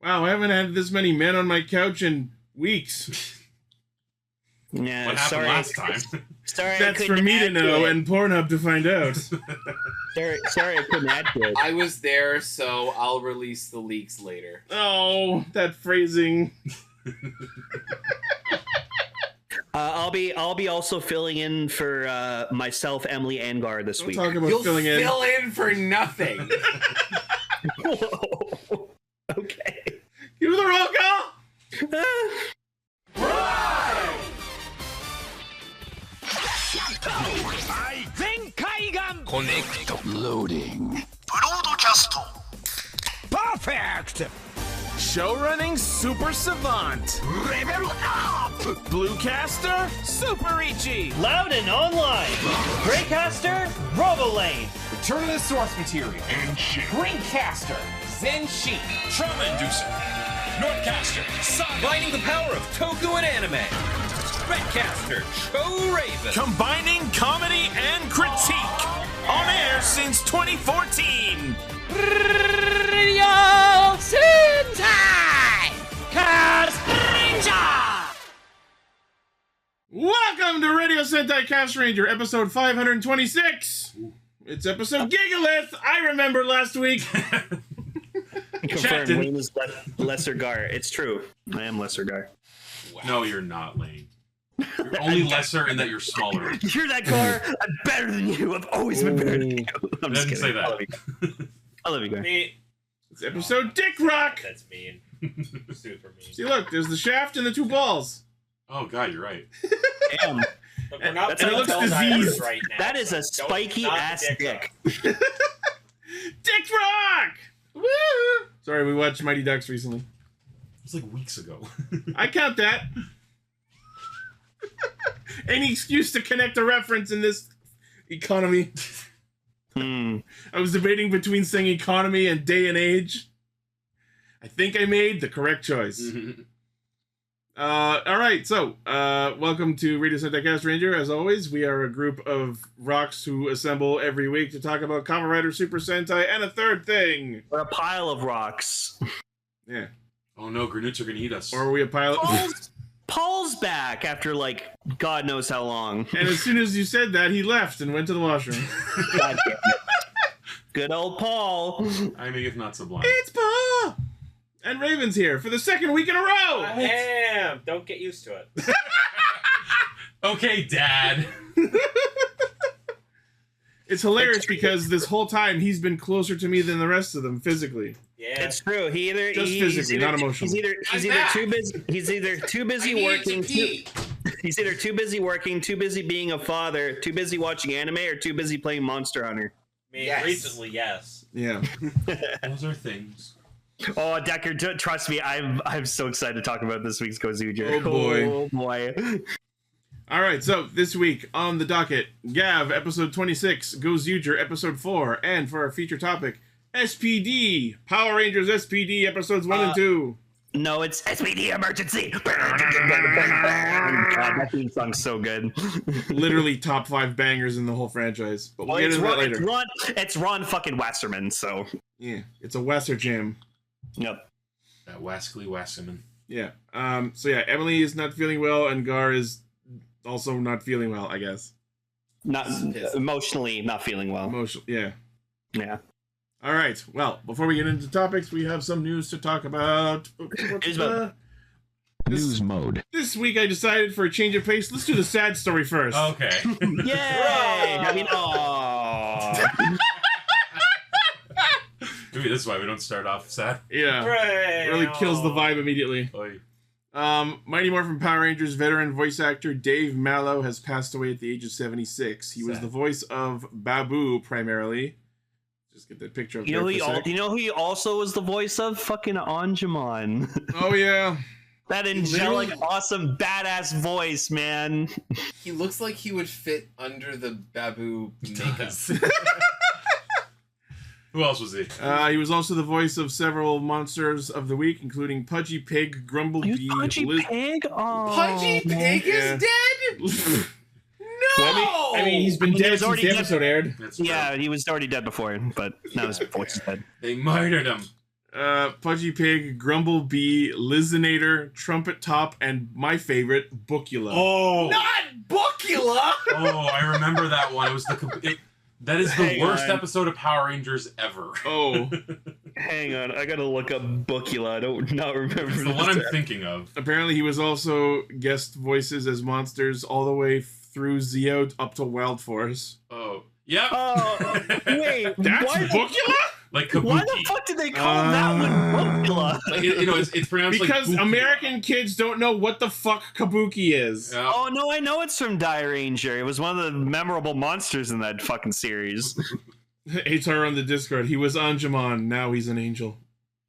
Wow, I haven't had this many men on my couch in weeks. Yeah, what happened last time? Sorry, That's for me to know and Pornhub to find out. Sorry, I couldn't add to it. I was there, so I'll release the leaks later. Oh, that phrasing. I'll be also filling in for myself, Emily, and Gar this week. Talk about You'll filling fill in for nothing. Whoa. Okay. You the roll call. Connect. Loading. Broadcast. Perfect! Show running super savant. Level up. Bluecaster, super Ichi. Loud and online. Greycaster, Robolane. Return of the source material. Greencaster, Zenshi. Trauma Inducer, Northcaster, combining the power of Toku and anime. Redcaster, Cho Raven. Combining comedy and critique. On air since 2014. Radio Sentai Castranger. Welcome to Radio Sentai Castranger, episode 526. It's episode Gigalith. I remember last week. Confirmed, Wayne is lesser Gar. It's true. I am lesser Gar. Wow. No, you're not, Lane. You're only lesser in that you're smaller. You're that Gar. I'm better than you. I've always been better than you. I'm just Didn't kidding. say that. I love you, Gar. It's episode Dick Rock. That's mean. Super mean. See, look, there's the shaft and the two balls. Oh, God, you're right. Damn. Look, we're not And it looks diseased. right now. That is a so spiky don't- not ass dick. Dick Rock! Woo! Sorry, we watched Mighty Ducks recently. It was like weeks ago. I count that. Any excuse to connect a reference in this economy. I was debating between saying economy and day and age. I think I made the correct choice. All right, so welcome to Radio Sentai Castranger. As always, we are a group of rocks who assemble every week to talk about Kamen Rider Super Sentai and a third thing. We're a pile of rocks. Yeah. Oh no, Granoots are gonna eat us. Or are we a pilot? Paul's back after, like, God knows how long. And as soon as you said that, he left and went to the washroom. God damn it. Good old Paul. I mean, if not sublime. It's Paul! And Raven's here for the second week in a row! Damn! Don't get used to it. Okay, Dad. It's hilarious because this whole time he's been closer to me than the rest of them physically. Yeah. It's true. He either Just he's physically, either, not emotionally. He's either too busy. He's either too busy working. He's either too busy working, too busy being a father, too busy watching anime, or too busy playing Monster Hunter. I mean, Yes. recently, yes. Yeah. Those are things. Oh, Decker, trust me, I'm so excited to talk about this week's Gozyuger. Oh, boy. Oh boy. All right, so this week on the docket, Gavv, episode 26, Gozyuger, episode 4, and for our feature topic, SPD, Power Rangers SPD, episodes 1 and 2. No, it's SPD Emergency. God, that theme song's so good. Literally top 5 bangers in the whole franchise, but we'll get into that later. It's Ron fucking Wasserman, so. Yeah, it's a Wesser jam. Yep. That Wascally Wasserman. Yeah. So yeah, Emily is not feeling well, and Gar is also not feeling well, I guess. Not emotionally not feeling well. Yeah. Yeah. All right. Well, before we get into topics, we have some news to talk about. News mode. This week I decided for a change of pace, let's do the sad story first. Okay. Yay! I mean, oh. Maybe this is why we don't start off sad. Yeah. Hooray! Really kills the vibe immediately. Oy. Mighty Morphin Power Rangers veteran voice actor Dave Mallow has passed away at the age of 76. He was Sad. the voice of Babu primarily. Just get that picture up You know, there for a sec. who he also was the voice of? Fucking Anjuman. Oh, yeah. That angelic, awesome, badass voice, man. He looks like he would fit under the Babu makeup. Who else was he? He was also the voice of several monsters of the week, including Pudgy Pig, Grumblebee, Pudgy Pig? Oh. Pudgy Pig Yeah. is dead? No! I mean, he's been dead was since already the dead. episode aired. That's true. Yeah, he was already dead before, but now his voice is dead. They murdered him. Pudgy Pig, Grumble Bee, Lizinator, Trumpet Top, and my favorite, Bookula. Oh, Not Bookula! oh, I remember that one. It was that is the Hang worst on. episode of Power Rangers ever. Oh, Hang on, I gotta look up Bookula. I don't not remember. It's the one I'm thinking of. apparently he was also guest voices as monsters all the way through Zeo up to Wild Force. Oh, yep. Oh, wait, That's why, Bookula? Like why the Kabuki. fuck did they call that one Bookula? Like, it's pronounced Because like Bukula. American kids don't know what the fuck Kabuki is. Yeah. Oh no, I know it's from Die Ranger. It was one of the memorable monsters in that fucking series. HR on the Discord. He was Anjumon. Now he's an angel.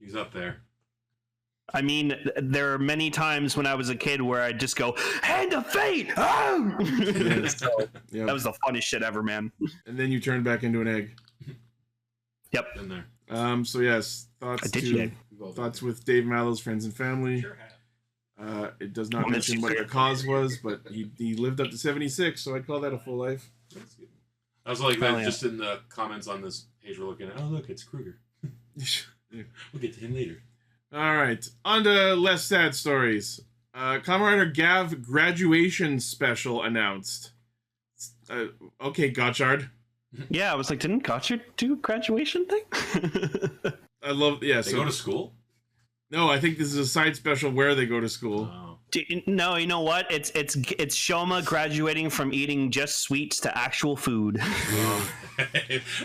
He's up there. I mean, there are many times when I was a kid where I'd just go, "Hand of fate!" Oh! So, Yep. that was the funniest shit ever, man. And then you turn back into an egg. Yep. In there. So yes, thoughts I did to yet. thoughts with Dave Mallow's friends and family. Sure have. It does not Well, that's mention what the clear. cause was, but he lived up to 76, so I'd call that a full life. That's good. I was like Oh, that yeah. just in the comments on this page we're looking at. Oh, look, it's Kruger. We'll get to him later. All right, on to less sad stories. Kamen Rider Gavv graduation special announced. Okay, Gotchard. Yeah, I was like, didn't Gotcha do a graduation thing? I love, yeah. They So go to school? no, I think this is a side special where they go to school. Oh. No, you know what? It's Shoma graduating from eating just sweets to actual food.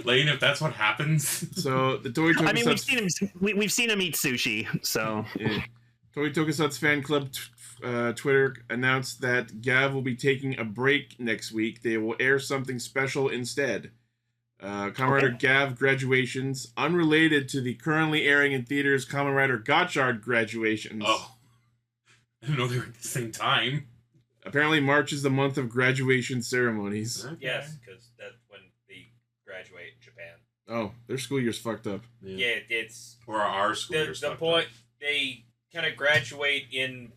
Lane, if that's what happens. So the Toy Tokusatsu. I mean, we've seen him eat sushi, so Yeah. Toy Tokusatsu fan club Twitter announced that Gavv will be taking a break next week. They will air something special instead. Kamen Rider Gavv graduations, unrelated to the currently airing in theaters Kamen Rider Gotchard graduations. Oh. I didn't know they were at the same time. Apparently March is the month of graduation ceremonies. Okay. Yes, because that's when they graduate in Japan. Oh, their school year's fucked up. Yeah, it's Or our school. the point. They kind of graduate in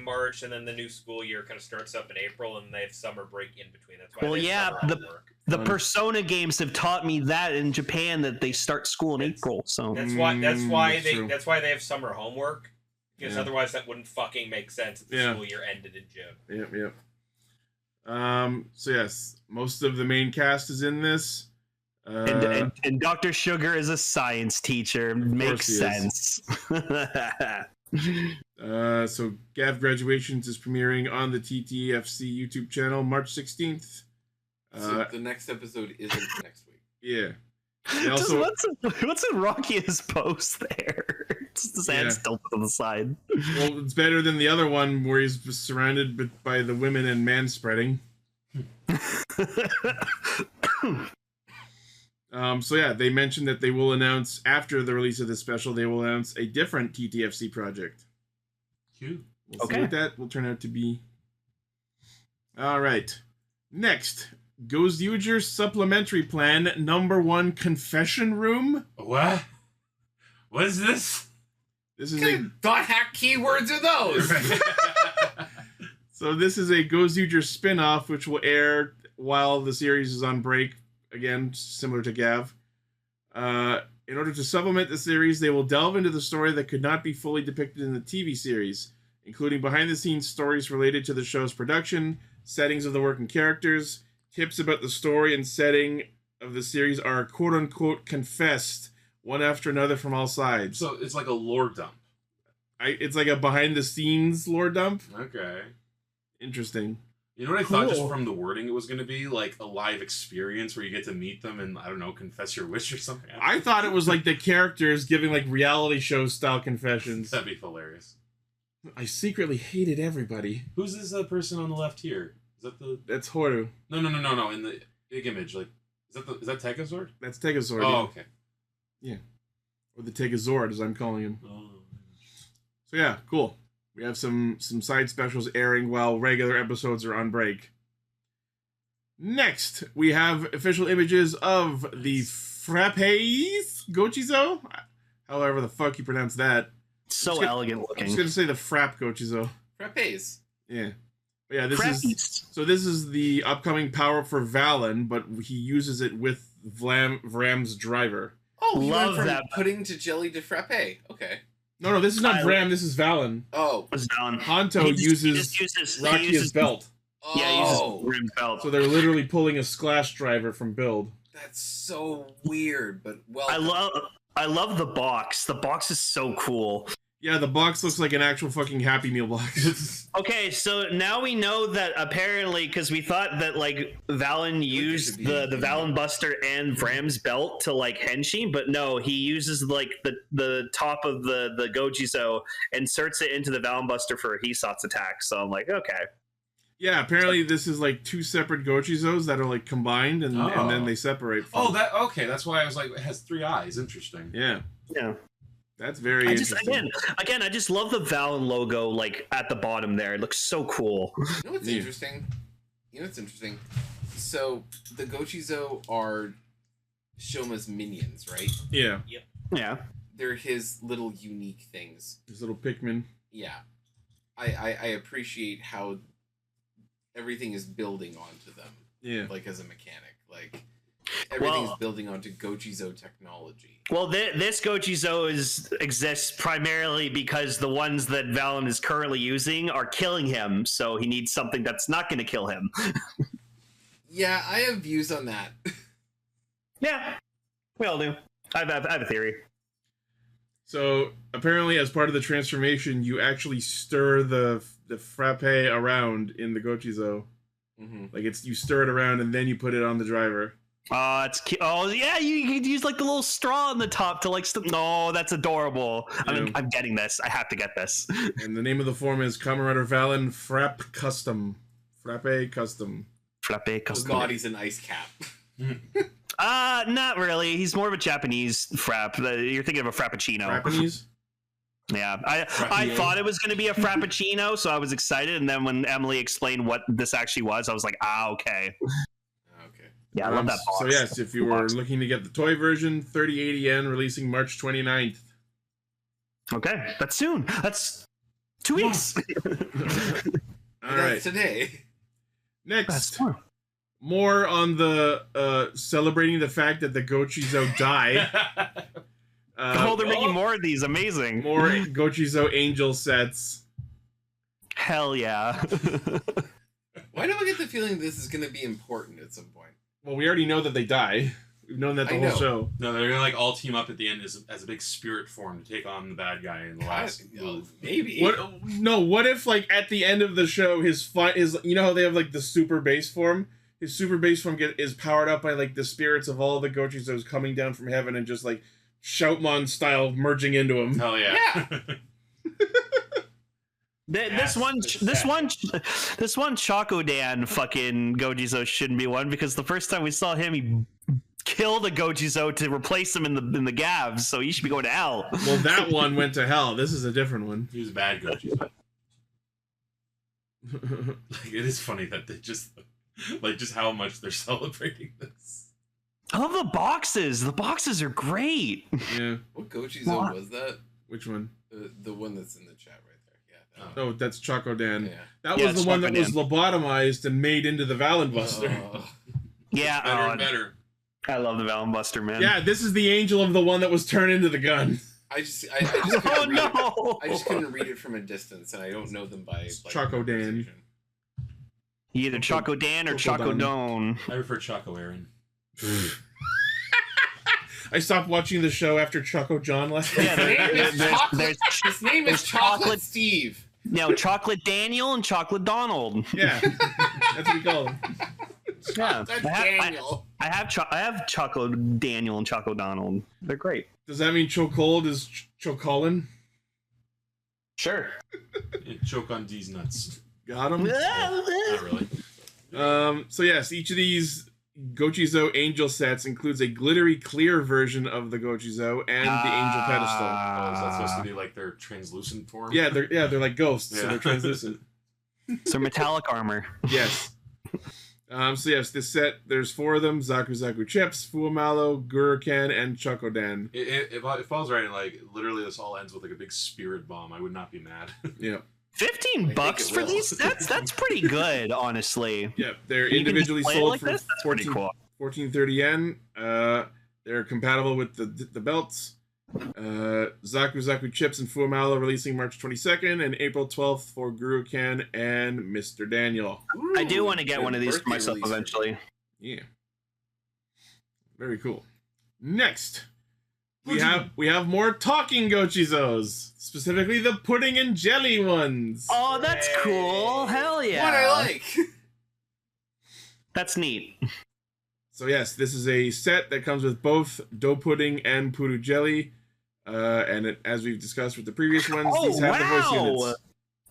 March, and then the new school year kind of starts up in April, and they have summer break in between. That's why. Well, they have yeah, summer homework. the Persona games have taught me that in Japan that they start school in April. So That's why. That's why that's true. That's why they have summer homework. Because Yeah. otherwise, that wouldn't fucking make sense if the Yeah. school year ended in June. Yep. So yes, most of the main cast is in this. and Dr. Sugar is a science teacher. Makes he is. sense. So Gavv Graduations is premiering on the TTFC YouTube channel March 16th. So the next episode isn't next week. Yeah. They also, what's in Rakia's post there? It's his hand Yeah. still to the side. well, it's better than the other one where he's surrounded by the women and man spreading. So yeah, they mentioned that they will announce after the release of this special, they will announce a different TTFC project. Cute. We'll see Okay. what that will turn out to be. All right. Next, Gozyuger supplementary plan #1 confession room. What? What is this? This is What a kind of dot hack keywords are those? so this is a Gozyuger spin-off which will air while the series is on break. Again, similar to Gavv. In order to supplement the series, they will delve into the story that could not be fully depicted in the TV series, including behind-the-scenes stories related to the show's production, settings of the working characters, tips about the story and setting of the series are quote-unquote confessed, one after another from all sides. So it's like a lore dump. It's like a behind-the-scenes lore dump. Okay. Interesting. You know what I thought just Cool. from the wording it was going to be? Like a live experience where you get to meet them and, I don't know, confess your wish or something. I thought it was like the characters giving like reality show style confessions. That'd be hilarious. I secretly hated everybody. Who's this person on the left here? Is that the... That's Horu. No. In the big image, like... Is that Tegazord? That's Tegazord. Oh, okay. Or the Tegazord, as I'm calling him. Oh. So yeah, cool. We have some side specials airing while regular episodes are on break. Next, we have official images of the Frappes Gochizo. However the fuck you pronounce that. So Just gonna- elegant I'm looking. just gonna say the Frapp Gochizo. Frappes. Yeah. But yeah, this Crappies. is the upcoming power for Valen, but he uses it with Vram's driver. Oh, you Love went from that. pudding to jelly to frappe. Okay. No, this is not Bram. This is Valen. Oh. Was down. Hanto He uses he Rakia's uses- belt. Yeah, he Oh. uses Rim's belt. So they're literally pulling a Splash driver from Build. That's so weird, but well. I love the box. The box is so cool. Yeah, the box looks like an actual fucking Happy Meal box. Okay, so now we know that apparently, because we thought that like Valen used the Valen Buster and Vram's belt to like Henshi, but no, he uses like the top of the Gochizo, inserts it into the Valen Buster for a Hisatsu attack. So I'm like, okay. Yeah, apparently this is like two separate Gochizos that are like combined and then they separate. Oh, that's why I was like, it has 3 eyes. Interesting. Yeah. Yeah. That's very interesting. Again, I just love the Valen logo like at the bottom there. It looks so cool. You know what's interesting? So the Gochizo are Shoma's minions, right? Yeah. Yep. Yeah. They're his little unique things. His little Pikmin. Yeah. I appreciate how everything is building onto them. Yeah. Like as a mechanic. Like everything's building onto Gochizo technology. Well, this Gochizo exists primarily because the ones that Valen is currently using are killing him, so he needs something that's not going to kill him. Yeah, I have views on that. Yeah, we all do. I have a theory. So apparently, as part of the transformation, you actually stir the frappe around in the Gochizo. Mm-hmm. Like you stir it around and then you put it on the driver. It's cute. Oh yeah, you could use like the little straw on the top to like. No, that's adorable. Yeah. I'm getting this. I have to get this. And the name of the form is Kamen Rider Valen Frappe Custom. Frappe Custom. Frappe Oh custom. god, he's an ice cap. Not really. He's more of a Japanese frap. You're thinking of a frappuccino. Japanese? Yeah, I thought it was going to be a frappuccino, so I was excited. And then when Emily explained what this actually was, I was like, okay. Okay. Yeah, I love that box. So yes, if you were looking to get the toy version, 3080 yen, releasing March 29th. Okay, that's soon. That's 2 weeks. All right. Today. Next, more on the celebrating the fact that the Gochizo die. They're making more of these. Amazing. More Gochizo Angel sets. Hell yeah. Why do I get the feeling this is going to be important at some point? Well, we already know that they die. We've known that the whole show. No, they're gonna like all team up at the end as a big spirit form to take on the bad guy in the last move. Maybe. What if like at the end of the show his you know how they have like the super base form? His super base form is powered up by like the spirits of all the Gochizos coming down from heaven and just like Shoutmon style merging into him. Hell yeah. This one Chocodan fucking Gochizo shouldn't be one, because the first time we saw him, he killed a Gochizo to replace him in the Gavv, so he should be going to hell. Well, that one went to hell. This is a different one. He was a bad Gochizo. Like, it is funny that they just how much they're celebrating this. I love the boxes. The boxes are great. Yeah. What Gochizo was that? Which one? The one that's in the chat right there. Yeah. Oh, that's Chocodan. Yeah. That was the one that was lobotomized and made into the Valen Buster. Yeah. Better and better. I love the Valen Buster, man. Yeah, this is the angel of the one that was turned into the gun. I just couldn't no! I just couldn't read it from a distance, and I don't know them by Chocodan. Either Chocodan or Chocodone. I prefer Choco Aaron. I stopped watching the show after Choco John left. Yeah, his name is Chocolate Steve. No, Chocolate Daniel and Chocolate Donald. Yeah, that's what we call him. Yeah, That's Daniel. I have Choco Daniel and Choco Donald. They're great. Does that mean Chocold is Chocolin? Sure. Choke on D's nuts. Got him. Not really. So yes, each of these Gochizo angel sets includes a glittery clear version of the Gochizo and the angel pedestal. Oh, is that supposed to be like their translucent form? Yeah, they're like ghosts, so they're translucent. So metallic armor. Yes. So yes, this set, there's 4 of them: Zaku Zaku Chips, Mallow, Guruken, and Chocodan. If falls right, and like literally this all ends with like a big spirit bomb, I would not be mad. Yeah. $15 for these sets? That's pretty good, honestly. Yeah, they're You can individually display it sold like for this? That's pretty cool. 1430 yen. They're compatible with the belts. Zaku Zaku Chips and Mallow releasing March 22nd and April 12th for Gurukan and Mr. Daniel. Ooh, I do want to get one of these for birthday myself release. eventually. Yeah. Very cool. Next, we have more talking Gochizos, specifically the pudding and jelly ones. Oh, that's cool. Hell yeah. What I like. That's neat. So yes, this is a set that comes with both dough pudding and puru jelly. As we've discussed with the previous ones, these have the voice units.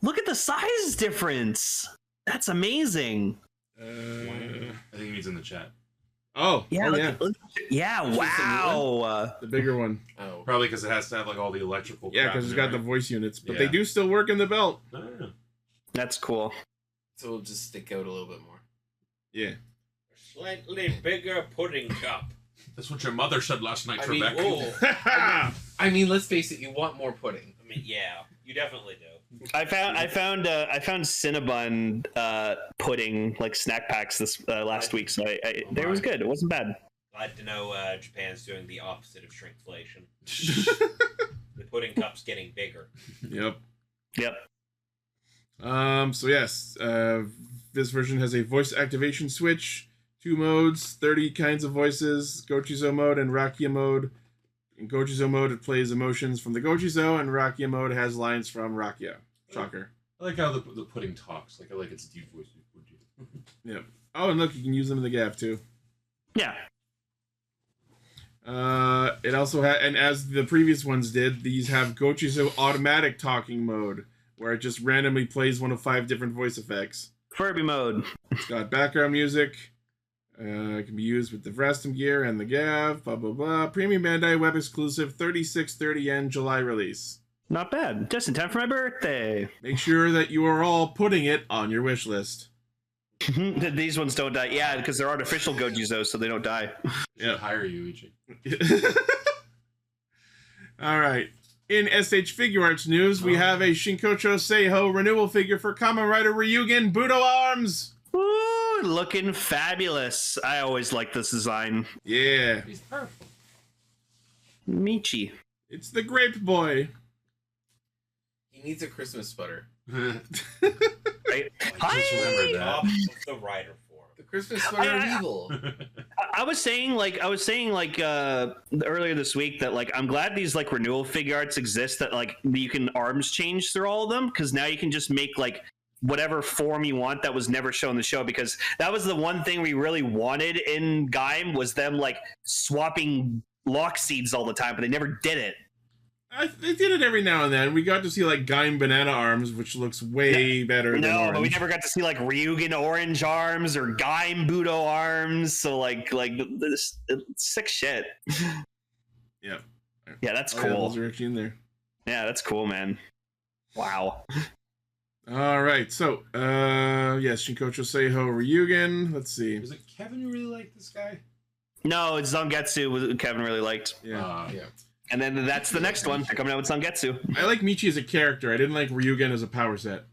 Look at the size difference. That's amazing. I think he means in the chat. Oh, Yeah, yeah, wow. The bigger one. Oh, Probably because it has to have like all the electrical. Yeah, crap because in it's got it, the right? voice units, but Yeah. they do still work in the belt. Oh, yeah. That's cool. so it'll just stick out a little bit more. Yeah. Slightly bigger pudding cup. That's what your mother said last night, I mean, Rebecca. oh, I mean, let's face it. You want more pudding. I mean, yeah, you definitely do. I found Cinnabon pudding like snack packs this last week, so it was good. It wasn't bad. Glad to know Japan's doing the opposite of shrinkflation. The pudding cup's getting bigger. Yep. Yep. So yes, this version has a voice activation switch, 2 modes, 30 kinds of voices, Gochizo mode and Rakia mode. In Gochizo mode, it plays emotions from the Gochizo, and Rakia mode has lines from Rakia. Shocker. I like how the pudding talks. Like I like its deep voice. Yep. Oh, and look, you can use them in the Gavv too. Yeah. It also had, and as the previous ones did, these have Gochizo automatic talking mode, where it just randomly plays one of 5 different voice effects. Furby mode. It's got background music. It can be used with the Vrastum gear and the Gavv, blah blah blah. Premium Bandai web exclusive, 36.30 yen July release. Not bad. Just in time for my birthday. Make sure that you are all putting it on your wish list. These ones don't die. Yeah, because they're artificial Gochizo, so they don't die. Yeah. Hire you, Ichi. All right. In SH Figuarts news, we have a Shinkocho Seiho renewal figure for Kamen Rider Ryugen Budo Arms. Woo, looking fabulous. I always like this design. Yeah. He's purple. Michi. It's the Grape Boy. He needs a Christmas sweater. Right? I just remembered that. Top of the rider form. The Christmas sweater of evil. I was saying earlier this week that like I'm glad these like renewal figure arts exist, that like you can arms change through all of them, because now you can just make like whatever form you want that was never shown in the show, because that was the one thing we really wanted in Gaim, was them like swapping lock seeds all the time, but they never did it. They did it every now and then. We got to see like Gaim Banana Arms, which looks way better than orange. But we never got to see like Ryugen orange arms or Gaim Budo arms. So like this sick shit. Yeah. Yeah, that's Yeah, cool. those are actually in there. Yeah, that's cool, man. Wow. All right. So, yes, Shinkocho Seiho Ryugen. Let's see. Was it Kevin who really liked this guy? No, it's Zangetsu Kevin really liked. Yeah. Yeah. And then that's the next one. They're coming out with Zangetsu. I like Michi as a character. I didn't like Ryugen as a power set.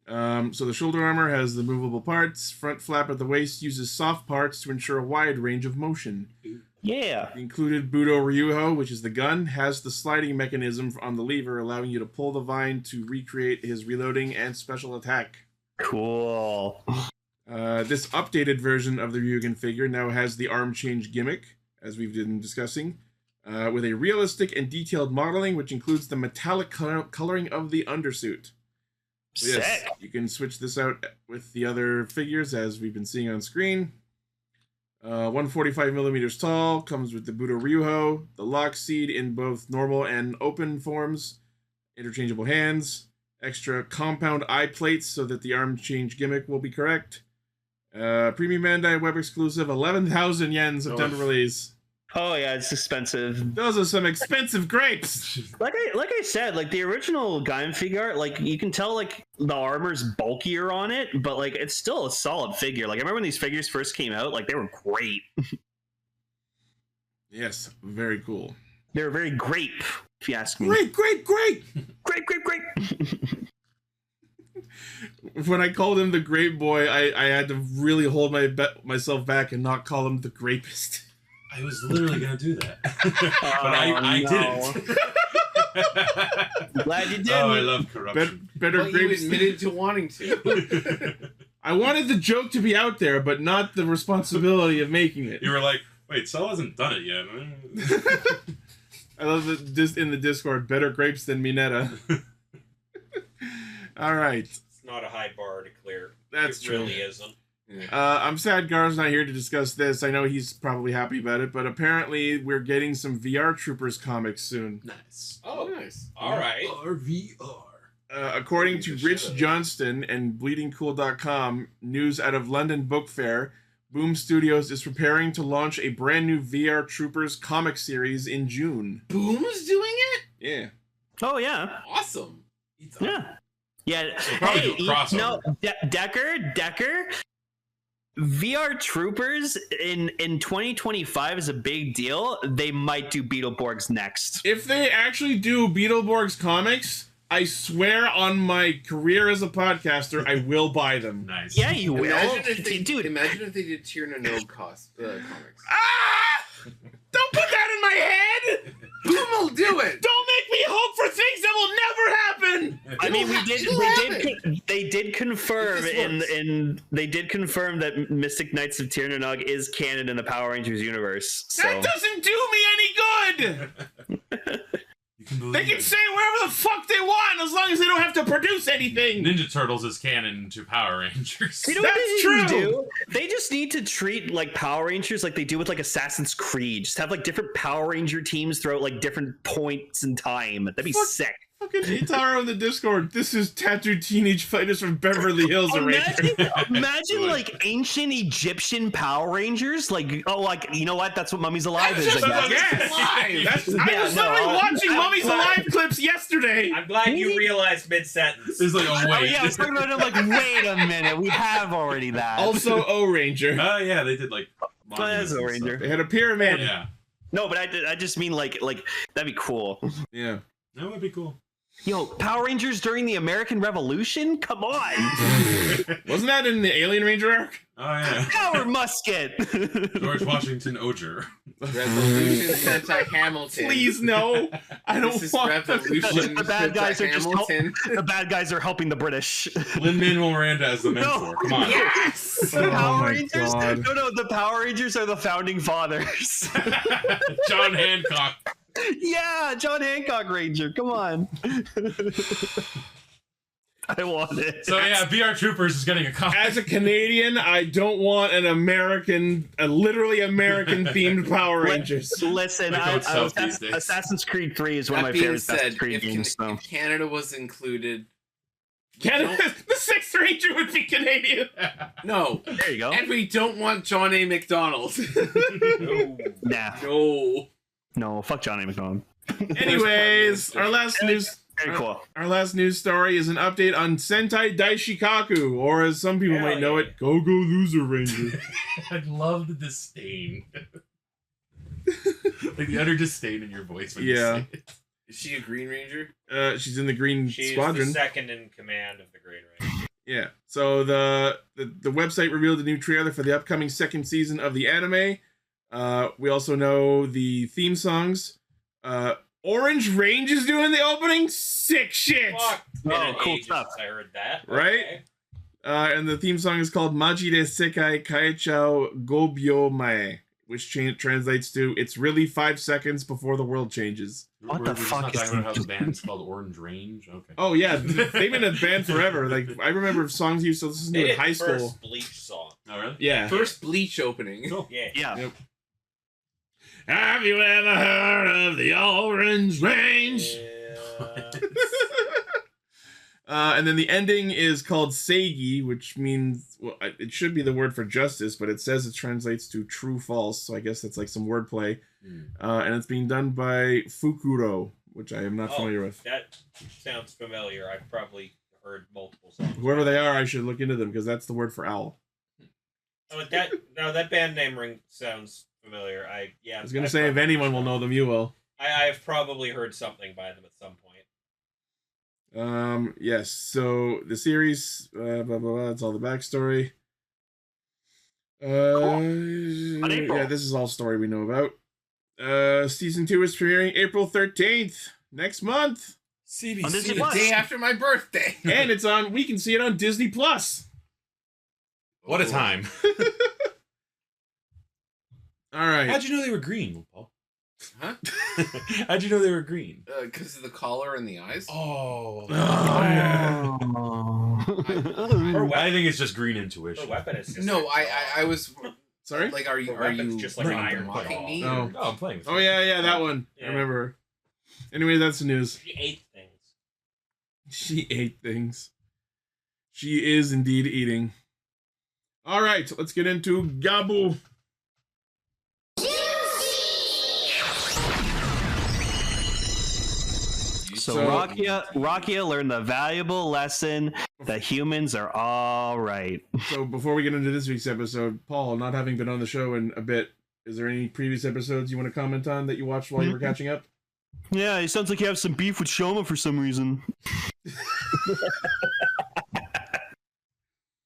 So the shoulder armor has the movable parts. Front flap at the waist uses soft parts to ensure a wide range of motion. Yeah. The included Budo Ryuho, which is the gun, has the sliding mechanism on the lever, allowing you to pull the vine to recreate his reloading and special attack. Cool. This updated version of the Ryugen figure now has the arm change gimmick, as we've been discussing, with a realistic and detailed modeling, which includes the metallic coloring of the undersuit. So yes, Sick. you can switch this out with the other figures, as we've been seeing on screen. 145 millimeters tall, comes with the Budo Ryuho, the lock seed in both normal and open forms, interchangeable hands, extra compound eye plates so that the arm change gimmick will be correct. Premium Bandai web exclusive, 11,000 yen September release. Oh yeah, it's expensive. Those are some expensive grapes. Like I said, like the original Gaim figure art, like you can tell like the armor's bulkier on it, but like it's still a solid figure. Like I remember when these figures first came out, like they were great. Yes, very cool. They were very grape, if you ask me. Great. Grape. When I called him the Grape Boy, I had to really hold myself back and not call him the Grapist. I was literally gonna do that, but I didn't. Glad you did. Oh, I love corruption. Better But you grapes. admitted to wanting to. I wanted the joke to be out there, but not the responsibility of making it. You were like, wait, Saul hasn't done it yet. I love this in the Discord. Better grapes than Minetta. All right. It's not a high bar to clear. That's it true. really isn't. I'm sad Gar's not here to discuss this. I know he's probably happy about it, but apparently we're getting some VR Troopers comics soon. Nice. Oh, Nice. all right. RVR. According to Rich Johnston and BleedingCool.com, news out of London Book Fair, Boom Studios is preparing to launch a brand new VR Troopers comic series in June. Boom's doing it? Yeah. Oh yeah. Awesome. Yeah. Yeah. probably Hey, do a crossover. no, Decker. VR Troopers in 2025 is a big deal. They might do Beetleborgs next. If they actually do Beetleborgs comics, I swear on my career as a podcaster, I will buy them. Nice. Yeah, you will. Imagine if they, Dude, imagine if they did Tierna No comics. Ah! Don't put that in my head! Boom will do it! Don't make me hope for things that will never happen! I mean, they did confirm This they did confirm that Mystic Knights of Tir na Nog is canon in the Power Rangers universe. So That doesn't do me any good! You can believe They can it. say whatever the fuck they want as long as they don't have to produce anything! Ninja Turtles is canon to Power Rangers. you know what That's they need to true. do? They just need to treat like Power Rangers like they do with like Assassin's Creed. Just have like different Power Ranger teams throughout like different points in time. That'd be Fuck. sick. Fucking Itaro in the Discord. This is tattooed teenage fighters from Beverly Hills arrangement. Imagine like ancient Egyptian Power Rangers. Like, oh, like, you know what? That's what Mummies Alive is, I guess. Yes! I Yeah, was no, literally I- watching Mummies Alive clips yesterday! I'm glad you realized mid-sentence. It's like, oh, Oh, wait. yeah, I was talking about it like, wait a minute. We have already that. Also, O-Ranger. Oh, yeah, they did like. that's a Ranger. They had a pyramid. Yeah. No, but I just mean like that'd be cool. Yeah. That would be cool. Yo, Power Rangers during the American Revolution? Come on. Wasn't that in the Alien Ranger arc? Oh, yeah. Power Musket. George Washington Oger. Revolution Sentai Hamilton. Please, no. I don't This is want Revolution The bad guys Sentai are just Hamilton. the bad guys are helping the British. Lin-Manuel Miranda as the mentor. Come on. Yes! The Oh Power my Rangers? God. No, the Power Rangers are the founding fathers. John Hancock. Yeah, John Hancock Ranger. Come on. I want it. So, yeah, VR Troopers is getting a comic. As a Canadian, I don't want a literally American themed Power Rangers. Listen, They go south these days. Assassin's Creed 3 is one of That my being favorite Assassin's said, Creed if, games. So. if Canada was included, Canada, the Sixth Ranger would be Canadian. no. There you go. And we don't want John A. McDonald. Nah, No. no, fuck Johnny McDonald. Anyways, our last news. Very cool. Our last news story is an update on Sentai Daishikaku, or as some people might know it, Go Loser Ranger. I love the disdain. Like the utter disdain in your voice when you Yeah. say it. Is she a Green Ranger? She's in the Green She's Squadron. the second in command of the Green Ranger. Yeah. So the website revealed a new trailer for the upcoming second season of the anime. We also know the theme songs. Orange Range is doing the opening. Sick shit. Fuck. Been Oh, an cool ages stuff. since I heard that. Right? Okay. And the theme song is called Maji de Sekai Kaichao Gobyo Mae, which translates to "It's really 5 seconds before the world changes." What the We're just fuck not is talking about how this? the band's called Orange Range? Okay. Oh yeah, they've been a band forever. Like I remember songs you used to listen They to in did high the school. first Bleach song. Oh, really? Yeah. First Bleach opening. Cool. Yeah. Yeah. Have you ever heard of the Orange Range? Yeah. And then the ending is called Seigi, which means, well, it should be the word for justice, but it says it translates to true false, so I guess that's like some wordplay. And it's being done by Fukuro, which I am not familiar with. That sounds familiar. I've probably heard multiple songs. Whoever they are, I should look into them, because that's the word for owl. Oh, that band name ring sounds familiar. I was going to say, if anyone will know them, you will. I've probably heard something by them at some point. Yes, so the series, blah, blah, blah, that's all the backstory. On April. Yeah, this is all story we know about. Season 2 is premiering April 13th, next month. CBC. On Disney The Plus. day after my birthday. And it's on, we can see it on Disney Plus. What a time. All right. How'd you know they were green, Paul? Huh? How'd you know they were green? Because of the collar and the eyes. Oh. yeah. I think it's just green Her intuition. weapon is just No, I was Sorry? like, are Her you weapon's just like an iron mocking claw. me? No. Oh, I'm playing with Oh, you. yeah, that one. I Yeah. remember. Anyway, that's the news. She ate things. She ate things. She is indeed eating. All right, let's get into Gabu. So So- Rakia learned the valuable lesson that humans are all right. So before we get into this week's episode, Paul, not having been on the show in a bit, is there any previous episodes you want to comment on that you watched while you were catching up? Yeah, it sounds like you have some beef with Shoma for some reason.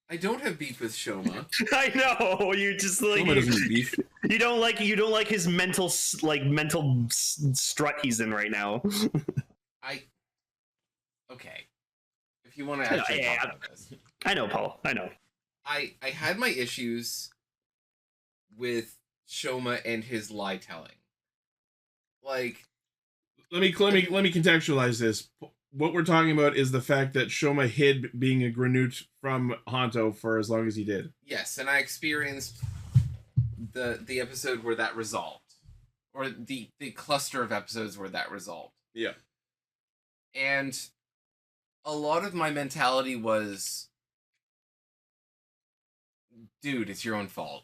I don't have beef with Shoma. I know you just like Shoma doesn't eat beef. you don't like his mental strut he's in right now. Okay. If you want to actually Yeah, talk about this. I know, Paul. I know. I had my issues with Shoma and his lie telling. Like, Let me contextualize this. What we're talking about is the fact that Shoma hid being a Granute from Hanto for as long as he did. yes, and I experienced the episode where that resolved. Or the cluster of episodes where that resolved. Yeah. And a lot of my mentality was, dude, it's your own fault.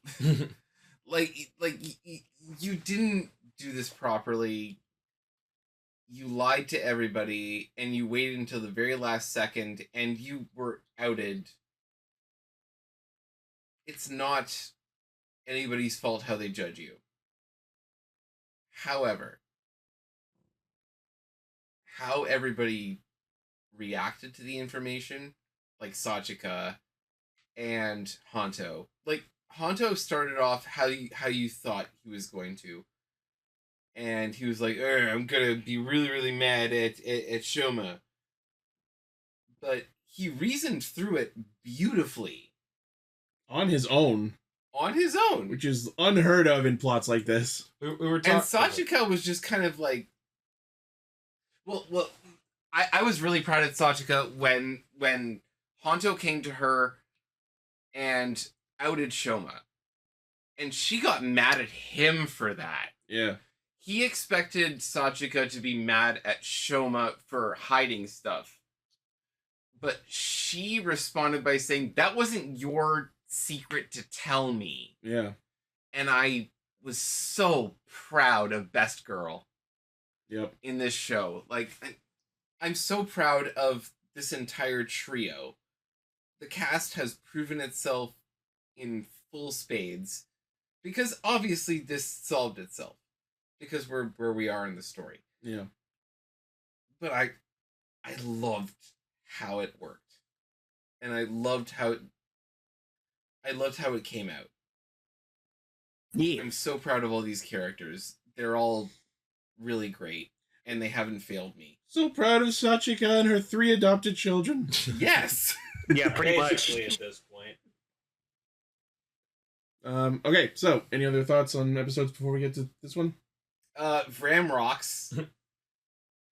You didn't do this properly. You lied to everybody, and you waited until the very last second, and you were outed. It's not anybody's fault how they judge you. However, how everybody reacted to the information, like Sachika and Hanto. Like, Hanto started off how you thought he was going to. And he was like, I'm gonna be really, really mad at Shoma. But he reasoned through it beautifully. On his own. On his own. Which is unheard of in plots like this. We were And talking. Sachika was just kind of like, well, I was really proud of Sachika when Hanto came to her and outed Shoma. And she got mad at him for that. Yeah. He expected Sachika to be mad at Shoma for hiding stuff. But she responded by saying, that wasn't your secret to tell me. Yeah. And I was so proud of Best Girl. Yep. In this show. Like, I'm so proud of this entire trio. The cast has proven itself in full spades. Because obviously this solved itself. Because we're where we are in the story. Yeah. But I loved how it worked. And I loved how it came out. Yeah. I'm so proud of all these characters. They're all really great. And they haven't failed me. So proud of Sachika and her 3 adopted children. Yes! Yeah, pretty much. Basically, at this point. Okay, so any other thoughts on episodes before we get to this one? Vram rocks.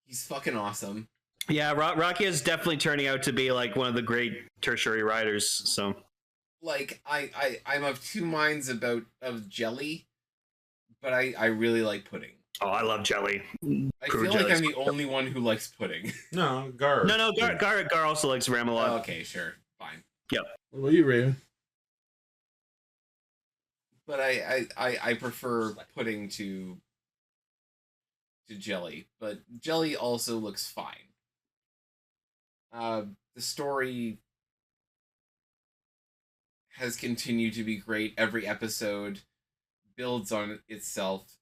He's fucking awesome. Yeah, Rakia is definitely turning out to be like one of the great tertiary riders. So, Like, I'm of two minds of Jelly, but I really like pudding. oh, I love jelly. I feel like I'm the only one who likes pudding. No, Gar. No, Gar also likes Ram a lot. Okay, sure, fine. What about you, Raven? But I prefer pudding to Jelly, but Jelly also looks fine. The story has continued to be great. Every episode builds on itself.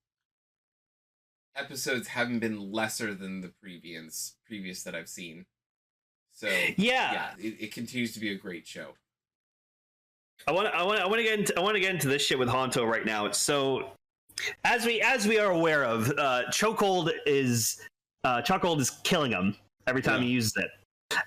Episodes haven't been lesser than the previous that I've seen. So Yeah. it continues to be a great show. I want to get into this shit with Hanto right now. So, as we are aware of, chokehold is killing him every time he uses it.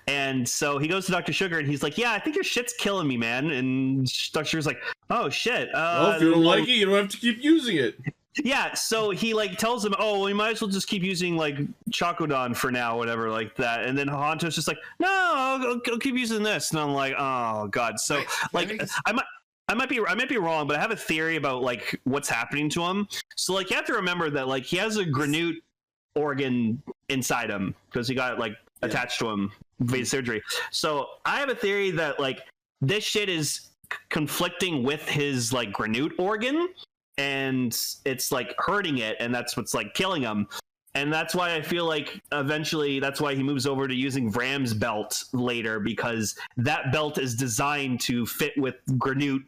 And so he goes to Dr. Sugar and he's like, "Yeah, I think your shit's killing me, man." And Dr. Sugar's like, "Oh shit. Well, if you don't like it, you don't have to keep using it." Yeah, so he like tells him, "Oh, well, you might as well just keep using like Chokodon for now, whatever, like that." And then Hanto's just like, "No, I'll keep using this." And I'm like, "Oh god." So like, I might be wrong, but I have a theory about like what's happening to him. So like, you have to remember that like he has a Granute organ inside him because he got like attached to him via surgery. So I have a theory that like this shit is conflicting with his like Granute organ, and it's like hurting it, and that's what's like killing him. And that's why I feel like eventually that's why he moves over to using Vram's belt later, because that belt is designed to fit with Granute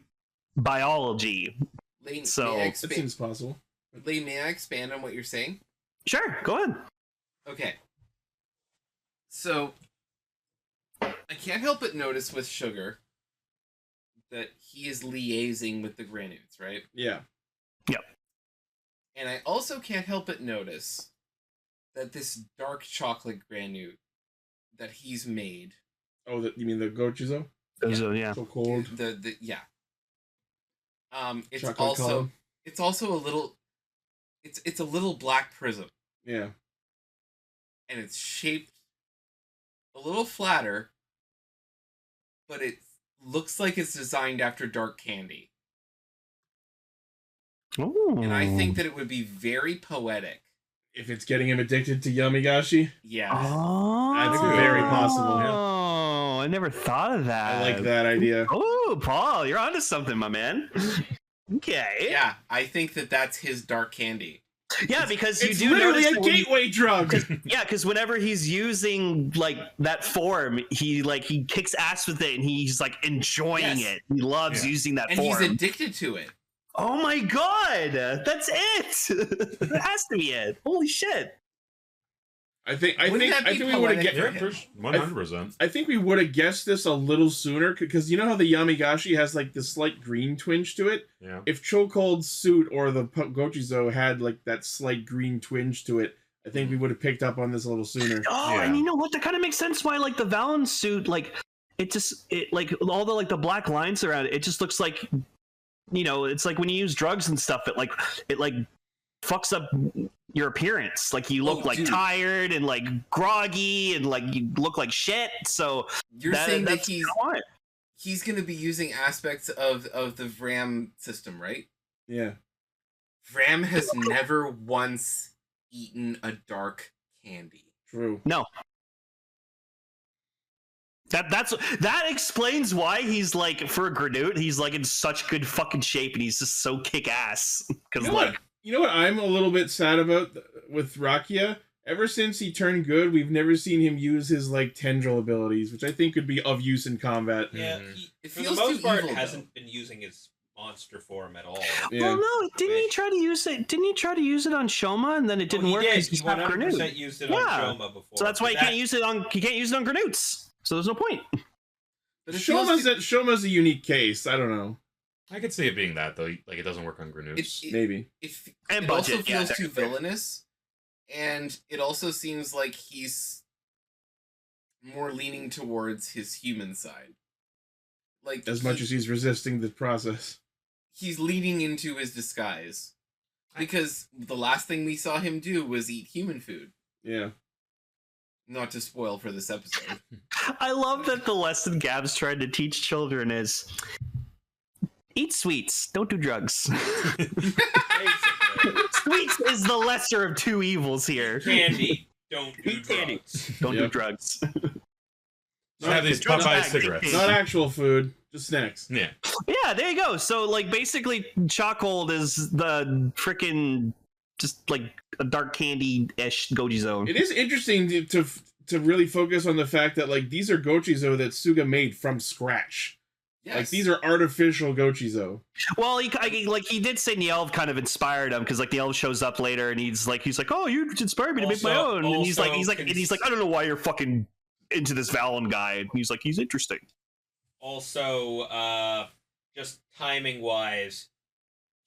biology. Lee, so it seems possible. Lee, may I expand on what you're saying? Sure, go ahead. Okay. So I can't help but notice with Sugar that he is liaising with the Granutes, right? Yeah. Yep. And I also can't help but notice that this dark chocolate Granute that he's made. Oh, you mean the Gochizo? Yeah. So cold. The yeah. It's Chocolate also column. it's also a little it's a little black prism. Yeah. And it's shaped a little flatter, but it looks like it's designed after dark candy. Ooh. And I think that it would be very poetic if it's getting him addicted to Yamigashi. Yeah. Oh, that's very possible. Oh, I never thought of that. I like that idea. Oh, Paul, you're onto something, my man. Okay. Yeah, I think that that's his dark candy. Yeah, because it's you do literally notice a gateway drug. Yeah, because whenever he's using like that form, he kicks ass with it, and he's like enjoying it. He loves using that form. And he's addicted to it. Oh my god, that's it. That has to be it. Holy shit. I think we would have guessed 100%. I think we would have guessed this a little sooner, because you know how the Yamigashi has like this slight green twinge to it. Yeah. If Chokehold's suit or the Gochizo had like that slight green twinge to it, I think we would have picked up on this a little sooner. Oh, and you know what? That kind of makes sense why like the Valen suit, like it like all the like the black lines around it, it just looks like, you know, it's like when you use drugs and stuff, it like fucks up your appearance. Like you look tired and like groggy and like you look like shit. So you're saying that he's going to be using aspects of the Vram system, right? Yeah. Vram has never once eaten a dark candy. True. No. That explains why he's like, for a Granute, he's like in such good fucking shape and he's just so kick ass. Because you know what I'm a little bit sad about with Rakia? Ever since he turned good, we've never seen him use his like tendril abilities, which I think could be of use in combat. Yeah, for the most part, hasn't been using his monster form at all. Yeah. Well, no, didn't he try to use it? Didn't he try to use it on Shoma and then it didn't work? He 100% used it on Shoma before. So that's why he can't use it on Granutes. So there's no point. But Shoma's a unique case. I don't know. I could see it being that though. Like it doesn't work on Granutes. Maybe. It also feels too villainous, and it also seems like he's more leaning towards his human side. Like as much as he's resisting the process, he's leaning into his disguise. Because the last thing we saw him do was eat human food. Yeah. Not to spoil for this episode. I love that the lesson Gav's trying to teach children is eat sweets, don't do drugs. Sweets is the lesser of two evils here. Candy, don't do drugs. Don't do drugs. Have these Popeye cigarettes. Not actual food, just snacks. Yeah. Yeah, there you go. So like basically Chokehold is the freaking just like a dark candy-ish Gochizo. It is interesting to really focus on the fact that like these are Gochizo that Suga made from scratch. Yes. Like these are artificial Gochizo. Well, he did say the elf kind of inspired him because like the elf shows up later and he's like, oh, you inspired me to make my own. And he's like, I don't know why you're fucking into this Valen guy. And he's like, he's interesting. Also, just timing wise,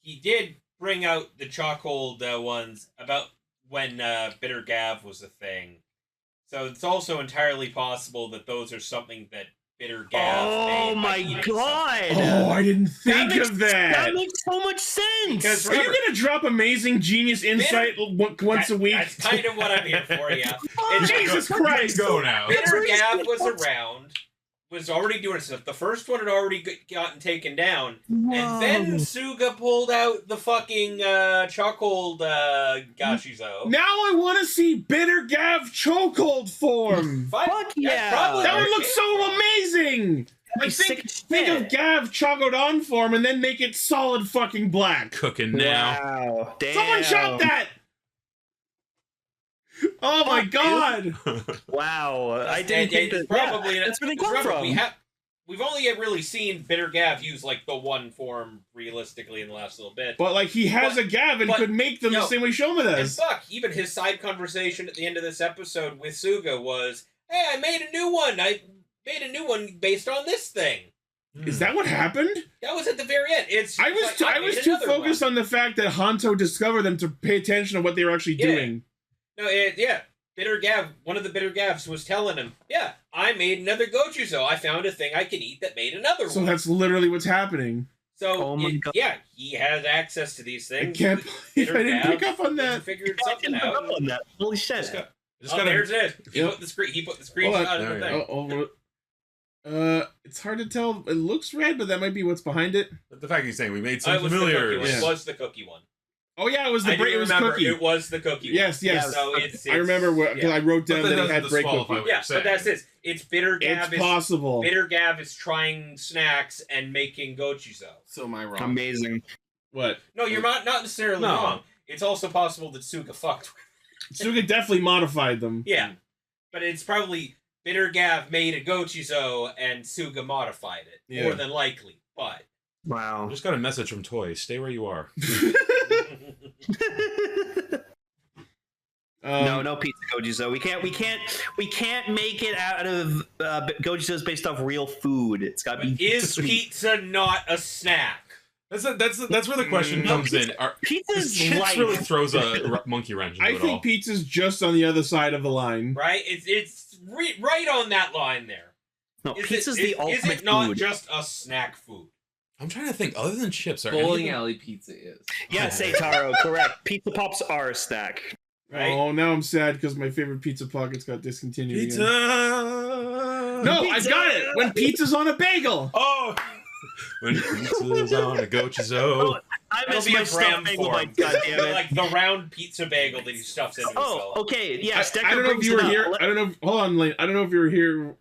he did bring out the chokehold ones about when Bitter Gavv was a thing. So it's also entirely possible that those are something that Bitter Gavv made. Oh my god! Oh, I didn't think of that. That makes so much sense. Because Are you gonna drop amazing genius insight once a week? That's kind of what I'm here for, yeah. Jesus Christ! Go now. Bitter Gavv was around, was already doing stuff. The first one had already gotten taken down, and then Suga pulled out the fucking chokehold Gochizo. Now I want to see Bitter Gavv chokehold form. Fuck yeah! That would look so amazing. Like think of Gavv chogodon form and then make it solid fucking black. Cooking now. Wow! Damn. Someone shot that. Oh my god! Wow! I didn't think that. Probably that's where they come from. We've only really seen Bitter Gavv use like the one form realistically in the last little bit. But like he has a Gavv and could make them the same way Shoma And does. fuck, even his side conversation at the end of this episode with Suga was, "Hey, I made a new one. I made a new one based on this thing." Is that what happened? That was at the very end. I was too focused on the fact that Hanto discovered them to pay attention to what they were actually doing. No, Bitter Gavv, one of the Bitter Gavs was telling him, "Yeah, I made another Gochizo. I found a thing I could eat that made another one." So that's literally what's happening. So, yeah, he has access to these things. I can't believe I didn't pick up on that. Figured something out. Holy shit! There's it. He put the screenshot of the thing. It's hard to tell. It looks red, but that might be what's behind it. But the fact he's saying we made some familiar. familiars. It was the cookie one. Oh yeah, it was the it was cookie. It was the cookie. Yes. So I remember because I wrote down that it had break cookie. Yeah, but that's it. It's Bitter Gavv. It's possible. Bitter Gavv is trying snacks and making Gochizo. So am I wrong? Amazing. What? No, you're not necessarily wrong. It's also possible that Suga fucked with Suga definitely modified them. Yeah, but it's probably Bitter Gavv made a Gochizo and Suga modified it. More than likely, but wow. Just got a message from Toy. Stay where you are. No pizza Gochizo. We can't make it out of Gochizos based off real food. It's got to be. Is pizza not a snack? That's where the question comes in. Pizza's chips really throws a monkey wrench into I it all. think pizza's just on the other side of the line. Right? It's right on that line there. No, pizza's the ultimate food. Is it not just a snack food? I'm trying to think. Other than chips, bowling alley pizza is. Yes, Taro, correct. Pizza pops are a snack. Right? Oh, now I'm sad because my favorite pizza pockets got discontinued. Pizza. Again. No, I got it. When pizza's on a bagel. Oh. When pizza's on a Gochizo. I miss my stuffed bagel. Like, goddammit. Like the round pizza bagel that he stuffs into himself. Okay. Yeah. I don't know if you were here. I don't know. Hold on, Lane. I don't know if you were here.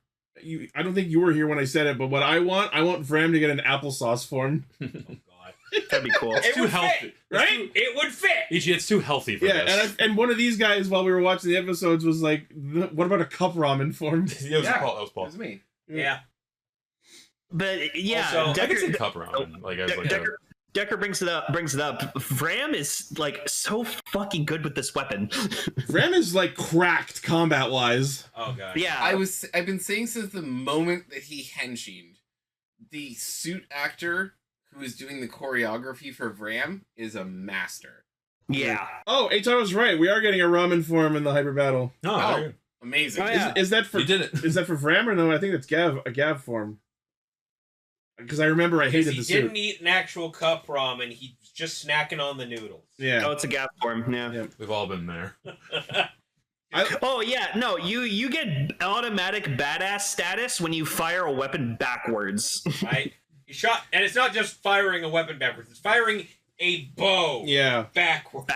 I don't think you were here when I said it, but what I want Vram to get an applesauce form. Oh God, that'd be cool. It's too healthy, right? It would fit. It's too healthy for this. Yeah, and one of these guys, while we were watching the episodes, was like, "What about a cup ramen form?" That was Paul. It was me. Yeah. But yeah, also, I can see cup ramen. Decker brings it up. Vram is like so fucking good with this weapon. Vram is like cracked combat wise. Oh God. Yeah. I've been saying since the moment that he henshined, the suit actor who is doing the choreography for Vram is a master. Yeah. Oh, Eitan was right. We are getting a ramen form in the hyper battle. Oh, amazing. Oh, yeah. Is that for? You did it. Is that for Vram or no? I think that's a Gavv form. Because I remember I hated the suit. He didn't eat an actual cup ramen. He was just snacking on the noodles. Yeah. Oh, it's a Gavv form. Yeah. We've all been there. No, you get automatic badass status when you fire a weapon backwards. Right? He shot, and it's not just firing a weapon backwards. It's firing a bow. Yeah. Backwards.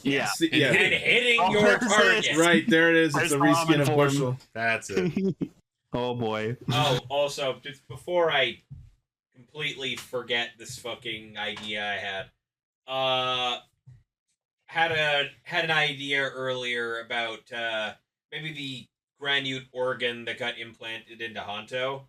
Yeah. And hitting your target. Right there it is. It's a reskin of Bushel. That's it. Oh boy. Oh, also, just before I completely forget this fucking idea I had an idea earlier about maybe the granute organ that got implanted into Hanto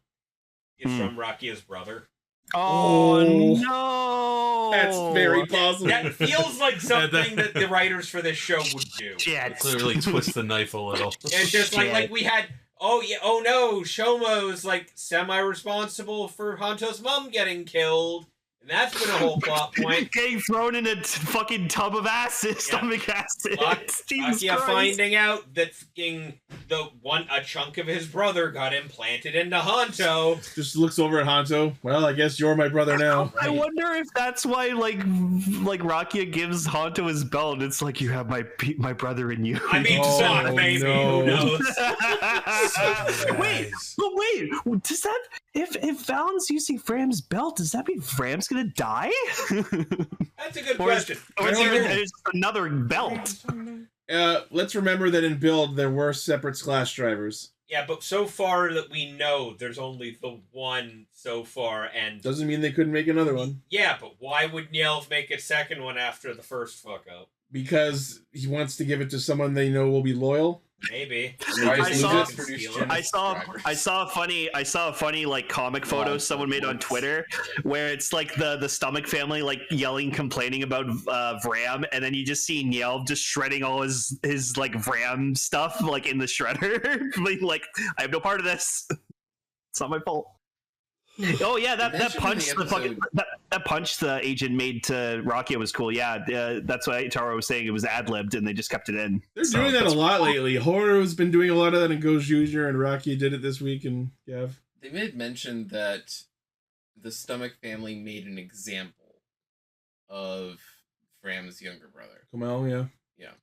is from Rakia's brother. Oh no! That's very possible. That feels like something that the writers for this show would do. Shit. Clearly twist the knife a little. It's just like we had oh yeah, oh no, Shoma was like semi-responsible for Hanto's mom getting killed. And that's been a whole plot point. Getting thrown in a fucking tub of acid, stomach acid. Jesus Rakia Christ. finding out that a chunk of his brother got implanted into Hanto. Just looks over at Hanto. Well, I guess you're my brother now. I wonder if that's why, like Rakia gives Hanto his belt. It's like, you have my brother in you. I mean, son, maybe. no. Who knows? Wait, does that if Valen's using Fram's belt, does that mean Fram's gonna die? That's a good question. Or is there another belt? Let's remember that in Build there were separate Slash drivers. Yeah, but so far that we know, there's only the one so far, and Doesn't mean they couldn't make another one. yeah, but why would Nielv make a second one after the first fuck up? Because he wants to give it to someone they know will be loyal. Maybe. I saw a funny like comic photo someone made on Twitter where it's like the stomach family like yelling, complaining about Vram, and then you just see Nielv just shredding all his like Vram stuff like in the shredder. Being like, I have no part of this. It's not my fault. Oh yeah, that punch that punch the agent made to Rakia was cool. Yeah, that's what Taro was saying. It was ad-libbed and they just kept it in. They're doing that a lot lately. Horror's been doing a lot of that in Gozyuger, and Rakia did it this week in Gavv. They made mention that the Stomach family made an example of Fram's younger brother. Kamal, yeah. Yeah.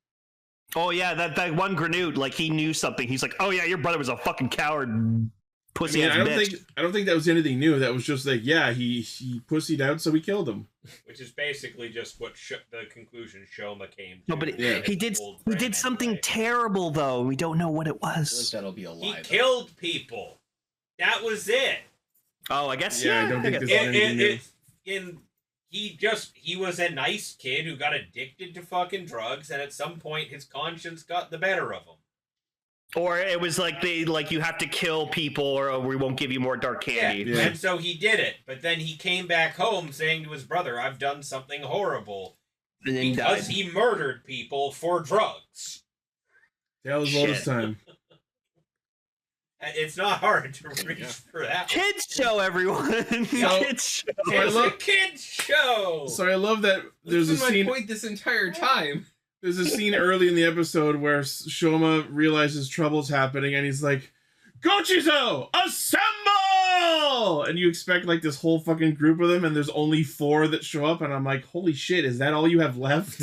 Oh yeah, that one Granute, like he knew something. He's like, oh yeah, your brother was a fucking coward. Pussy I don't think that was anything new. That was just like, yeah, he pussied out, so we killed him. Which is basically just what the conclusion Shoma came to. No, but he did something terrible though. We don't know what it I feel like was. that'll be a lie. He killed people. That was it. Oh, I guess Yeah, I don't think this is anything new. He was a nice kid who got addicted to fucking drugs, and at some point his conscience got the better of him. Or it was like you have to kill people or we won't give you more dark candy. Yeah. And so he did it, but then he came back home saying to his brother, I've done something horrible. And then Because he he murdered people for drugs. That was Lotus time. It's not hard to reach for that. Kids show, everyone. Kids show. It's a kids show. So I love that there's a scene. My point this entire time. There's a scene early in the episode where Shoma realizes trouble's happening, and he's like, "Gochizo, assemble!" And you expect like this whole fucking group of them, and there's only 4 that show up, and I'm like, "Holy shit, is that all you have left?"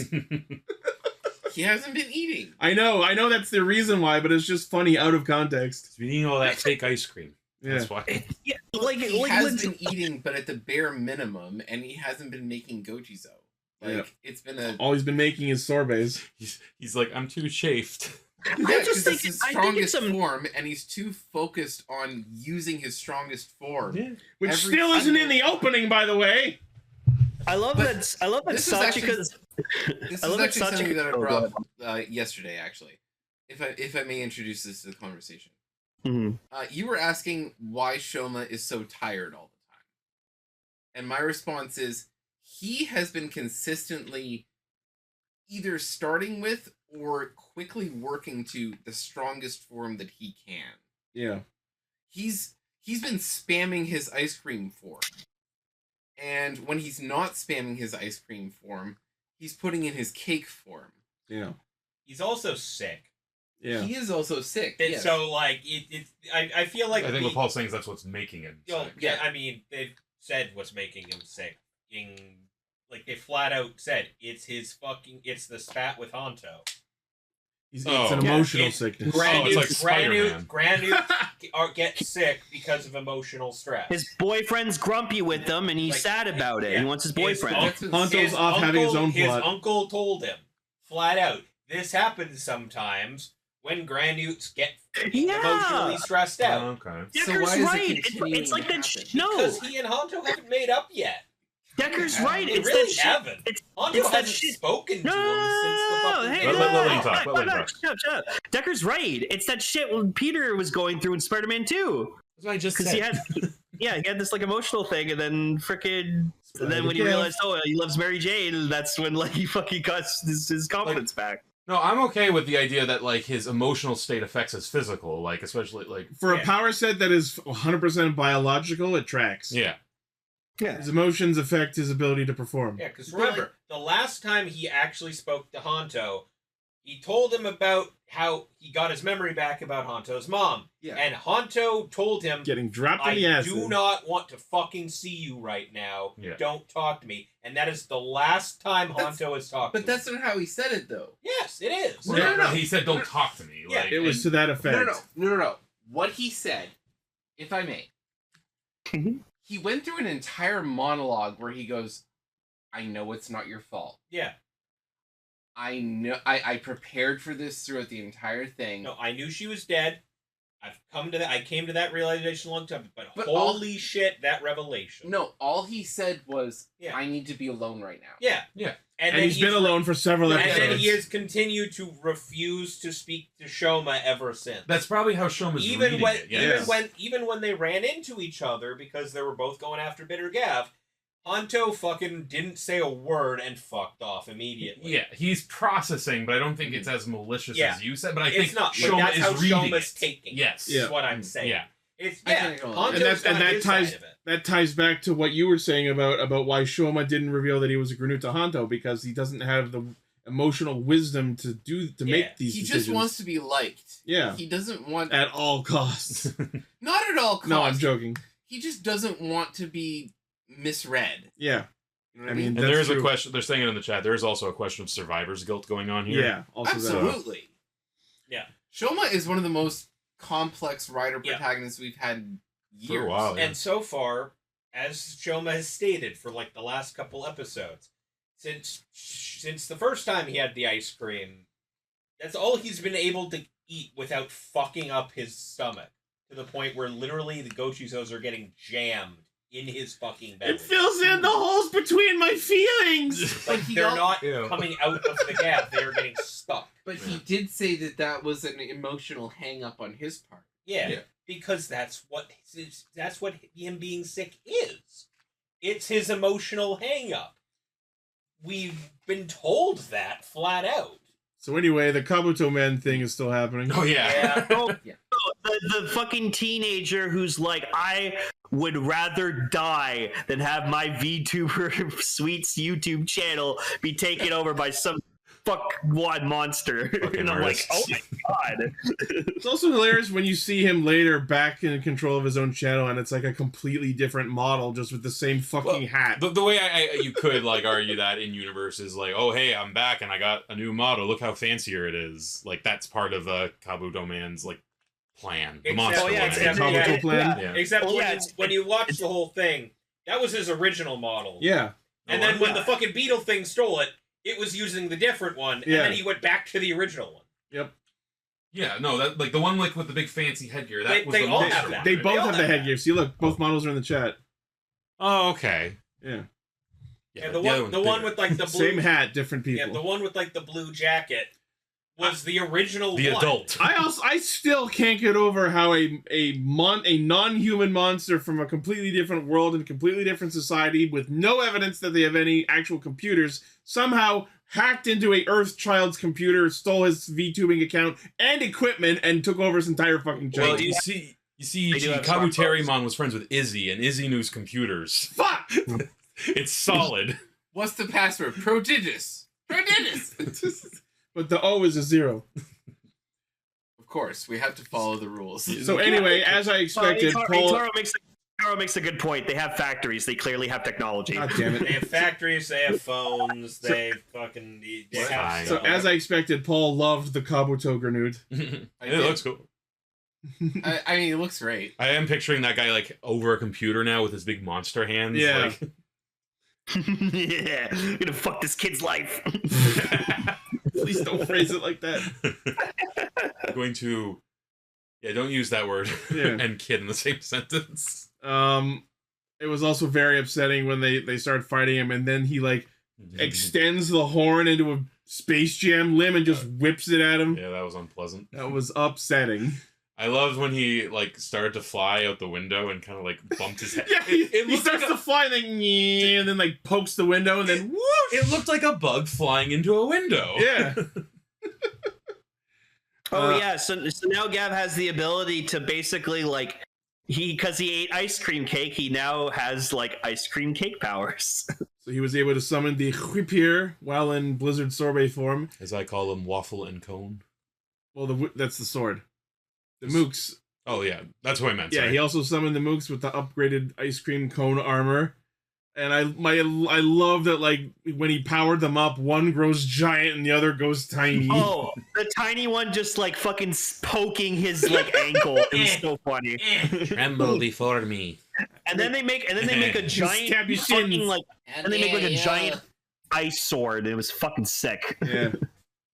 He hasn't been eating. I know that's the reason why, but it's just funny out of context. He's been eating all that fake ice cream. Yeah. That's why. Yeah, He has been eating, but at the bare minimum, and he hasn't been making Gochizo. It's been All he's been making is sorbets. He's like, I'm too chafed. I just think his strongest form, and he's too focused on using his strongest form. Yeah. Which still isn't in the opening, by the way. I love that Sachika's... This is actually something that I brought up yesterday, actually. If I may introduce this to the conversation. Mm-hmm. You were asking why Shoma is so tired all the time. And my response is, he has been consistently either starting with or quickly working to the strongest form that he can. Yeah. He's been spamming his ice cream form. And when he's not spamming his ice cream form, he's putting in his cake form. Yeah. He's also sick. Yeah. He is also sick. And yes. so, like, I feel like... I think what Paul's saying is that's what's making him sick. Yeah, I mean, they've said what's making him sick. Like, they flat out said, it's the spat with Hanto. It's an emotional sickness. It's like Spider-Man. Granute get sick because of emotional stress. His boyfriend's grumpy with them, and he's sad about it. Yeah. He wants his boyfriend. Hanto's off having his own plot. His uncle told him, flat out, this happens sometimes when Granutes get emotionally stressed out. Okay. Decker's right. It's like that. Because he and Hanto haven't made up yet. Decker's right. They It's really that shit. haven't. Hanto hasn't spoken to him since the fucking... Hey, Let him shut up. Decker's right. It's that shit when Peter was going through in Spider-Man 2. That's what I just said. He had this like emotional thing, and then frickin'... And then when he realized, he loves Mary Jane, that's when like he fucking got his confidence back. No, I'm okay with the idea that, like, his emotional state affects his physical, like, especially, like... For a power set that is 100% biological, it tracks. Yeah. Yeah. His emotions affect his ability to perform. Yeah, because remember, the last time he actually spoke to Hanto, he told him about how he got his memory back about Hanto's mom. Yeah. And Hanto told him, Getting dropped in the I acid. do not want to fucking see you right now. Yeah. Don't talk to me. And that is the last time Hanto has talked to But that's not how he said it, though. Yes, it is. No. He said, don't talk to me. Yeah, Like, It was to that effect. No. What he said, if I may, he went through an entire monologue where he goes, I know it's not your fault. Yeah. I know. I prepared for this throughout the entire thing. No, I knew she was dead. I came to that realization a long time. But holy shit, that revelation. No, all he said was, Yeah. I need to be alone right now. Yeah. Yeah. And he's been alone for several episodes. And then he has continued to refuse to speak to Shoma ever since. That's probably how Shoma's reading it. Yeah. Even when they ran into each other because they were both going after Bitter Gavv, Hanto fucking didn't say a word and fucked off immediately. Yeah, he's processing, but I don't think it's as malicious as you said. But I think it's not. Shoma That's is how reading Shoma's it. taking. Yes, is what I'm saying. Yeah, it's and that ties back to what you were saying about why Shoma didn't reveal that he was a Granute Hanto, because he doesn't have the emotional wisdom to make these decisions. He just wants to be liked. Yeah. He doesn't want... At all costs. Not at all costs. No, I'm joking. He just doesn't want to be misread. Yeah. You know what I mean, and that's there's true. a question. They're saying it in the chat. There is also a question of survivor's guilt going on here. Yeah, also absolutely. Yeah, Shoma is one of the most complex writer protagonists we've had in years. For a while, And so far, as Shoma has stated for like the last couple episodes, since the first time he had the ice cream, that's all he's been able to eat without fucking up his stomach, to the point where literally the Gochizos are getting jammed in his fucking belly. It fills in the holes between my feelings. Like they're not coming out of the gap; they are getting stuck. But he did say that was an emotional hang-up on his part. Yeah, because that's what him being sick is. It's his emotional hang-up. We've been told that flat out. So anyway, the Kabuto Men thing is still happening. Oh yeah. The fucking teenager who's like, I would rather die than have my VTuber Sweets YouTube channel be taken over by some fuckwad monster. And I'm like, oh my god. It's also hilarious when you see him later back in control of his own channel, and it's like a completely different model, just with the same fucking hat. The way you could like argue that in universe is like, oh hey, I'm back and I got a new model. Look how fancier it is. Like that's part of Kabuto Man's like plan. The monster plan. Except when you watch the whole thing, that was his original model. Yeah. And then when the fucking beetle thing stole it, it was using the different one, and then he went back to the original one. Yep. Yeah, no, that like the one like with the big fancy headgear. That was they the all monster have that. one, They right? both have the headgear. See, look, both models are in the chat. Oh, okay. Yeah. Yeah, the one with like the blue same hat, different people. Yeah, the one with like the blue jacket was the original one. adult. I still can't get over how a non-human monster from a completely different world and completely different society with no evidence that they have any actual computers somehow hacked into a Earth child's computer, stole his VTubing account and equipment, and took over his entire fucking channel. Well, you see, Kabuterimon was friends with Izzy, and Izzy knows computers. Fuck! It's solid. What's the password? Prodigious. But the O is a 0. Of course, we have to follow the rules. So anyway, as I expected, Toro makes a good point. They have factories. They clearly have technology. God damn it. They have factories, they have phones, they have So as I expected, Paul loved the Kabuto Grenade. It looks cool. I mean, it looks great. I am picturing that guy like over a computer now with his big monster hands. Yeah. Like... Yeah, I'm gonna fuck this kid's life. Please don't phrase it like that. I'm going to... Yeah, don't use that word and kid in the same sentence. It was also very upsetting when they started fighting him, and then he like extends the horn into a Space Jam limb and just whips it at him. Yeah, that was unpleasant. That was upsetting. I loved when he like started to fly out the window and kind of like bumped his head. Yeah, he starts to fly and then like pokes the window and then whoosh! It looked like a bug flying into a window. Yeah. Yeah, so now Gavv has the ability to basically like because he ate ice cream cake, he now has like ice cream cake powers. So he was able to summon the Whippier while in Blizzard Sorbet form. As I call them, waffle and cone. Well, that's the sword. The Mooks. Oh yeah, that's what I meant. Yeah, sorry. he also summoned the Mooks with the upgraded ice cream cone armor. And I love that, like, when he powered them up, one grows giant and the other goes tiny. Oh, the tiny one just like fucking poking his like ankle. It was so funny. Tremble before me. And then they make a giant fucking like, and they make like a giant ice sword. It was fucking sick. Yeah.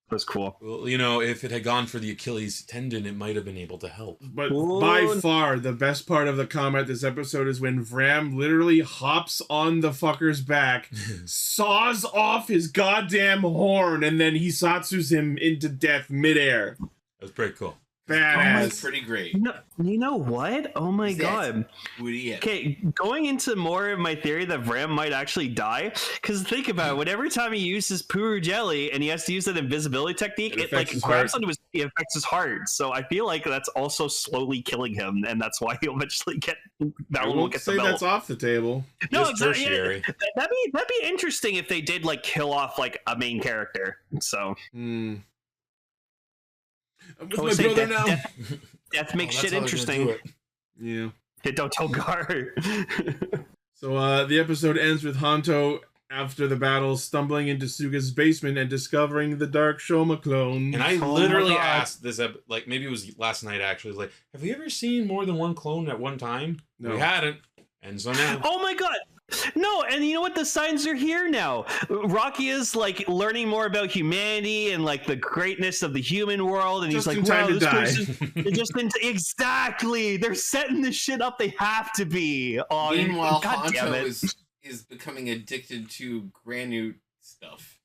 It was cool. Well, you know, if it had gone for the Achilles tendon, it might have been able to help. But by far, the best part of the combat this episode is when Vram literally hops on the fucker's back, saws off his goddamn horn, and then he satsus him into death midair. That was pretty cool. Badass. Pretty great. No, you know what? Oh my god. Woody. Okay, going into more of my theory that Vram might actually die, because think about it, whenever time he uses Puru Jelly and he has to use that invisibility technique, it like grabs onto his, it affects his heart. So I feel like that's also slowly killing him, and that's why he'll eventually get that one will get the belt. That's off the table. No, exactly. Yeah, that'd be interesting if they did like kill off like a main character. So. I'm with my brother now. Death makes shit interesting. Yeah. Don't tell Gar. So the episode ends with Hanto, after the battle, stumbling into Suga's basement and discovering the Dark Shoma clone. And I literally asked this, like, maybe it was last night actually, like, have we ever seen more than one clone at one time? No. We hadn't. And so now. Oh my god! No, and you know what? The signs are here now. Rakia's like learning more about humanity and like the greatness of the human world, and just he's like, "Wow, this person just exactly. They're setting this shit up. They have to be." Oh, meanwhile, Hanto is becoming addicted to granite stuff.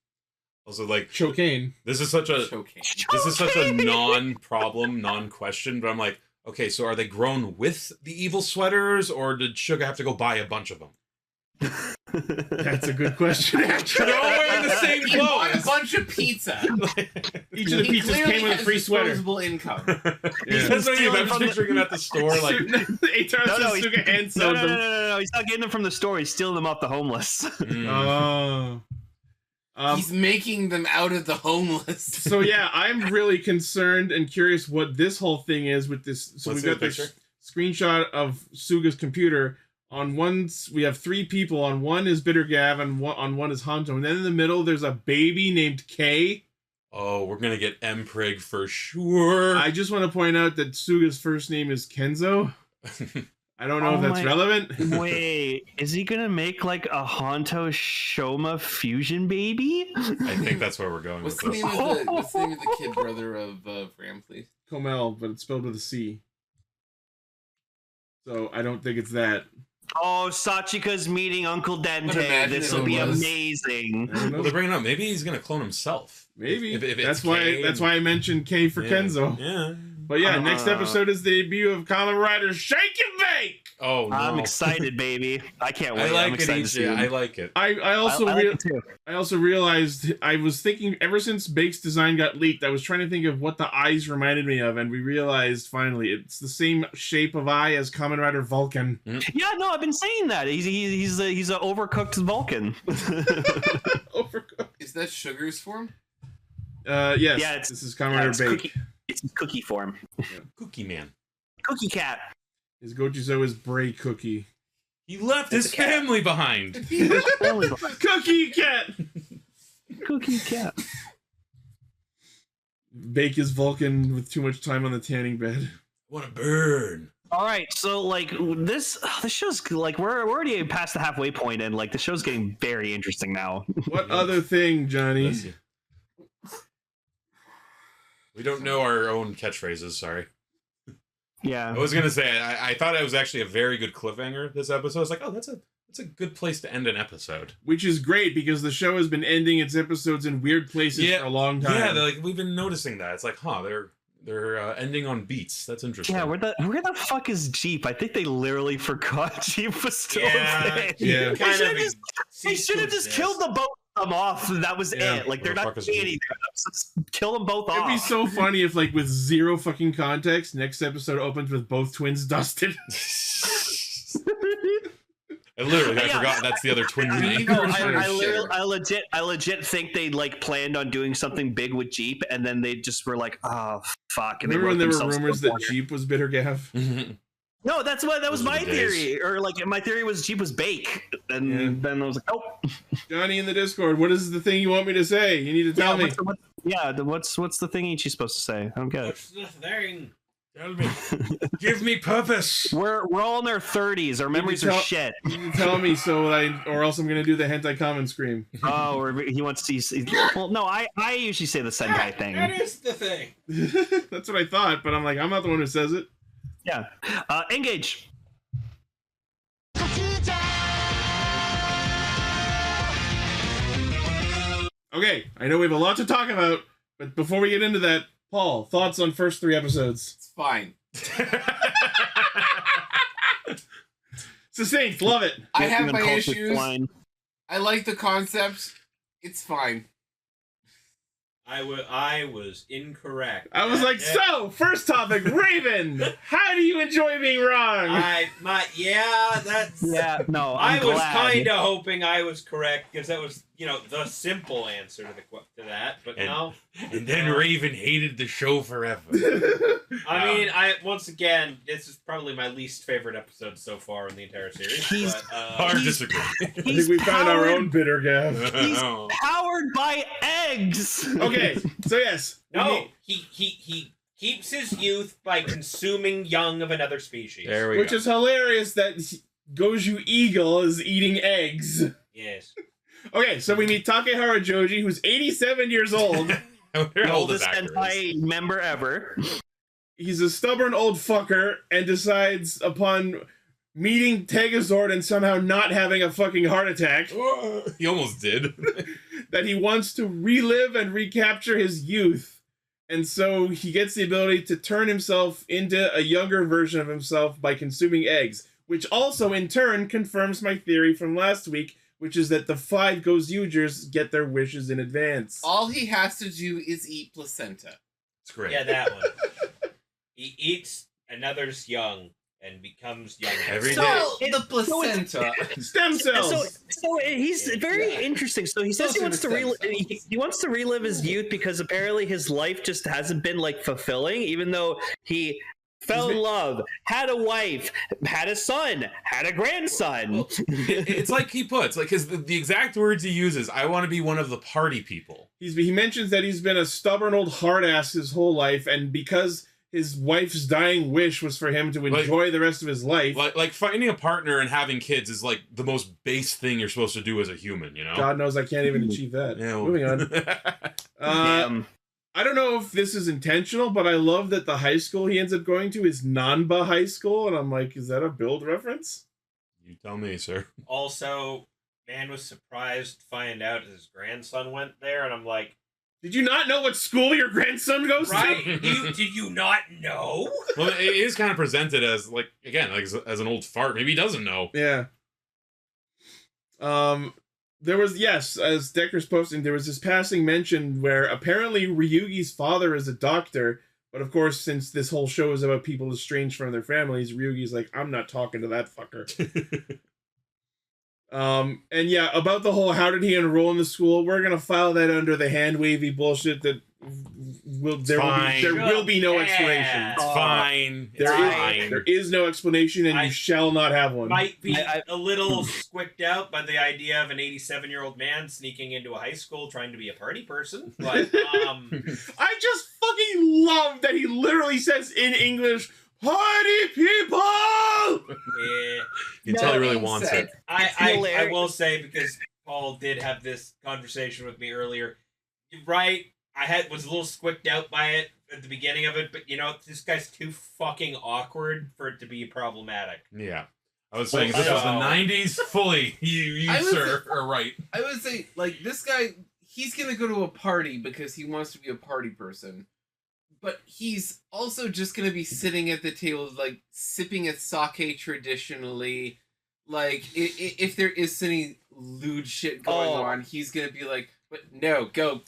Also, like cocaine. This is such a non-problem, non-question. But I'm like, okay, so are they grown with the evil sweaters, or did Suga have to go buy a bunch of them? That's a good question. Actually, they're all wearing the same clothes. He bought a bunch of pizza. Each of the pizzas came with a free sweater. Disposable income. That's what I'm just picturing him at the store, like. No, he's not getting them from the store. He's stealing them off the homeless. Oh. He's making them out of the homeless. So yeah, I'm really concerned and curious what this whole thing is with this. So we've got this screenshot of Suga's computer. On one, we have three people. On one is Bitter Gavv, and on one is Hanto. And then in the middle, there's a baby named Kay. Oh, we're gonna get Mprig for sure. I just want to point out that Suga's first name is Kenzo. I don't know if that's relevant. Wait, is he gonna make like a Hanto Shoma fusion baby? I think that's where we're going with this. What's the name of the kid brother of Vram, please? Komel, but it's spelled with a C. So I don't think it's that. Oh, Sachika's meeting Uncle Dente. This will be amazing. Well, they're bringing up. Maybe he's gonna clone himself. Maybe if that's why I mentioned K for Kenzo. Yeah. But yeah, next episode is the debut of Kamen Rider Shake and Bake. Oh, no. I'm excited, baby. I can't wait. I like I'm excited to see it. I like it. I also realized I was thinking ever since Bake's design got leaked, I was trying to think of what the eyes reminded me of, and we realized finally it's the same shape of eye as Kamen Rider Vulcan. Yeah, no, I've been saying that. He's an overcooked Vulcan. Overcooked. Is that Sugar's form? Yes. Yeah, this is Kamen Rider Bake. It's cookie form. Yeah. Cookie Man. Cookie Cat. His Gochizo is Bray Cookie. He left his family behind. Cookie Cat. Cookie Cat. Bake is Vulcan with too much time on the tanning bed. I want to burn. All right, so like this show's like we're already past the halfway point, and like the show's getting very interesting now. What other thing, Johnny? We don't know our own catchphrases, sorry. Yeah. I was going to say, I thought it was actually a very good cliffhanger this episode. I was like, oh, that's a good place to end an episode. Which is great, because the show has been ending its episodes in weird places for a long time. Yeah, we've been noticing that. It's like, they're ending on beats. That's interesting. Yeah, where the fuck is Jeep? I think they literally forgot Jeep was still there. Yeah. They should have just killed the boat them off. That was it. Like, they're not anything. Just kill them both off. It'd be so funny if, like, with zero fucking context, next episode opens with both twins dusted. I forgot that's the other twin's name. I legit think they like planned on doing something big with Jeep, and then they just were like, "Oh fuck!" And remember when there were rumors that Jeep was bitter Gav? No, that was my theory. Or like my theory was Jeep was Bake, and then I was like, "Oh." Johnny in the Discord, what is the thing you want me to say? You need to tell me. What's the thing she's supposed to say? I don't get it. What's the thing? Tell me. Give me purpose. We're all in our 30s. Our memories are shit. You can tell me or else I'm gonna do the hentai common scream. Oh, or he wants to see. Well, no, I usually say the Sentai thing. That is the thing. That's what I thought, but I'm like, I'm not the one who says it. Yeah. Engage. Okay, I know we have a lot to talk about, but before we get into that, Paul, thoughts on first 3 episodes? It's fine. Succinct, love it. I have my issues. I like the concept. It's fine. I was incorrect. I was like, so, first topic, Raven. How do you enjoy being wrong? I was kind of hoping I was correct because that was, the simple answer to that. But no. And then Raven hated the show forever. I mean, once again, this is probably my least favorite episode so far in the entire series. Hard disagree. I think we found our own bitter Gav. He's powered by eggs. Okay, so yes. No, he keeps his youth by consuming young of another species. There we go. Which is hilarious that GozyuEagle is eating eggs. Yes. Okay, so we meet Takehara Joji, who's 87 years old. The oldest Sentai member ever. He's a stubborn old fucker and decides upon meeting Tegazord and somehow not having a fucking heart attack. He almost did. That he wants to relive and recapture his youth. And so he gets the ability to turn himself into a younger version of himself by consuming eggs, which also in turn confirms my theory from last week, which is that the 5 Gozyugers get their wishes in advance. All he has to do is eat placenta. It's great. Yeah, that one. He eats another's young and becomes young every day. The placenta. Stem cells. So he's very interesting. So he says he wants to relive his youth because apparently his life just hasn't been like fulfilling, even though he fell in love, had a wife, had a son, had a grandson. Well, it's like he puts, like the exact words he uses, I want to be one of the party people. He mentions that he's been a stubborn old hard ass his whole life, and because his wife's dying wish was for him to enjoy the rest of his life. Like finding a partner and having kids is like the most base thing you're supposed to do as a human, God knows I can't even achieve that. Yeah, well. Moving on. I don't know if this is intentional, but I love that the high school he ends up going to is Nanba High School, and I'm like, is that a Build reference? You tell me, sir. Also, man was surprised to find out his grandson went there, and I'm like, did you not know what school your grandson goes to? Did you not know? Well, it is kind of presented as, like, again, like as an old fart. Maybe he doesn't know. Yeah. There was, yes, as Decker's posting, there was this passing mention where apparently Ryugi's father is a doctor, but of course, since this whole show is about people estranged from their families, Ryugi's like, I'm not talking to that fucker. And yeah, about the whole how did he enroll in the school, we're gonna file that under the hand-wavy bullshit that there will be no explanation. It's fine. There is no explanation, and you shall not have one. Might be a little squicked out by the idea of an 87-year-old man sneaking into a high school trying to be a party person, but I just fucking love that he literally says in English, party people! Yeah. You can tell he really wants it. I will say, because Paul did have this conversation with me earlier, right? I was a little squicked out by it at the beginning of it, but this guy's too fucking awkward for it to be problematic. Yeah. I was saying, this was the 90s fully. You sir, are right. I would say, like, this guy, he's gonna go to a party because he wants to be a party person. But he's also just gonna be sitting at the table, like, sipping a sake traditionally. Like, if there is any lewd shit going on, he's gonna be like, "But no, go,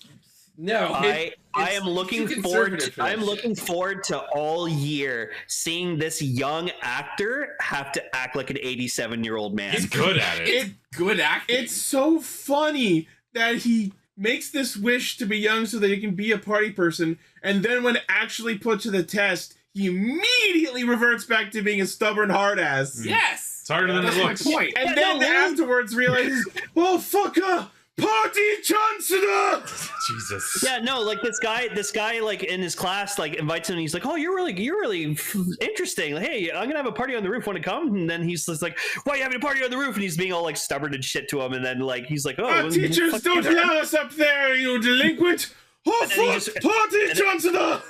no." I am looking forward. I'm looking forward to all year seeing this young actor have to act like an 87-year-old man. He's good at it. It's good acting. It's so funny that he makes this wish to be young so that he can be a party person, and then when actually put to the test, he immediately reverts back to being a stubborn hard ass. Yes, it's harder than it looks. My point. And then afterwards realizes, "Oh fucker, party chancellor!" Jesus. Yeah, no, like this guy, like in his class, like invites him. And he's like, "Oh, you're really interesting. Like, hey, I'm gonna have a party on the roof. Want to come?" And then he's just like, "Why are you having a party on the roof?" And he's being all like stubborn and shit to him. And then like he's like, "Oh, our teachers don't allow us up there, you delinquent! Oh fuck, party chancellor!"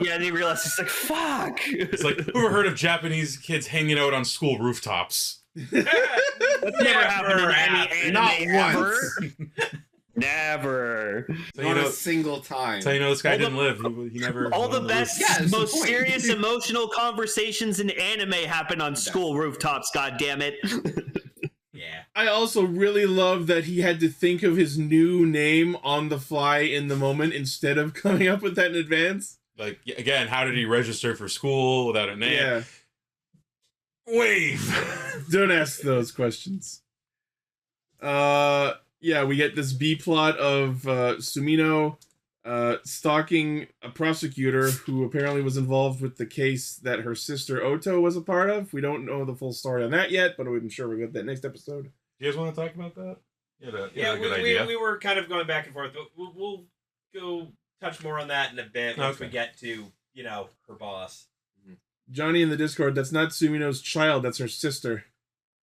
Yeah, and he realizes he's like, "Fuck." It's like, who ever heard of Japanese kids hanging out on school rooftops? That's never happened in any anime ever. Never. So not a single time. So this guy didn't live. He never. All the best, most serious, emotional conversations in anime happen on school rooftops. God damn it. Yeah. I also really love that he had to think of his new name on the fly in the moment instead of coming up with that in advance. Like, again, how did he register for school without a name? Yeah. Wave. Don't ask those questions. Yeah, we get this B plot of Sumino stalking a prosecutor who apparently was involved with the case that her sister Oto was a part of. We don't know the full story on that yet, but I'm sure we'll get that next episode. Do you guys want to talk about that? Yeah, a good idea. We were kind of going back and forth, but we'll go touch more on that in a bit once we get to, her boss. Johnny in the Discord, that's not Sumino's child, that's her sister.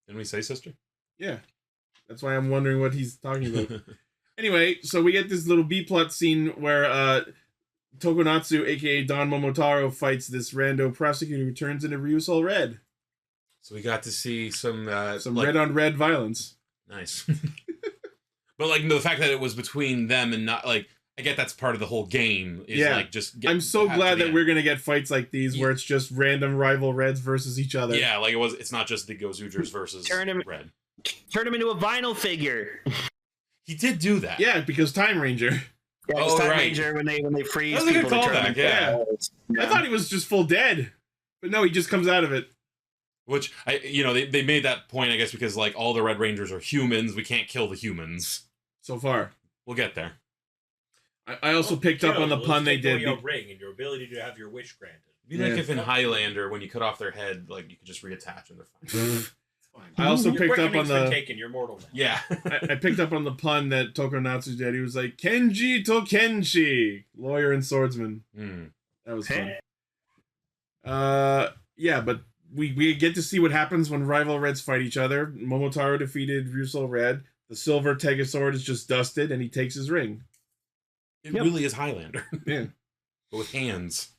Didn't we say sister? Yeah. That's why I'm wondering what he's talking about. Anyway, so we get this little B-plot scene where Tokunatsu, aka Don Momotaro, fights this rando prosecutor who turns into Ryusol Red. So we got to see some red-on-red violence. Nice. But the fact that it was between them and not I get that's part of the whole game. I'm so glad that we're gonna get fights like these where it's just random rival Reds versus each other. Yeah, it's not just the Gozyugers versus Red. Turn him into a vinyl figure. He did do that. Yeah, because Time Ranger. Yeah, Time Ranger when they freeze. That was a good callback. Yeah. I thought he was just full dead, but no, he just comes out of it. Which they made that point, I guess, because all the Red Rangers are humans. We can't kill the humans. So far, we'll get there. I also picked up on the pun they did. Your ring and your ability to have your wish granted. It'd be like if in Highlander, when you cut off their head, you could just reattach and they're fine. I also picked up on the taken. You're mortal now. Yeah. I picked up on the pun that Tokonatsu did. He was like Kenji to Kenshi, lawyer and swordsman. That was fun. Yeah, but we get to see what happens when rival Reds fight each other. Momotaro defeated Ryusol Red. The silver Tegasword is just dusted, and he takes his ring. It really is Highlander. Yeah, but with hands.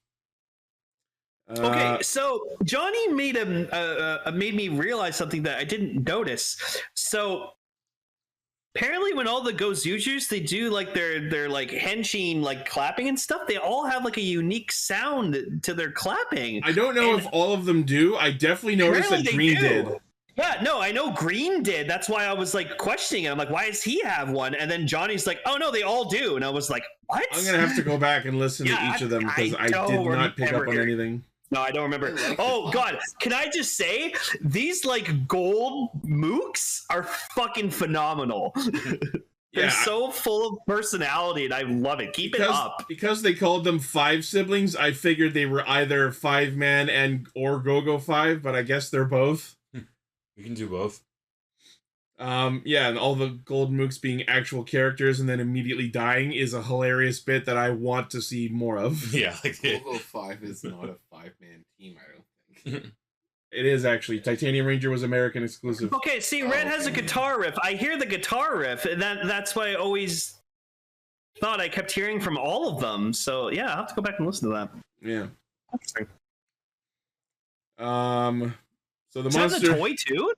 Okay, so Johnny made me realize something that I didn't notice. So apparently, when all the Gozyugers they do their henshin clapping and stuff, they all have a unique sound to their clapping. I don't know if all of them do. I definitely noticed that Green did. Yeah, no, I know Green did. That's why I was questioning it. I'm like, why does he have one? And then Johnny's like, oh no, they all do. And I was like, what? I'm gonna have to go back and listen to each of them because I did not pick up on anything. No, I don't remember. Oh God, can I just say these gold mooks are fucking phenomenal. They're so full of personality, and I love it. Keep it up. Because they called them 5 siblings, I figured they were either 5-man or Go-Go 5, but I guess they're both. You can do both. Yeah, and all the gold mooks being actual characters and then immediately dying is a hilarious bit that I want to see more of. Yeah, Go-Go 5 is not a 5-man team, I don't think. It is actually. Titanium Ranger was American exclusive. Okay, see, Red has a guitar riff. I hear the guitar riff, and that's why I always thought I kept hearing from all of them. So yeah, I'll have to go back and listen to that. Yeah. Interesting. So the Is monster. that the toy too?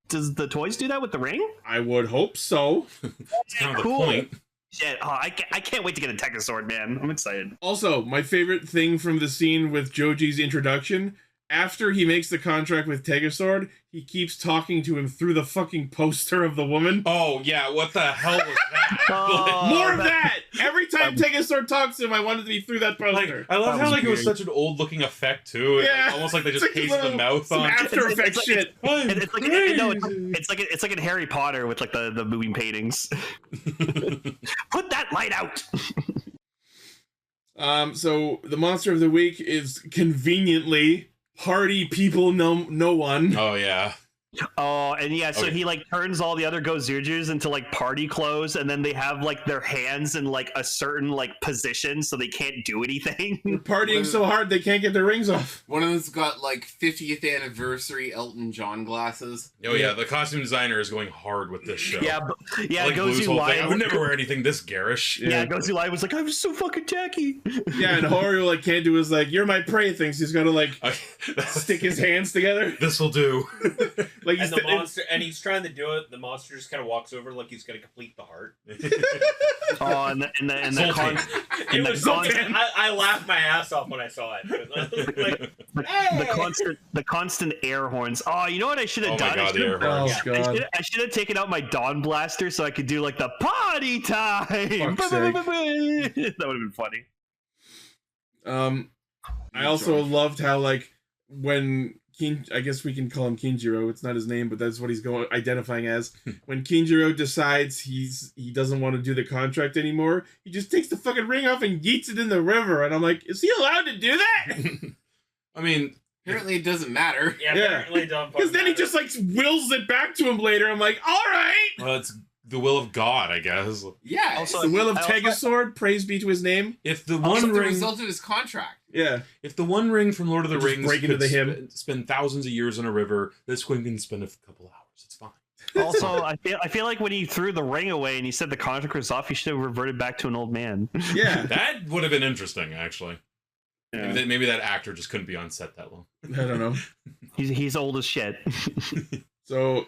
Does the toys do that with the ring? I would hope so. It's kind of the point. Shit, I can't wait to get a Tegasword, man. I'm excited. Also, my favorite thing from the scene with Joji's introduction, after he makes the contract with Tegasword, he keeps talking to him through the fucking poster of the woman. Oh, yeah, what the hell was that? More of that! Every time Tegasword talks to him, I want it to be through that poster. I love how like it was such an old-looking effect, too. Yeah. Almost like they just It's like pasted the mouth some on. After Effects shit. It's like in Harry Potter with like the moving paintings. Put that light out. So the monster of the week is conveniently Party People No One. Oh, yeah. Oh, and yeah, so Okay. he like turns all the other Gozyugers into like party clothes, and then they have like their hands in like a certain like position so they can't do anything. They're partying so hard they can't get their rings off. One of them's got like 50th anniversary Elton John glasses. Oh, yeah, the costume designer is going hard with this show. Yeah, yeah, like Blue's whole thing. I would GozyuEagle. never wear anything this garish. Yeah, GozyuEagle was like, I'm so fucking tacky. Yeah, and Haru like can't do his like, you're my prey things. He's gotta like stick his hands together. This will do. Like And the monster, and he's trying to do it. The monster just kind of walks over like he's going to complete the heart. Oh, and I laughed my ass off when I saw it. the constant air horns. Oh, you know what I should have Oh done? my God, the air horns. Oh, God. I should have taken out my Dawn Blaster so I could do like the party time. Fuck's sake. That would have been funny. I also loved how like when I guess we can call him Kinjiro. It's not his name, but that's what he's going identifying as. When Kinjiro decides he doesn't want to do the contract anymore, he just takes the fucking ring off and yeets it in the river. And I'm like, is he allowed to do that? I mean, Apparently, it doesn't matter. Yeah, apparently don't. Because then he just like wills it back to him later. I'm like, all right. well, it's the will of God, I guess. Yeah. Also, The will of I also- Tegasword, praise be to his name. If the It's one the ring, result of his contract. Yeah. if the One Ring from Lord of the Just Rings break into could the hymn. spend thousands of years in a river, this queen can spend a couple hours. It's fine. Also, I feel like when he threw the ring away and he said the contract was off, he should have reverted back to an old man. Yeah. That would have been interesting, actually. Yeah. Maybe that actor just couldn't be on set that long. I don't know. He's old as shit. So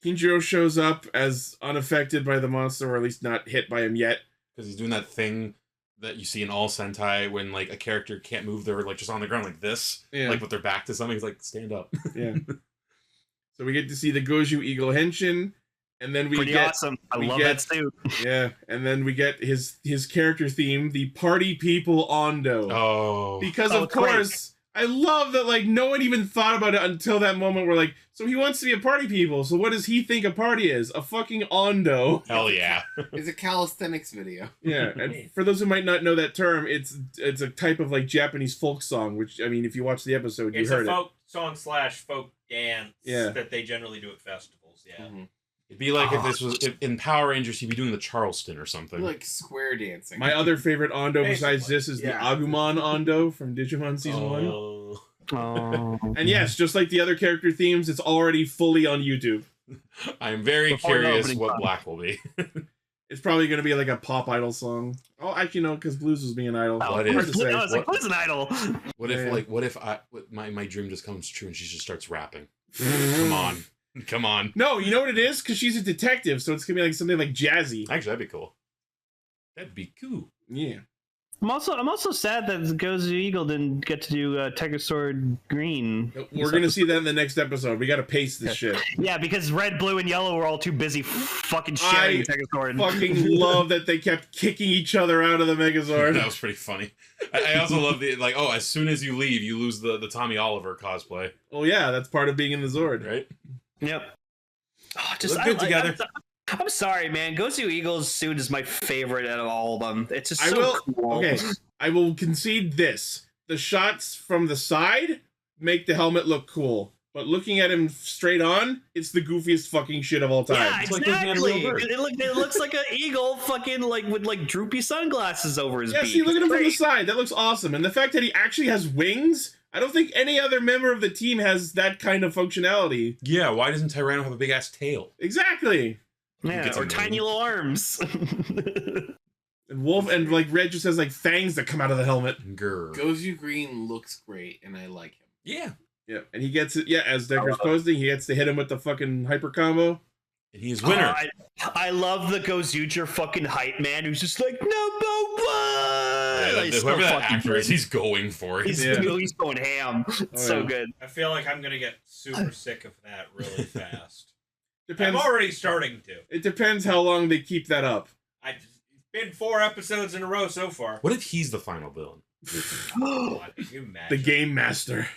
Kinjiro shows up as unaffected by the monster, or at least not hit by him yet. Because he's doing that thing that you see in all Sentai when like a character can't move, they're like just on the ground like this, Yeah. like with their back to something. He's like, stand up. Yeah. So we get to see the GozyuEagle Henshin, and then we Pretty get awesome. I we love get- that suit. yeah, and then we get his character theme, the Party People Ondo. Oh, Because Oh, of course, I love that like no one even thought about it until that moment where like, so he wants to be a party people, so what does he think a party is? A fucking Ondo. hell yeah. It's a calisthenics video. Yeah, and for those who might not know that term, it's a type of like Japanese folk song, which I mean, if you watch the episode, you It's heard a it. folk song / folk dance Yeah. that they generally do at festivals. Yeah. Mhm. It'd be like if this was in Power Rangers, he'd be doing the Charleston or something. Like square dancing. My other favorite Ondo besides Basically, this is yeah. the Agumon Ondo from Digimon Season 1. Oh. Oh. And yes, just like the other character themes, it's already fully on YouTube. I'm very Before the curious opening what song. Black will be. It's probably going to be like a pop idol song. Oh, actually, no, because Blues was being an idol. What Hard is- to say. I was like, who's an idol? What if Yeah. my dream just comes true and she just starts rapping? Come on. No, you know what it is? Because she's a detective, so it's going to be like something like jazzy. Actually, that'd be cool. That'd be cool. Yeah. I'm also sad that GozyuEagle didn't get to do Tegasword Green. We're going to see that in the next episode. We got to pace this shit. Yeah, because red, blue, and yellow were all too busy fucking sharing I Tegasword. Fucking love that they kept kicking each other out of the Megazord. That was pretty funny. I also love the like. Oh, as soon as you leave, you lose the Tommy Oliver cosplay, Oh, yeah, that's part of being in the Zord. right? Yep. Oh, Look good together. I'm sorry, man. GozyuEagle's suit is my favorite out of all of them. It's just I so will. cool. Okay, I will concede this: the shots from the side make the helmet look cool, but looking at him straight on, it's the goofiest fucking shit of all time. Yeah, It's like looking at a exactly. real bird. It looks like an eagle, fucking like with like droopy sunglasses over his Yeah, beak. see, look at him from the Great. side. That looks awesome, and the fact that he actually has wings. I don't think any other member of the team has that kind of functionality. Yeah. Why doesn't Tyranno have a big ass tail? Exactly. Yeah, Gets or him tiny moving. little arms. And Wolf and like Red just has like fangs that come out of the helmet. Grr. Gozu Green looks great, and I like him. Yeah. Yeah, and he gets it. Yeah, as Decker's posting, he gets to hit him with the fucking hyper combo. And he's winner. I love the Gozyuger fucking hype man who's just like number one. whoever that actor is, he's going for it. He's going ham. It's so good. I feel like I'm gonna get super sick of that really fast. Depends. I'm already starting to. It depends how long they keep that up. It's been 4 episodes in a row so far. What if he's the final villain? God, can you imagine? The game master.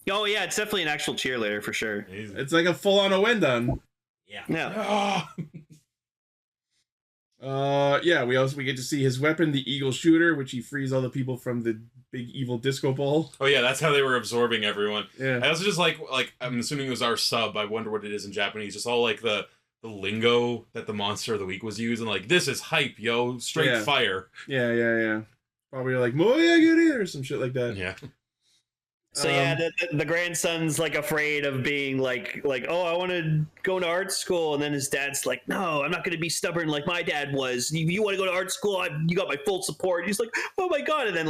Oh yeah, it's definitely an actual cheerleader for sure. It's like a full-on Owendon. Yeah. Yeah. We get to see his weapon, the Eagle Shooter, which he frees all the people from the big evil disco ball. Oh yeah, that's how they were absorbing everyone. Yeah. I also just like I'm assuming it was our sub. I wonder what it is in Japanese. Just all like the lingo that the monster of the week was using. Like, this is hype, yo, straight fire. Yeah. Probably like Moyagiri or some shit like that. Yeah. So the grandson's like afraid of being like, oh, I want to go to art school, and then his dad's like, no, I'm not going to be stubborn like my dad was. You want to go to art school? You got my full support. He's like, oh my god, and then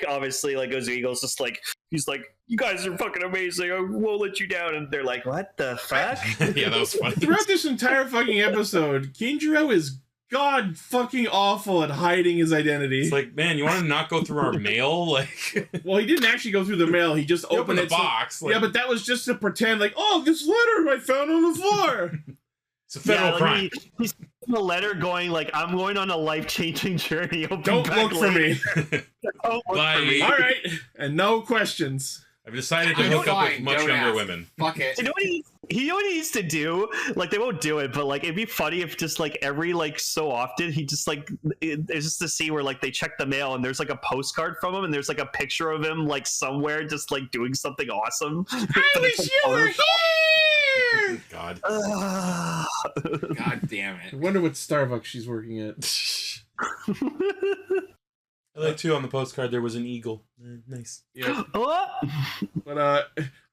obviously like GozyuEagle's just like, he's like, you guys are fucking amazing. I won't let you down, and they're like, what the fuck? Yeah, that was funny. Throughout this entire fucking episode, Kinjiro is god fucking awful at hiding his identity. It's like, man, you want to not go through our mail? Like, well, he didn't actually go through the mail. He just opened the box. Yeah, but that was just to pretend like, oh, this letter I found on the floor. It's a federal crime. He's a letter going like, I'm going on a life-changing journey. Don't look for me. Bye. All right, and no questions. I've decided to hook up with much younger women. Fuck it. You know what he needs to do? Like, they won't do it, but like, it'd be funny if just like every like so often he just like there's just a scene where like they check the mail and there's like a postcard from him and there's like a picture of him like somewhere just like doing something awesome. I wish you were here. God. God damn it. I wonder what Starbucks she's working at. I like too on the postcard there was an eagle. Nice. Yeah. But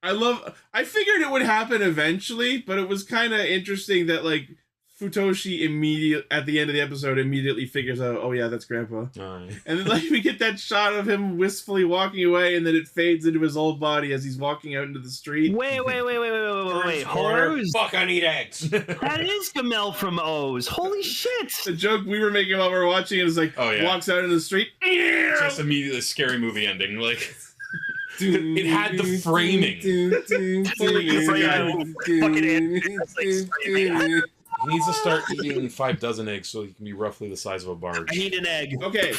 I figured it would happen eventually, but it was kind of interesting that like Futoshi at the end of the episode immediately figures out, oh yeah, that's Grandpa. Yeah. And then like we get that shot of him wistfully walking away, and then it fades into his old body as he's walking out into the street. Wait! Horrors? Fuck, I need eggs. That is Gamel from O's. Holy shit! The joke we were making while we were watching it is like, walks out into the street. Just immediately a scary movie ending. Like, it had the framing. He needs to start eating 5 dozen eggs so he can be roughly the size of a barge. I need an egg. Okay.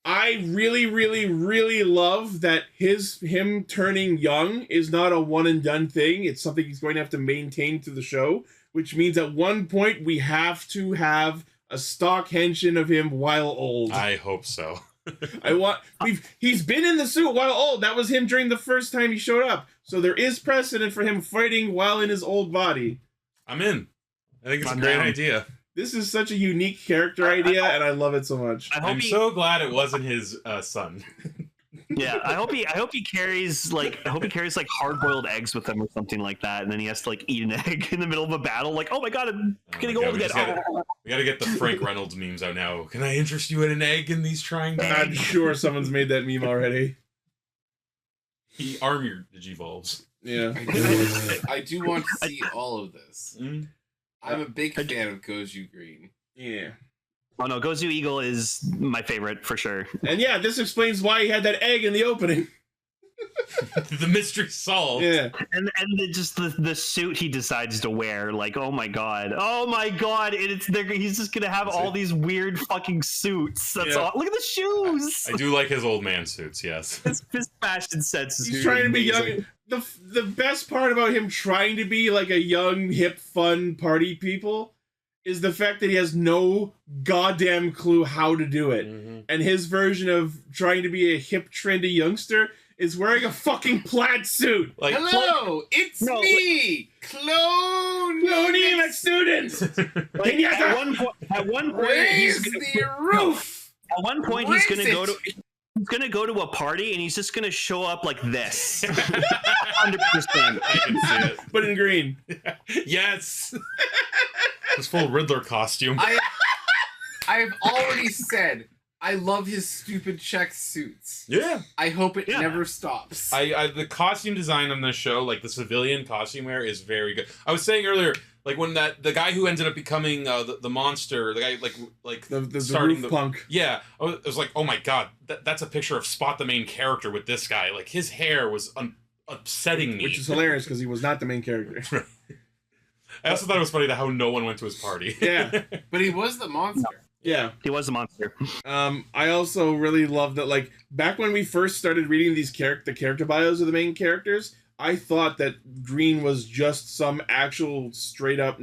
I really, really, really love that him turning young is not a one and done thing. It's something he's going to have to maintain through the show, which means at one point we have to have a stock henshin of him while old. I hope so. He's been in the suit while old. That was him during the first time he showed up. So there is precedent for him fighting while in his old body. I'm in. I think it's a great idea. This is such a unique character idea, and I love it so much. I'm so glad it wasn't his son. Yeah, I hope he carries like hard-boiled eggs with him or something like that, and then he has to like eat an egg in the middle of a battle. Like, oh my god, I'm getting old again. We gotta get the Frank Reynolds memes out now. Can I interest you in an egg in these trying times? I'm sure someone's made that meme already. He armored Digivolves. Yeah, I do want to see all of this. Mm-hmm. I'm a big fan of Goju Green. Yeah. Oh no, GozyuEagle is my favorite for sure. And yeah, this explains why he had that egg in the opening. The mystery solved. Yeah. And just the suit he decides to wear, like, oh my god, he's just gonna have all these weird fucking suits. That's all. Look at the shoes. I do like his old man suits. Yes. His fashion sense is. He's trying to be young. The best part about him trying to be like a young, hip, fun party people is the fact that he has no goddamn clue how to do it. Mm-hmm. And his version of trying to be a hip, trendy youngster is wearing a fucking plaid suit. Like, hello, it's me, Clone EMX student. Like, at one point, raise the roof. At one point, he's gonna go to a party and he's just gonna show up like this. 100%. I can see it. But in green. Yes. His full Riddler costume. I've already said I love his stupid check suits. Yeah. I hope it never stops. The costume design on this show, like the civilian costume wear, is very good. I was saying earlier, like when the guy who ended up becoming the monster, the guy like the starting roof punk. Yeah, I was like, oh my god, that's a picture of Spot, the main character, with this guy. Like his hair was upsetting me, which is hilarious because he was not the main character. I also thought it was funny that how no one went to his party. Yeah, but he was the monster. Yeah, he was a monster. I also really love that, like, back when we first started reading these the character bios of the main characters, I thought that Green was just some actual straight up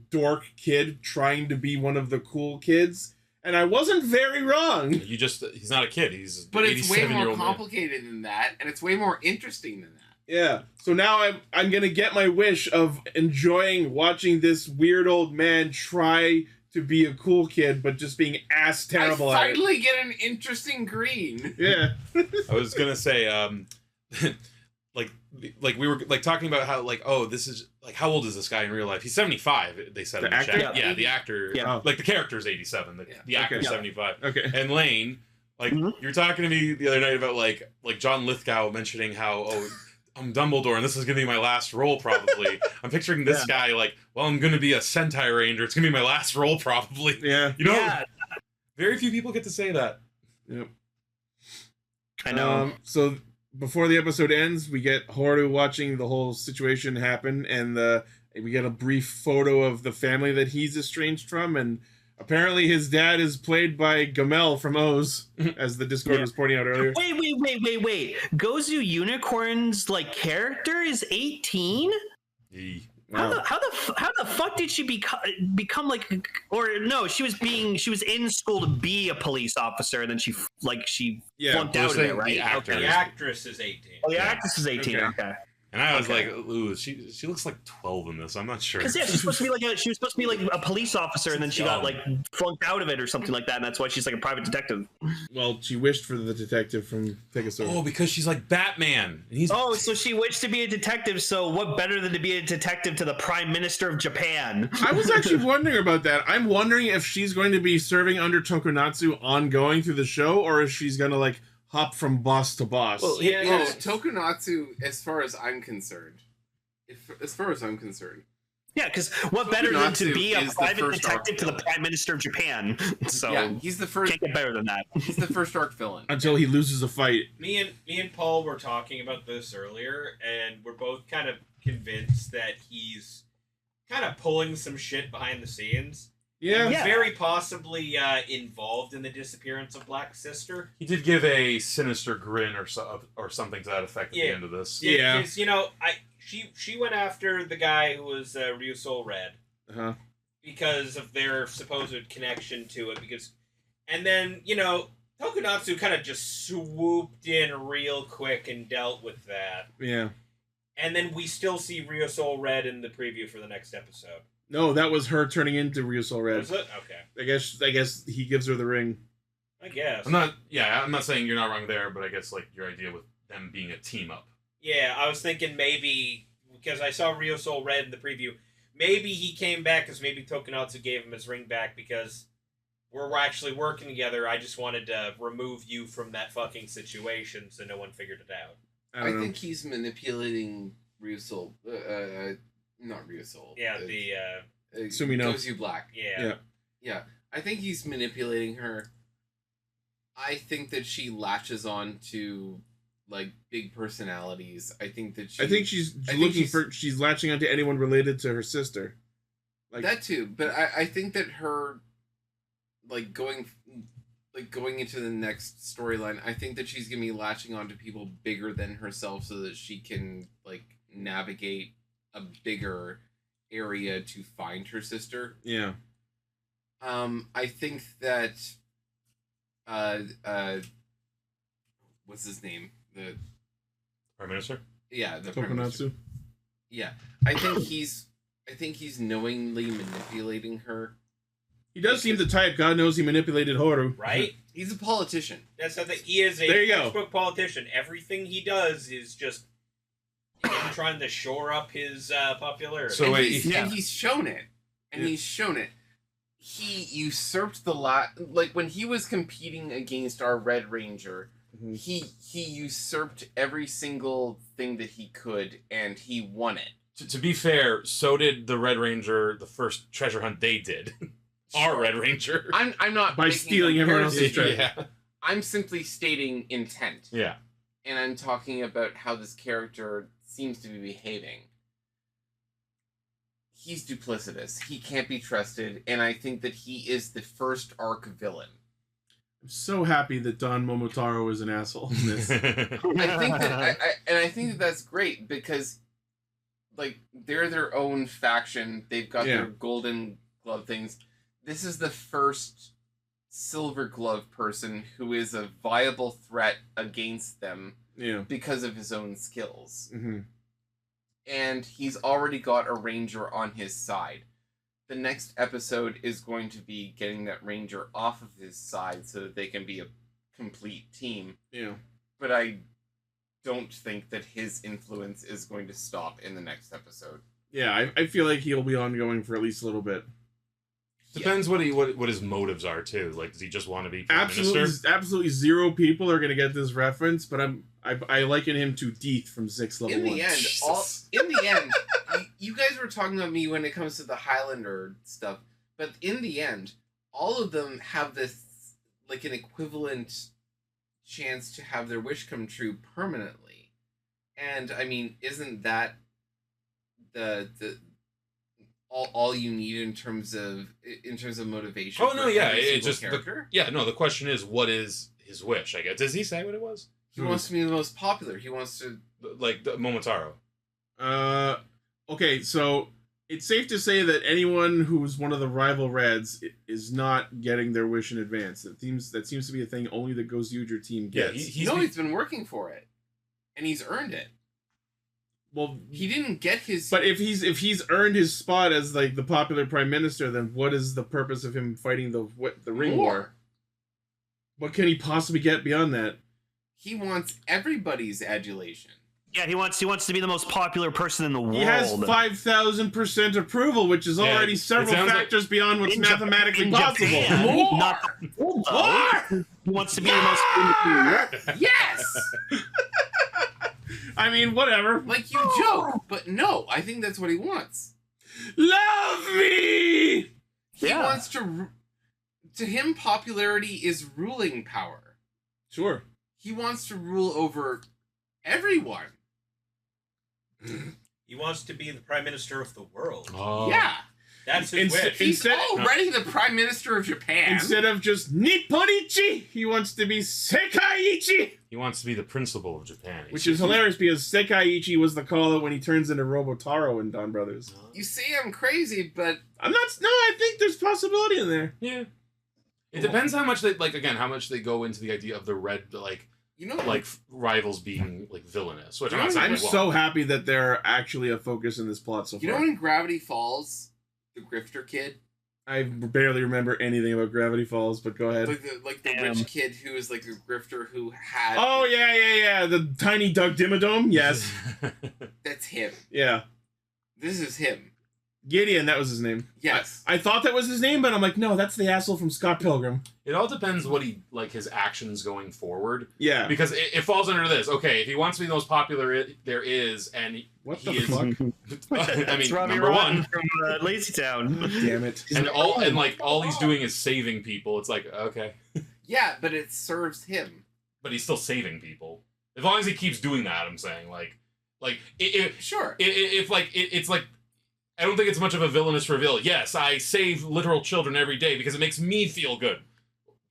dork kid trying to be one of the cool kids, and I wasn't very wrong. He's not a kid. But it's way more complicated than that, and it's way more interesting than that. Yeah. So now I'm gonna get my wish of enjoying watching this weird old man try to be a cool kid, but just being ass terrible I at it. finally get an interesting Green. Yeah. I was gonna say, like we were like talking about how like, oh, this is like, how old is this guy in real life? He's 75. They said in the actor? chat. Yeah, the actor. Yeah. Like the character's 87. The actor's 75. Okay. And Lane, like you were talking to me the other night about like John Lithgow mentioning how I'm Dumbledore and this is gonna be my last role probably. I'm picturing this guy like, well, I'm gonna be a Sentai Ranger. It's gonna be my last role probably. Yeah. You know, very few people get to say that. Yep. I know. So before the episode ends, we get Horu watching the whole situation happen, and we get a brief photo of the family that he's estranged from, and apparently his dad is played by Gamel from O's, as the Discord was pointing out earlier. Wait. Gozu Unicorn's like character is 18? Wow. How the fuck did she become like, or no, she was in school to be a police officer, and then she flunked out of it, right? The actress is 18. Oh, the actress is 18. Okay. And I was like, ooh, she looks like 12 in this. I'm not sure. Because she's supposed to be like a police officer, and then she got like flunked out of it or something like that, and that's why she's like a private detective. Well, she wished for the detective from Pegasus. Oh, because she's like Batman. And so she wished to be a detective. So what better than to be a detective to the Prime Minister of Japan? I was actually wondering about that. I'm wondering if she's going to be serving under Tokunatsu ongoing through the show, or if she's going to like hop from boss to boss. Well, Tokunatsu, as far as I'm concerned. Yeah, because what better than to be a private detective to the Prime Minister of Japan? So yeah, he's the first. Can't get better than that. He's the first arc villain until he loses a fight. Me and Paul were talking about this earlier, and we're both kind of convinced that he's kind of pulling some shit behind the scenes. Yeah. Very possibly involved in the disappearance of Black Sister. He did give a sinister grin or something to that effect at the end of this. Yeah. Because, she went after the guy who was Ryusou Red. Uh-huh. Because of their supposed connection to it. And then, Tokunatsu kind of just swooped in real quick and dealt with that. Yeah. And then we still see Ryusou Red in the preview for the next episode. No, that was her turning into Ryusou Red. Was it? Okay. I guess he gives her the ring. I guess. I'm not saying you're not wrong there, but I guess like your idea with them being a team up. Yeah, I was thinking maybe because I saw Ryusou Red in the preview, maybe he came back because maybe Tokunatsu gave him his ring back because we're actually working together. I just wanted to remove you from that fucking situation so no one figured it out. I think he's manipulating Ryusou. Not Ryusou. Yeah, Sumino. Gozu Black. Yeah. I think he's manipulating her. I think that she latches on to like big personalities. I think she's latching onto anyone related to her sister. Like that too, but I think that her going into the next storyline, I think that she's gonna be latching onto people bigger than herself so that she can like navigate a bigger area to find her sister. Yeah. I think that what's his name? The Prime Minister? Yeah, the Tokunatsu. Yeah. I think he's knowingly manipulating her. He does seem the type. God knows he manipulated Horu. Right? He's a politician. That's something. He is a textbook politician. Everything he does is just him trying to shore up his popularity. So and he's shown it. And he's shown it. He usurped the like when he was competing against our Red Ranger, he usurped every single thing that he could and he won it. To be fair, so did the Red Ranger, the first treasure hunt they did. Our Red Ranger. I'm not by stealing everyone else's treasure. Yeah. I'm simply stating intent. Yeah. And I'm talking about how this character seems to be behaving. He's duplicitous. He can't be trusted, and I think that he is the first arc villain. I'm so happy that Don Momotaro is an asshole in this. I think that that's great because, like, they're their own faction. They've got their golden glove things. This is the first silver glove person who is a viable threat against them because of his own skills. Mm-hmm. And he's already got a ranger on his side. The next episode is going to be getting that ranger off of his side so that they can be a complete team. Yeah. But I don't think that his influence is going to stop in the next episode. Yeah, I feel like he'll be ongoing for at least a little bit. Depends what his motives are too. Like, does he just want to be Prime Minister? Absolutely zero people are gonna get this reference, but I liken him to Deeth from 6 Level 1. In the end, you guys were talking about me when it comes to the Highlander stuff, but in the end, all of them have this, like, an equivalent chance to have their wish come true permanently. And I mean, isn't that the all you need in terms of motivation? Oh no, yeah, it's just character. The question is, what is his wish? I guess. Does he say what it was? He wants to be the most popular. He wants to, like, the Momotaro. Okay, so it's safe to say that anyone who's one of the rival Reds is not getting their wish in advance. That seems to be a thing only the Gozyuger team gets. He's been working for it, and he's earned it. Well, he didn't get his. But if he's earned his spot as, like, the popular prime minister, then what is the purpose of him fighting the ring war? What can he possibly get beyond that? He wants everybody's adulation. Yeah, he wants to be the most popular person in the world. He has 5,000% approval, which is already several factors beyond what's mathematically possible. More! Not the world, though. He wants to be the most famous in the world. Yes! I mean, whatever. Like, you joke, but no, I think that's what he wants. Love me! He wants to him, popularity is ruling power. Sure. He wants to rule over everyone. He wants to be the prime minister of the world. Oh. Yeah. That's his wish. He's already the prime minister of Japan. Instead of just Nipponichi, he wants to be Sekaiichi. He wants to be the principal of Japan. Which is hilarious because Sekaiichi was the call-out when he turns into Robotaro in Don Brothers. You say I'm crazy, but... I'm not... No, I think there's possibility in there. Yeah. It depends how much they, like, again, how much they go into the idea of the red, like... You know, like, rivals being, like, villainous. Which I'm so happy that they're actually a focus in this plot so far. You know when Gravity Falls, the grifter kid? I barely remember anything about Gravity Falls, but go ahead. Like the rich kid who is like a grifter who had... Oh, yeah. The tiny Doug Dimmadome? Yes. That's him. Yeah. This is him. Gideon, that was his name. Yes. I thought that was his name, but I'm like, no, that's the asshole from Scott Pilgrim. It all depends what his actions going forward. Yeah. Because it falls under this. Okay, if he wants to be the most popular there is, and what the fuck? I mean, Robbie number one from Lazy Town. Damn it. And all he's doing is saving people. It's like, okay. Yeah, but it serves him. But he's still saving people. As long as he keeps doing that, I'm saying, sure. It's like. I don't think it's much of a villainous reveal. Yes, I save literal children every day because it makes me feel good.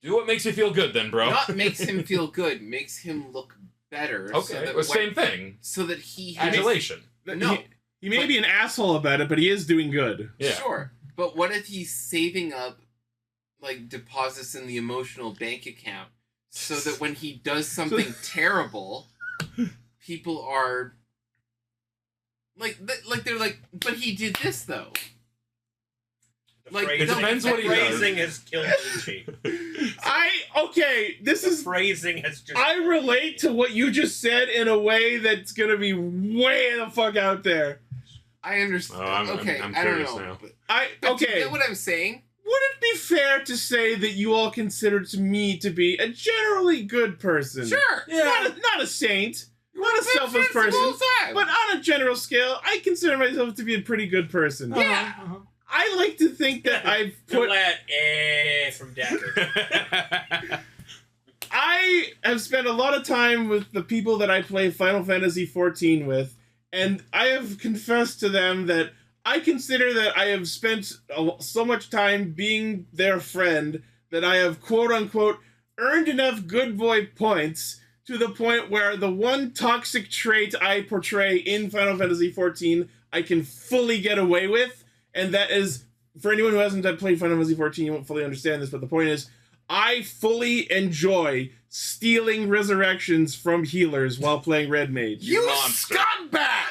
Do what makes you feel good, then, bro. Not makes him feel good, makes him look better. Okay, so same thing. So that he... Adulation. No. He may be an asshole about it, but he is doing good. Yeah. Sure. But what if he's saving up, like, deposits in the emotional bank account so that when he does something terrible, people are... Like they're like, but he did this though. It depends what he does. Phrasing has killed Ichi. Phrasing has just... I relate to what you just said in a way that's gonna be way the fuck out there. I understand. I'm I don't know. now. But do you get what I'm saying? Would it be fair to say that you all consider me to be a generally good person? Sure. Yeah. Not a saint. not a selfless That's the person, whole time. but on a general scale, I consider myself to be a pretty good person. Yeah. I like to think that I've Don't put... let from Decker. I have spent a lot of time with the people that I play Final Fantasy XIV with, and I have confessed to them that I consider that I have spent so much time being their friend that I have, quote-unquote, earned enough good boy points to the point where the one toxic trait I portray in Final Fantasy XIV I can fully get away with, and that is, for anyone who hasn't played Final Fantasy XIV, you won't fully understand this, but the point is, I fully enjoy stealing resurrections from healers while playing Red Mage. You monster. scumbag!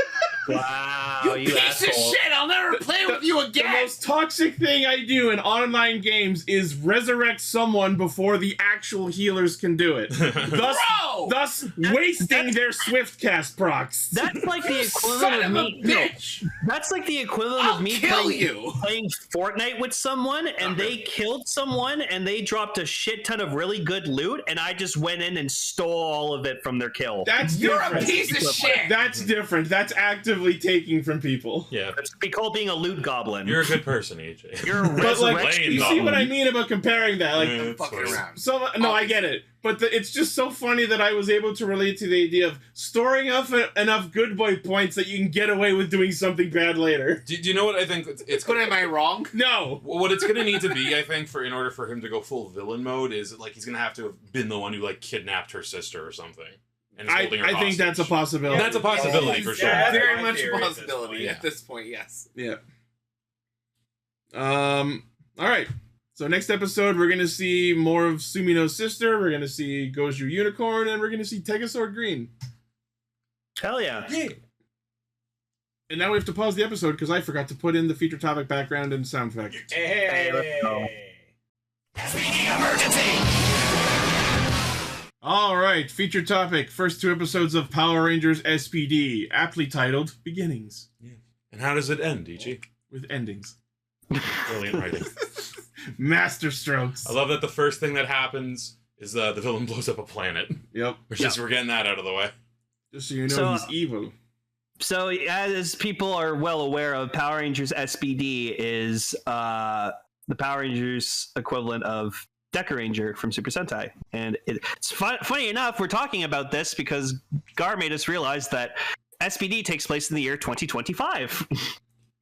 Wow, You piece of shit! I'll never play with you The again! most toxic thing I do in online games is resurrect someone before the actual healers can do it. Thus wasting their swift cast procs. That's like the equivalent of me. Bitch! That's like the equivalent of me playing Fortnite with someone, and they killed someone, and they dropped a shit ton of really good loot, and I just went in and stole all of it from their kill. You're different. a piece of shit! That's different. That's actively taking from people. Yeah. That's called being a loot goblin. You're a good person, AJ. You're a But like, resurrection you see goblin. what I mean about comparing that? Like, Yeah, Fucking around. no, I get it. But it's just so funny that I was able to relate to the idea of storing up enough good boy points that you can get away with doing something bad later. Do you know what I think it's But am I wrong? No. what it's gonna need to be, I think, in order for him to go full villain mode, is like he's gonna have to have been the one who like kidnapped her sister or something. And is holding her I think that's a hostage. possibility. That's a possibility for sure. Yeah, that's Very my much a theory at this possibility point. at this point, yes. Yeah. All right. So next episode, we're gonna see more of Sumino's sister. We're gonna see Goju Unicorn, and we're gonna see Tegasword Green. Hell yeah. And now we have to pause the episode because I forgot to put in the feature topic background and sound effect. Hey, let's go. All right, feature topic: first 2 episodes of Power Rangers SPD, aptly titled "Beginnings," And how does it end, Ichi? with endings. Brilliant writing. Master strokes. I love that the first thing that happens is the villain blows up a planet. Yep. We're getting that out of the way. Just so you know, So, he's evil. So, as people are well aware of, Power Rangers SPD is the Power Rangers equivalent of Decker Ranger from Super Sentai. And it's funny enough, we're talking about this because Gar made us realize that SPD takes place in the year 2025.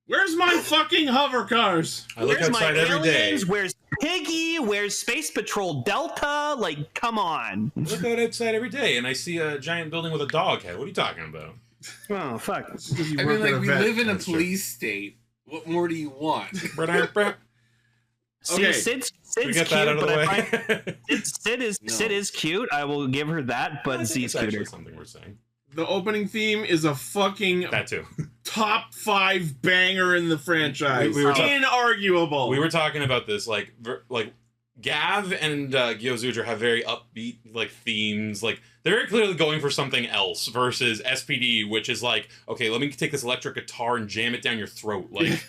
Where's my fucking hover cars? I look Where's outside my every day. aliens? Where's Piggy? Where's Space Patrol Delta? Like, come on. I look out outside every day and I see a giant building with a dog head. What are you talking about? Oh, fuck. It's just 'cause you I work mean, at like, a we vet. live in a That's true. police state. What more do you want? See, Okay. Sid's We cute, get that out of but the I find way. Sid is cute. I will give her that, but I think Z's it's actually cuter. something we're saying. The opening theme is a fucking That too. top 5 banger in the franchise. We were Inarguable. We were talking about this, like Gavv and Gozyuger have very upbeat like themes. Like they're very clearly going for something else versus SPD, which is like, okay, let me take this electric guitar and jam it down your throat. Like,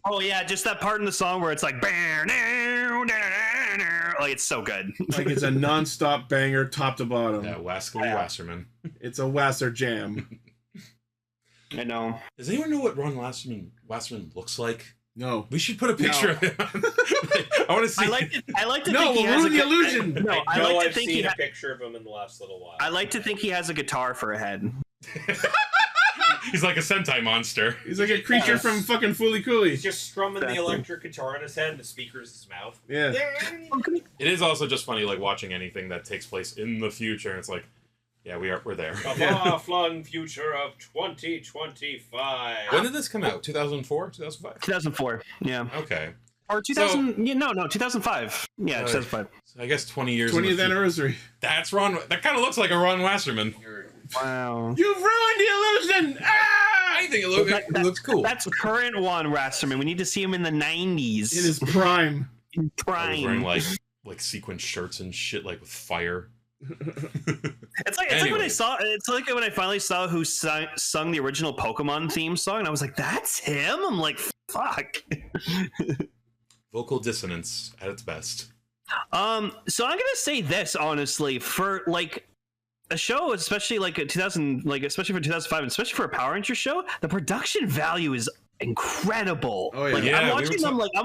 Oh yeah, just that part in the song where it's like, like it's so good. like it's a non-stop banger, top to bottom. yeah, Wascally Wasserman. It's a Wasser jam. I know. Does anyone know what Ron Wasserman looks like? No. We should put a picture of him. I want to see. I like to No, think he we'll has ruin a the illusion. No, I I know like to I've think seen he a ha- picture of him in the last little while. I like to think he has a guitar for a head. He's like a Sentai monster. He's like a creature from fucking Fooly Cooly. He's just strumming the Exactly. electric guitar in his head and the speaker's his mouth. Yeah. It is also just funny, like watching anything that takes place in the future. And it's like, yeah, we're there. The far-flung future of 2025. When did this come out? 2004, 2005. 2004. Yeah. Okay, Or 2000. No, 2005. Yeah, 2005. so I guess 20 years. in the 20th future. anniversary. That's Ron. That kind of looks like a Ron Wasserman. Wow. You've ruined the illusion! Ah! I think it looks cool. That's current one Rasterman. We need to see him in the 90s. In his prime. In I was prime. wearing like sequin shirts and shit, like with fire. It's like when I saw. It's like when I finally saw who sung the original Pokemon theme song, and I was like, "That's him." I'm like, "Fuck." Vocal dissonance at its best. So I'm gonna say this honestly, for like a show, especially like a 2000, like especially for 2005, and especially for a Power Rangers show, the production value is incredible. Oh, yeah. Like, Yeah, I'm we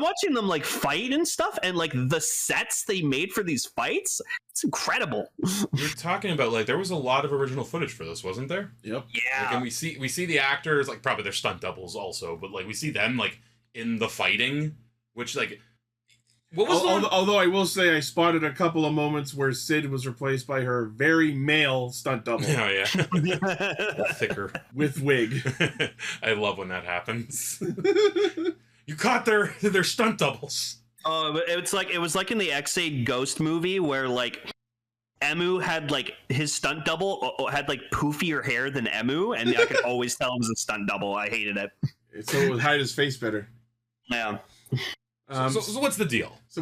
watching them like fight and stuff, and like the sets they made for these fights, it's incredible. You're talking about like there was a lot of original footage for this, wasn't there? Yep. Yeah. Like, and we see the actors, like probably their stunt doubles also, but like we see them like in the fighting, which like what was Although I will say I spotted a couple of moments where Sid was replaced by her very male stunt double. Oh yeah, thicker with wig. I love when that happens. You caught their stunt doubles. Oh, it was like in the X8 Ghost movie where like Emu had like his stunt double had like poofier hair than Emu, and I could always tell it was a stunt double. I hated it. So it would hide his face better. Yeah. So what's the deal? So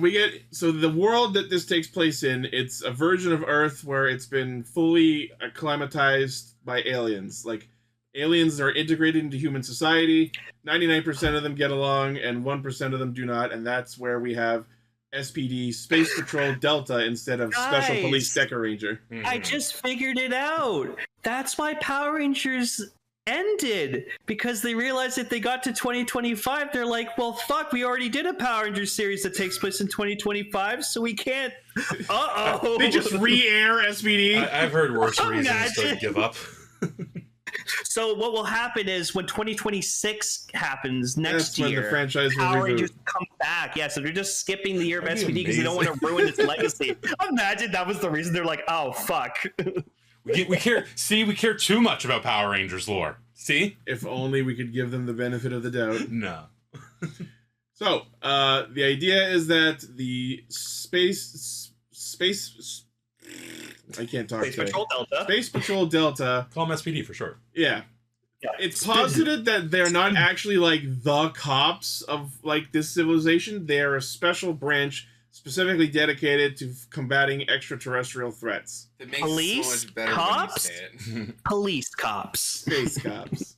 the world that this takes place in, it's a version of Earth where it's been fully acclimatized by aliens. Like, aliens are integrated into human society. 99% of them get along, and 1% of them do not. And that's where we have SPD Space Patrol Delta instead of Special Police Deca Ranger. I just figured it out. That's why Power Rangers ended, because they realized if they got to 2025, they're like, well, fuck, we already did a Power Rangers series that takes place in 2025, so we can't. They just re-air SPD. I've heard worse reasons to give up. So what will happen is when 2026 happens next year, when the franchise will Power reboot. Rangers come back. Yeah, so they're just skipping the year of SPD because they don't want to ruin its legacy. Imagine that was the reason. They're like, oh fuck. We care. See, we care too much about Power Rangers lore. See, if only we could give them the benefit of the doubt. No. So the idea is that the space. I can't talk. Space Patrol Delta. Space Patrol Delta. Call them SPD for short. Yeah. It's posited that they're not actually like the cops of like this civilization. They're a special branch specifically dedicated to combating extraterrestrial threats. That makes Police it so much better cops? when you say it. Police cops. Space cops.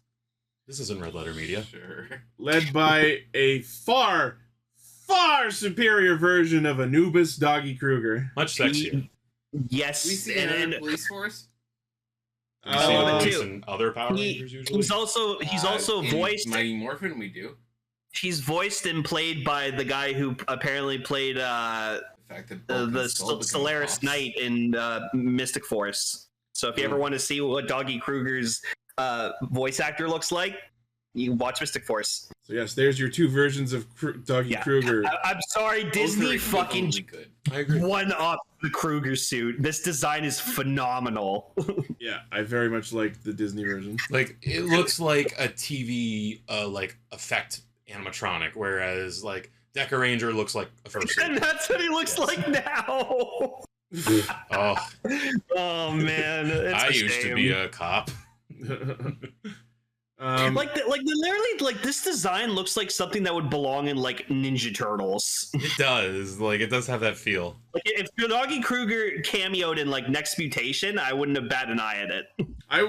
This is in Red Letter Media. Sure. Led by a far superior version of Anubis Doggy Kruger. Much sexier. Yes. We see another police force? We see the police too. and other Power Rangers usually. He's also in voiced. Mighty Morphin, we do. He's voiced and played by the guy who apparently played The fact that the Solaris Knight in Mystic Force. So if you ever want to see what Doggy Kruger's voice actor looks like, you can watch Mystic Force. So yes, there's your two versions of Doggy Kruger. I'm sorry, Disney fucking good. I agree. one up the Kruger suit. This design is phenomenal. Yeah, I very much like the Disney version. Like it looks like a TV like effect animatronic, whereas like Deca Ranger looks like a first. And that's what he looks like now. Oh man, it's I used to be a cop. Literally, like this design looks like something that would belong in like Ninja Turtles. It does. Like it does have that feel. Like if Doggy Kruger cameoed in like Next Mutation, I wouldn't have batted an eye at it. I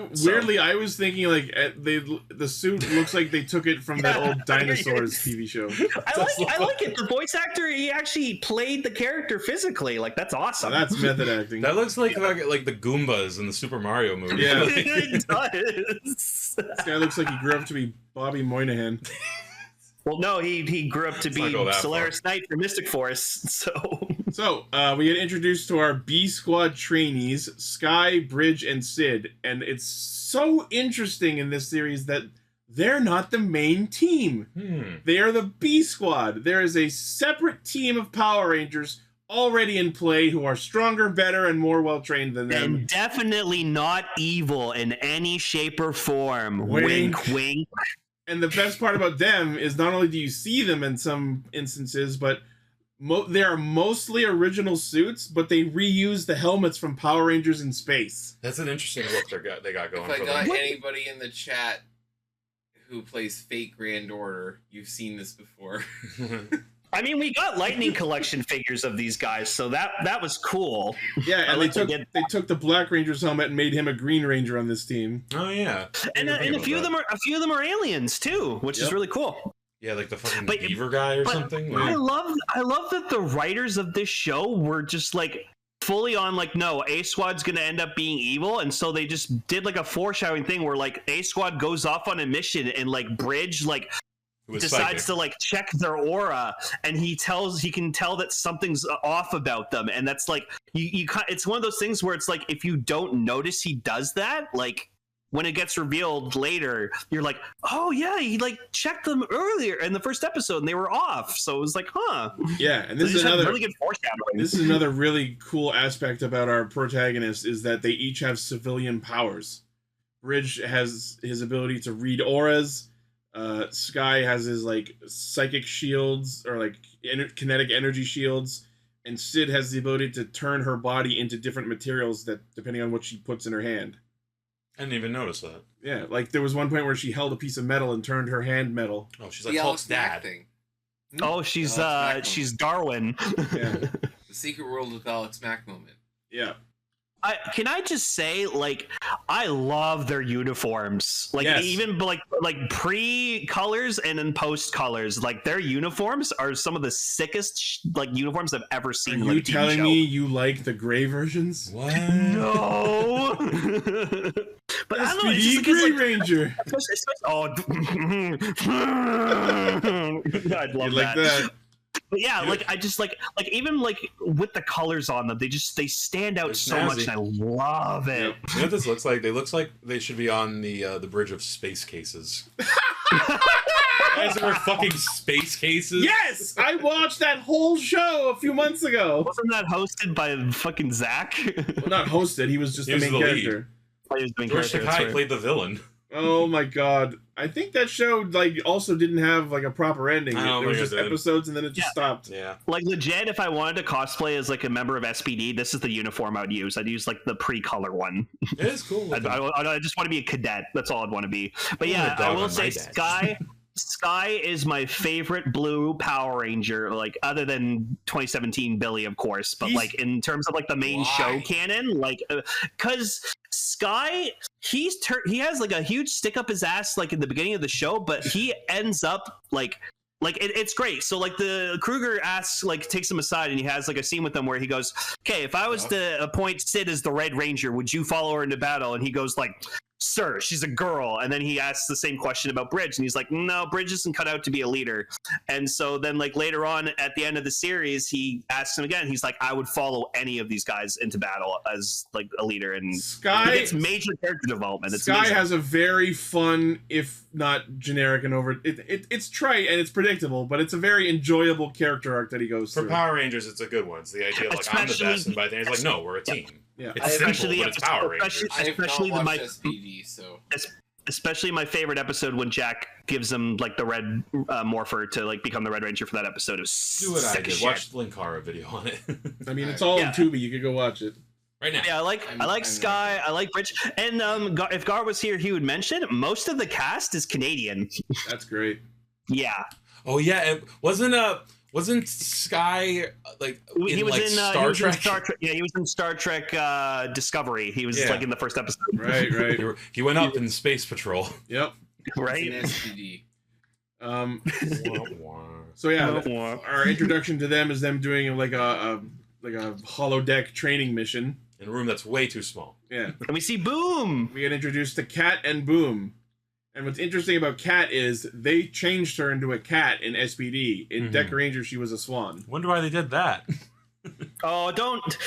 was thinking like the suit looks like they took it from that old Dinosaurs TV show. I like it. The voice actor, he actually played the character physically. Like that's awesome. Oh, that's method acting. That looks like the Goombas in the Super Mario movie. Yeah, it does. This guy looks like he grew up to be Bobby Moynihan. Well, no, he grew up to be Solaris Knight for Mystic Force. So we get introduced to our B Squad trainees, Sky, Bridge, and Sid, and it's so interesting in this series that they're not the main team. They are the B Squad. There is a separate team of Power Rangers already in play who are stronger, better, and more well-trained than them. And definitely not evil in any shape or form. Wink, wink. And the best part about them is not only do you see them in some instances, but they are mostly original suits, but they reuse the helmets from Power Rangers in space. That's an interesting look they got going. If I got anybody in the chat who plays Fate Grand Order, you've seen this before. I mean, we got Lightning Collection figures of these guys, so that was cool. Yeah, and they took the Black Ranger's helmet and made him a Green Ranger on this team. Oh yeah, and a few of them are aliens too, which is really cool. Yeah, like the fucking beaver guy or something. I love that the writers of this show were just like fully on like, no, A Squad's gonna end up being evil, and so they just did like a foreshadowing thing where like A Squad goes off on a mission and like Bridge like decides to like check their aura, and he can tell that something's off about them, and that's like it's one of those things where it's like if you don't notice he does that, like when it gets revealed later, you're like, oh yeah, he like checked them earlier in the first episode and they were off, so it was like, huh. Yeah, and this is another really good foreshadowing. This is another really cool aspect about our protagonists, is that they each have civilian powers. Bridge has his ability to read auras. Sky has his like psychic shields, or like kinetic energy shields, and Sid has the ability to turn her body into different materials that depending on what she puts in her hand. I didn't even notice that. Yeah, like there was one point where she held a piece of metal and turned her hand metal. Oh, she's like Hulk's dad. Thing. Oh, she's Darwin. Yeah. The Secret World of Alex Mack moment. Yeah. Can I just say, like, I love their uniforms. Like, yes. Even like pre-colors and then post-colors. Like, their uniforms are some of the sickest like uniforms I've ever seen. Are you telling me you like the gray versions? What? No. But I don't know. It's just Gray like, Ranger. I'd love like that. But yeah, like I just like even like with the colors on them, they stand out so much, and I love it. Yep. You know what this looks like? They looks like they should be on the bridge of space cases. Guys that were fucking space cases. Yes, I watched that whole show a few months ago. Wasn't that hosted by fucking Zach? Well, not hosted. He was just the main character. George Takei played the villain. Oh my god! I think that show like also didn't have like a proper ending. There was just episodes, and then it just stopped. Yeah. Like legit, if I wanted to cosplay as like a member of SPD, this is the uniform I'd use. I'd use like the pre-color one. It is cool. I just want to be a cadet. That's all I'd want to be. But yeah, I will say Sky is my favorite blue Power Ranger, like other than 2017 Billy, of course, but like in terms of like the main show canon, like because Sky, he has like a huge stick up his ass like in the beginning of the show, but he ends up like it's great. So like the Kruger asks, like takes him aside, and he has like a scene with them where he goes, okay, if I was to appoint Sid as the Red Ranger, would you follow her into battle? And he goes like, sir, she's a girl. And then he asks the same question about Bridge, and he's like, no, Bridge isn't cut out to be a leader. And so then like later on at the end of the series, he asks him again, he's like, I would follow any of these guys into battle as like a leader. And Sky, it's major character development. It's Sky amazing. has a very fun, if not generic and over it's trite and it's predictable, but it's a very enjoyable character arc that he goes through. For Power Rangers, it's a good one. It's the idea of like, I'm the best, and by the end it's like, no, we're a team. Yeah. It's simple, but it's Power Rangers. Especially SPD, so especially my favorite episode when Jack gives him like the red morpher to like become the Red Ranger for that episode. It was do what I did. shit. Watch the Linkara video on it. I mean, it's all in Tubi. You could go watch it right now. Yeah, I like Sky. I like Rich. And if Gar was here, he would mention most of the cast is Canadian. That's great. Yeah. Oh yeah, it wasn't Sky like he was like in Star Trek? Yeah, he was in Star Trek Discovery. He was like in the first episode. Right. He went up in Space Patrol. Yep. Right. in SPD. So yeah, our introduction to them is them doing like a holodeck training mission in a room that's way too small. Yeah. And we see Boom. We get introduced to Cat and Boom. And what's interesting about Cat is they changed her into a cat in SPD. In Deck Ranger, she was a swan. Wonder why they did that. Oh, don't.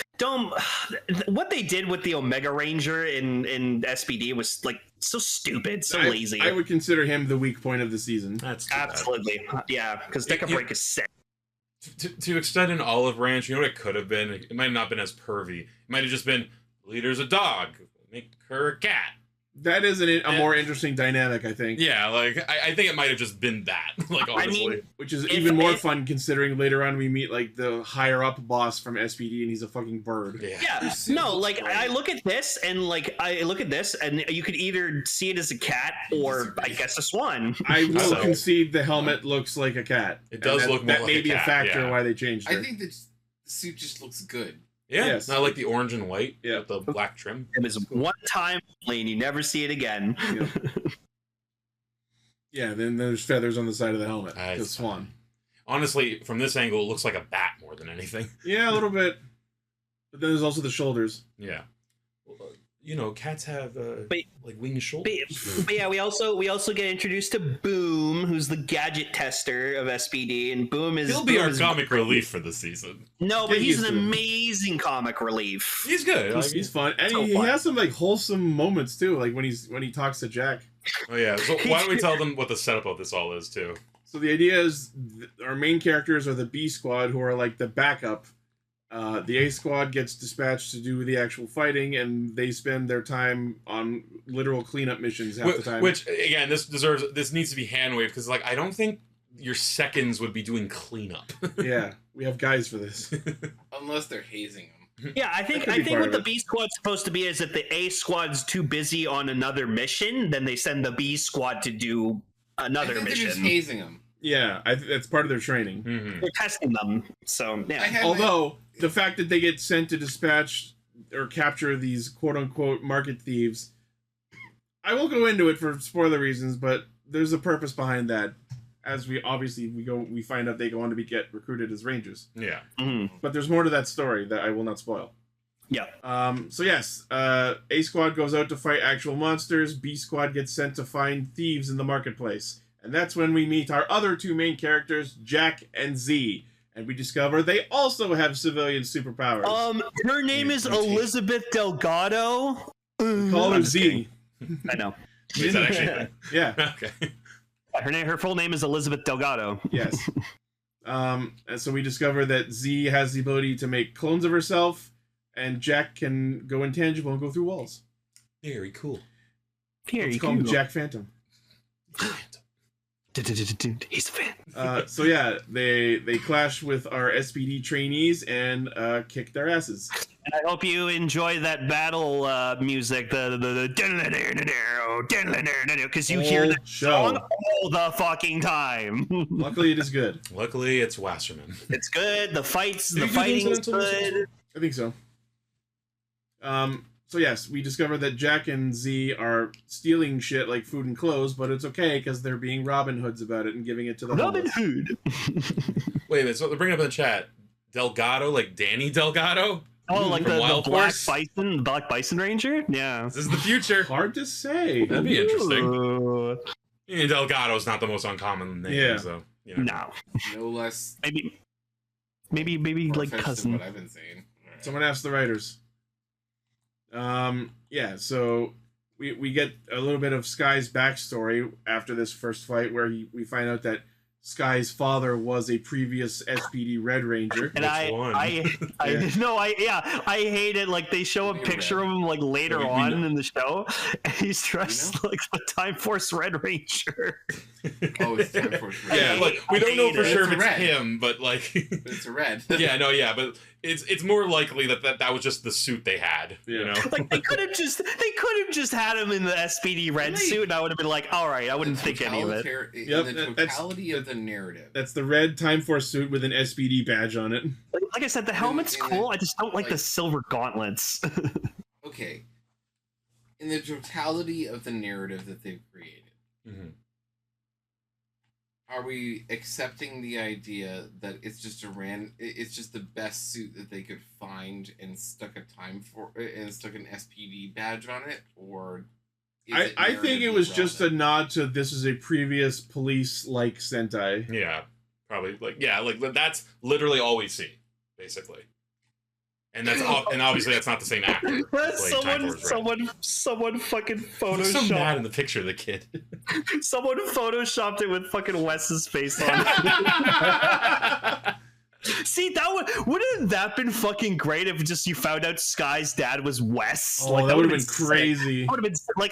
What they did with the Omega Ranger in SPD was like so stupid, so lazy. I would consider him the weak point of the season. That's absolutely yeah, because Deca Break is sick. To extend an olive branch, you know what it could have been? It might have not been as pervy. It might have just been leader's a dog, make her a cat. That is a more interesting dynamic, I think. Yeah, like I think it might have just been that. Like honestly, I mean, which is even more fun considering later on we meet like the higher up boss from SPD and he's a fucking bird. Yeah. No, like I look at this and you could either see it as a cat or I guess a swan. I will concede the helmet looks like a cat. It does look more like a cat. That may be a factor why they changed it. I think the suit just looks good. Yeah, yes. Not like the orange and white with the black trim. It was one time only and you never see it again. Yeah, then there's feathers on the side of the helmet. The swan. Honestly, from this angle, it looks like a bat more than anything. Yeah, a little bit. But then there's also the shoulders. Yeah. You know, cats have like winged But, shoulders. but yeah, we also get introduced to Boom, who's the gadget tester of SPD, and Boom is He'll be our Boom is- comic relief for the season. No, but Get he's used an to him. amazing comic relief. He's good. He's fun, and so he fun. has some like wholesome moments too, like when he talks to Jack. Oh yeah. So why don't we tell them what the setup of this all is too? So the idea is our main characters are the B squad, who are like the backup. The A squad gets dispatched to do the actual fighting, and they spend their time on literal cleanup missions half the time. Which again, this needs to be hand waved because like I don't think your seconds would be doing cleanup. Yeah, we have guys for this. Unless they're hazing them. Yeah, I think That could be part what of the it. B squad's supposed to be is that the A squad's too busy on another mission, then they send the B squad to do I another think they're just mission. hazing them. Yeah, that's part of their training. Mm-hmm. They're testing them, so yeah. Although the fact that they get sent to dispatch or capture these quote-unquote market thieves, I won't go into it for spoiler reasons, but there's a purpose behind that. As we find out they go on to get recruited as Rangers. Yeah. Mm-hmm. But there's more to that story that I will not spoil. Yeah. So yes, A squad goes out to fight actual monsters. B squad gets sent to find thieves in the marketplace. And that's when we meet our other two main characters, Jack and Z. And we discover they also have civilian superpowers. Her name is Elizabeth Delgado. Call her Z. I know. Is that actually? Yeah. Okay. Her full name is Elizabeth Delgado. Yes. And so we discover that Z has the ability to make clones of herself, and Jack can go intangible and go through walls. Very cool. Let's call him Jack Phantom. He's a fan. So yeah, they clash with our SPD trainees and kick their asses. And I hope you enjoy that battle music, the because you hear the song all the fucking time. Luckily, it is good. Luckily, it's Wasserman. It's good. The fighting's Incidental good. I think so. So yes, we discover that Jack and Z are stealing shit like food and clothes, but it's okay because they're being Robin Hoods about it and giving it to the Robin homeless. Hood. Wait a minute. So they're bringing up in the chat Delgado, like Danny Delgado. Oh, like From the Wild Black Bison Ranger? Yeah. This is the future. Hard to say. That'd be interesting. Ooh. And Delgado's not the most uncommon name, Yeah. so you know. No. No less Maybe like offensive than cousin. what I've been saying. Alright. Someone asked the writers. Yeah, so we get a little bit of Sky's backstory after this first fight, where we find out that Sky's father was a previous SPD Red Ranger. And I hate it. Like they show a Maybe picture Red. of him like later We on know. in the show, and he's dressed like the Time Force Red Ranger. Oh, it's Time Force Red. Yeah, like we I don't know hate for it. sure It's if it's red. him, but like But it's a red. yeah, no, yeah, but it's more likely that was just the suit they had. You Yeah. know? Like they could have just had him in the SPD red Really? suit, and I would have been like, all right, I wouldn't think any of it. In Yep, the that's- totality of the narrative. That's the red Time Force suit with an SPD badge on it. Like I said, the helmet's in the- cool. I just don't like the like- silver gauntlets. Okay. In the totality of the narrative that they've created, Mhm. are we accepting the idea that it's just it's just the best suit that they could find and stuck an SPD badge on it, or is I think it narratively was just a relevant? nod to this is a previous police-like Sentai. Yeah, probably like that's literally all we see, basically. And and obviously that's not the same actor. who played Time Force Red. someone fucking He looks so mad in the picture of the kid. Someone photoshopped it with fucking Wes's face on it. See, wouldn't that been fucking great if just you found out Sky's dad was Wes? Oh, that would have been crazy. Would have been like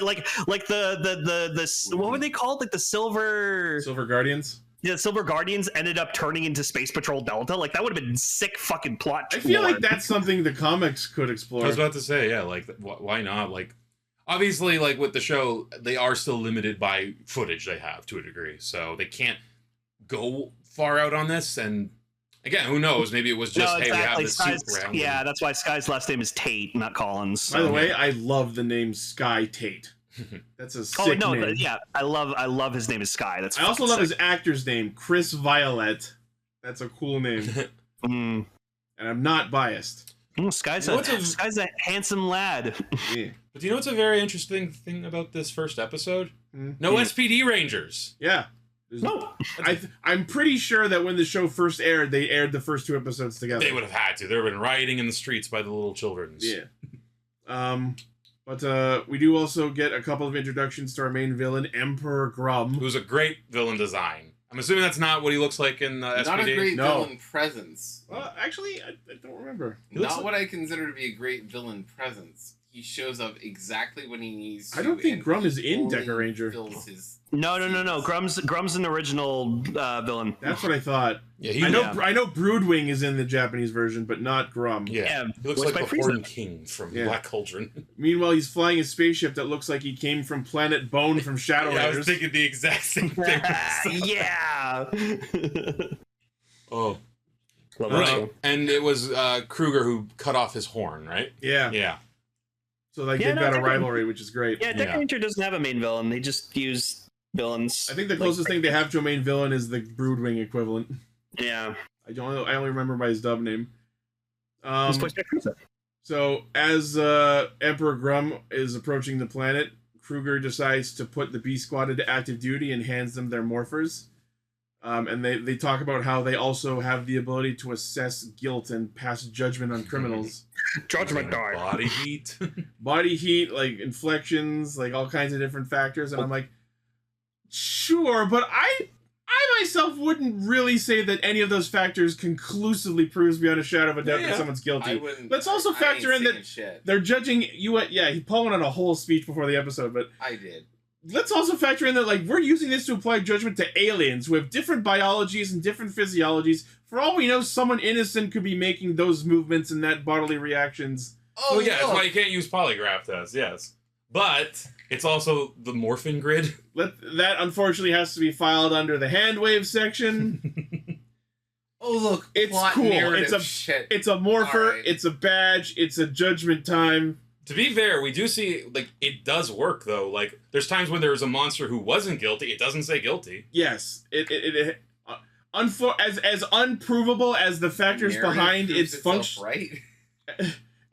the what were they called? Like the Silver Guardians. Yeah, Silver Guardians ended up turning into Space Patrol Delta. Like that would have been sick fucking plot. I feel like lore. that's something the comics could explore. I was about to say, yeah, like why not? Like obviously, like with the show, they are still limited by footage they have to a degree, so they can't go far out on this. And again, who knows? Maybe it was just hey, we have this suit around. Yeah, that's why Sky's last name is Tate, not Collins. By the way, I love the name Sky Tate. That's a sick name. yeah, I love his name is Sky. That's I also fucking love sick. his actor's name, Chris Violet. That's a cool name, Mm. and I'm not biased. Sky's You know Sky's a handsome lad. Yeah. But do you know what's a very interesting thing about this first episode? No SPD Rangers. Yeah. No. I'm pretty sure that when the show first aired, they aired the first 2 episodes together. They would have had to. There would have been rioting in the streets by the little children. Yeah. But we do also get a couple of introductions to our main villain, Emperor Grum. Who's a great villain design. I'm assuming that's not what he looks like in SPD. Not a great villain presence. Actually, I don't remember. Not what I consider to be a great villain presence. He shows up exactly when he needs to. I don't think Grum is in Deca Ranger. No. Grum's an original villain. That's what I thought. Yeah, I know Broodwing is in the Japanese version, but not Grum. Yeah. He looks like the Horned King from Black Cauldron. Meanwhile, he's flying a spaceship that looks like he came from Planet Bone from Shadow Raiders. I was thinking the exact same thing. Yeah. Oh. And it was Kruger who cut off his horn, right? Yeah. Yeah. So they've got a rivalry, which is great. Yeah, Deca Ranger doesn't have a main villain. They just use villains. I think the closest thing they have to a main villain is the Broodwing equivalent. Yeah. I only remember by his dub name. So as Emperor Grum is approaching the planet, Kruger decides to put the B Squad into active duty and hands them their morphers. And they talk about how they also have the ability to assess guilt and pass judgment on criminals. Judgment die. Body heat. Body heat, like inflections, like all kinds of different factors. And I'm like, sure, but I myself wouldn't really say that any of those factors conclusively proves beyond a shadow of a doubt that someone's guilty. Let's also factor in that they're judging you. Paul went on a whole speech before the episode, but I did. Let's also factor in that, like, we're using this to apply judgment to aliens who have different biologies and different physiologies. For all we know, someone innocent could be making those movements and that bodily reactions. Oh, yeah, that's why you can't use polygraph tests, yes. But it's also the morphing grid. That, unfortunately, has to be filed under the hand wave section. Oh, look, it's cool. It's a morpher, right. It's a badge, it's a judgment time. To be fair, we do see, like, it does work, though. Like, there's times when there's a monster who wasn't guilty, it doesn't say guilty. Yes. As unprovable as the factors behind its function... Right?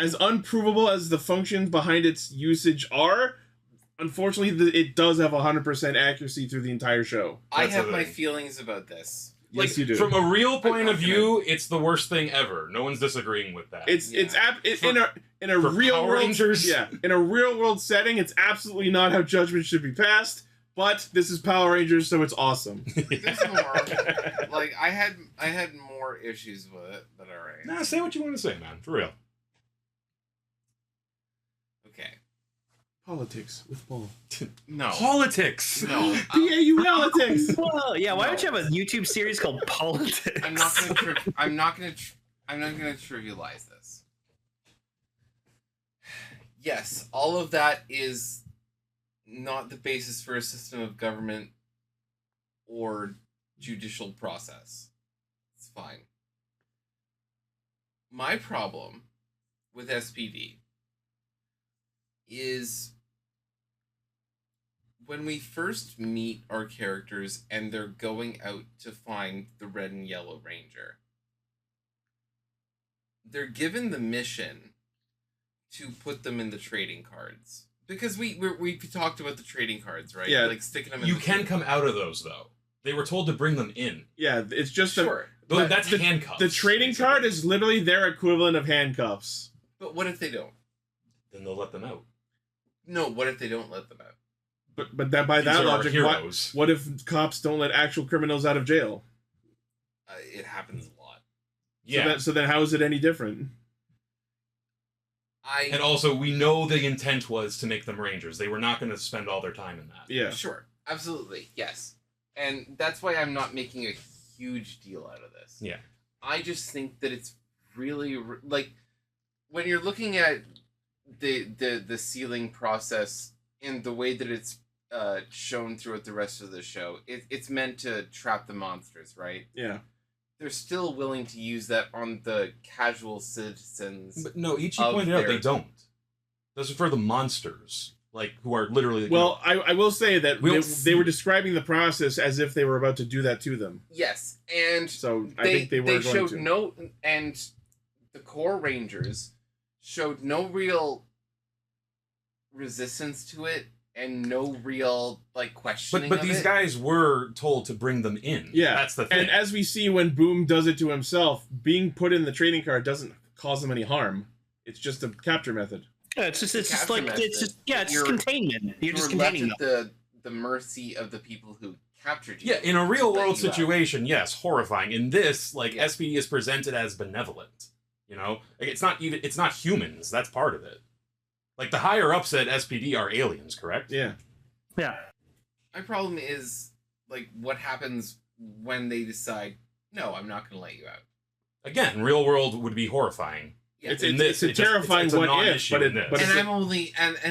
As unprovable as the functions behind its usage are, unfortunately, it does have 100% accuracy through the entire show. I have my feelings about this. Yes, you do. From a real point of view, it's the worst thing ever. No one's disagreeing with that. In a real world Rangers. Yeah, in a real world setting, it's absolutely not how judgment should be passed. But this is Power Rangers, so it's awesome. There's more. Like I had more issues with it, but all right. Nah, say what you want to say, man. For real. Okay. Politics with Paul. No. Politics. No. Politics. Well, yeah. Why don't you have a YouTube series called Politics? I'm not gonna trivialize this. Yes, all of that is not the basis for a system of government or judicial process. It's fine. My problem with SPD is when we first meet our characters and they're going out to find the Red and Yellow Ranger. They're given the mission to put them in the trading cards. Because we talked about the trading cards, right? Yeah. Like sticking them in You can come out of those, though. They were told to bring them in. Yeah, it's just that's handcuffs. The trading card is literally their equivalent of handcuffs. But what if they don't? Then they'll let them out. No, what if they don't let them out? But that by that logic, what if cops don't let actual criminals out of jail? It happens a lot. Yeah. So then how is it any different? And also, we know the intent was to make them Rangers. They were not going to spend all their time in that. Yeah. Sure. Absolutely. Yes. And that's why I'm not making a huge deal out of this. Yeah. I just think that it's really... Like, when you're looking at the sealing process and the way that it's shown throughout the rest of the show, it's meant to trap the monsters, right? Yeah. They're still willing to use that on the casual citizens. But no, Ichi pointed out they don't. Those are for the monsters, like, who are literally... Well, I will say that they were describing the process as if they were about to do that to them. Yes, and so I think they were going to. and the core Rangers showed no real resistance to it and no real like questioning. But these guys were told to bring them in. Yeah, that's the thing. And as we see when Boom does it to himself, being put in the trading card doesn't cause him any harm. It's just a capture method. Yeah, it's just containment. You're just left containing at the mercy of the people who captured you. Yeah, in a real world you out. situation, yes, horrifying. In this, like SPD is presented as benevolent. You know, like, it's not humans. That's part of it. Like the higher ups at SPD are aliens, correct? Yeah. Yeah. My problem is like what happens when they decide, no, I'm not going to let you out. Again, real world would be horrifying. Yeah. It's a terrifying it's a what if, non-issue but in this. but and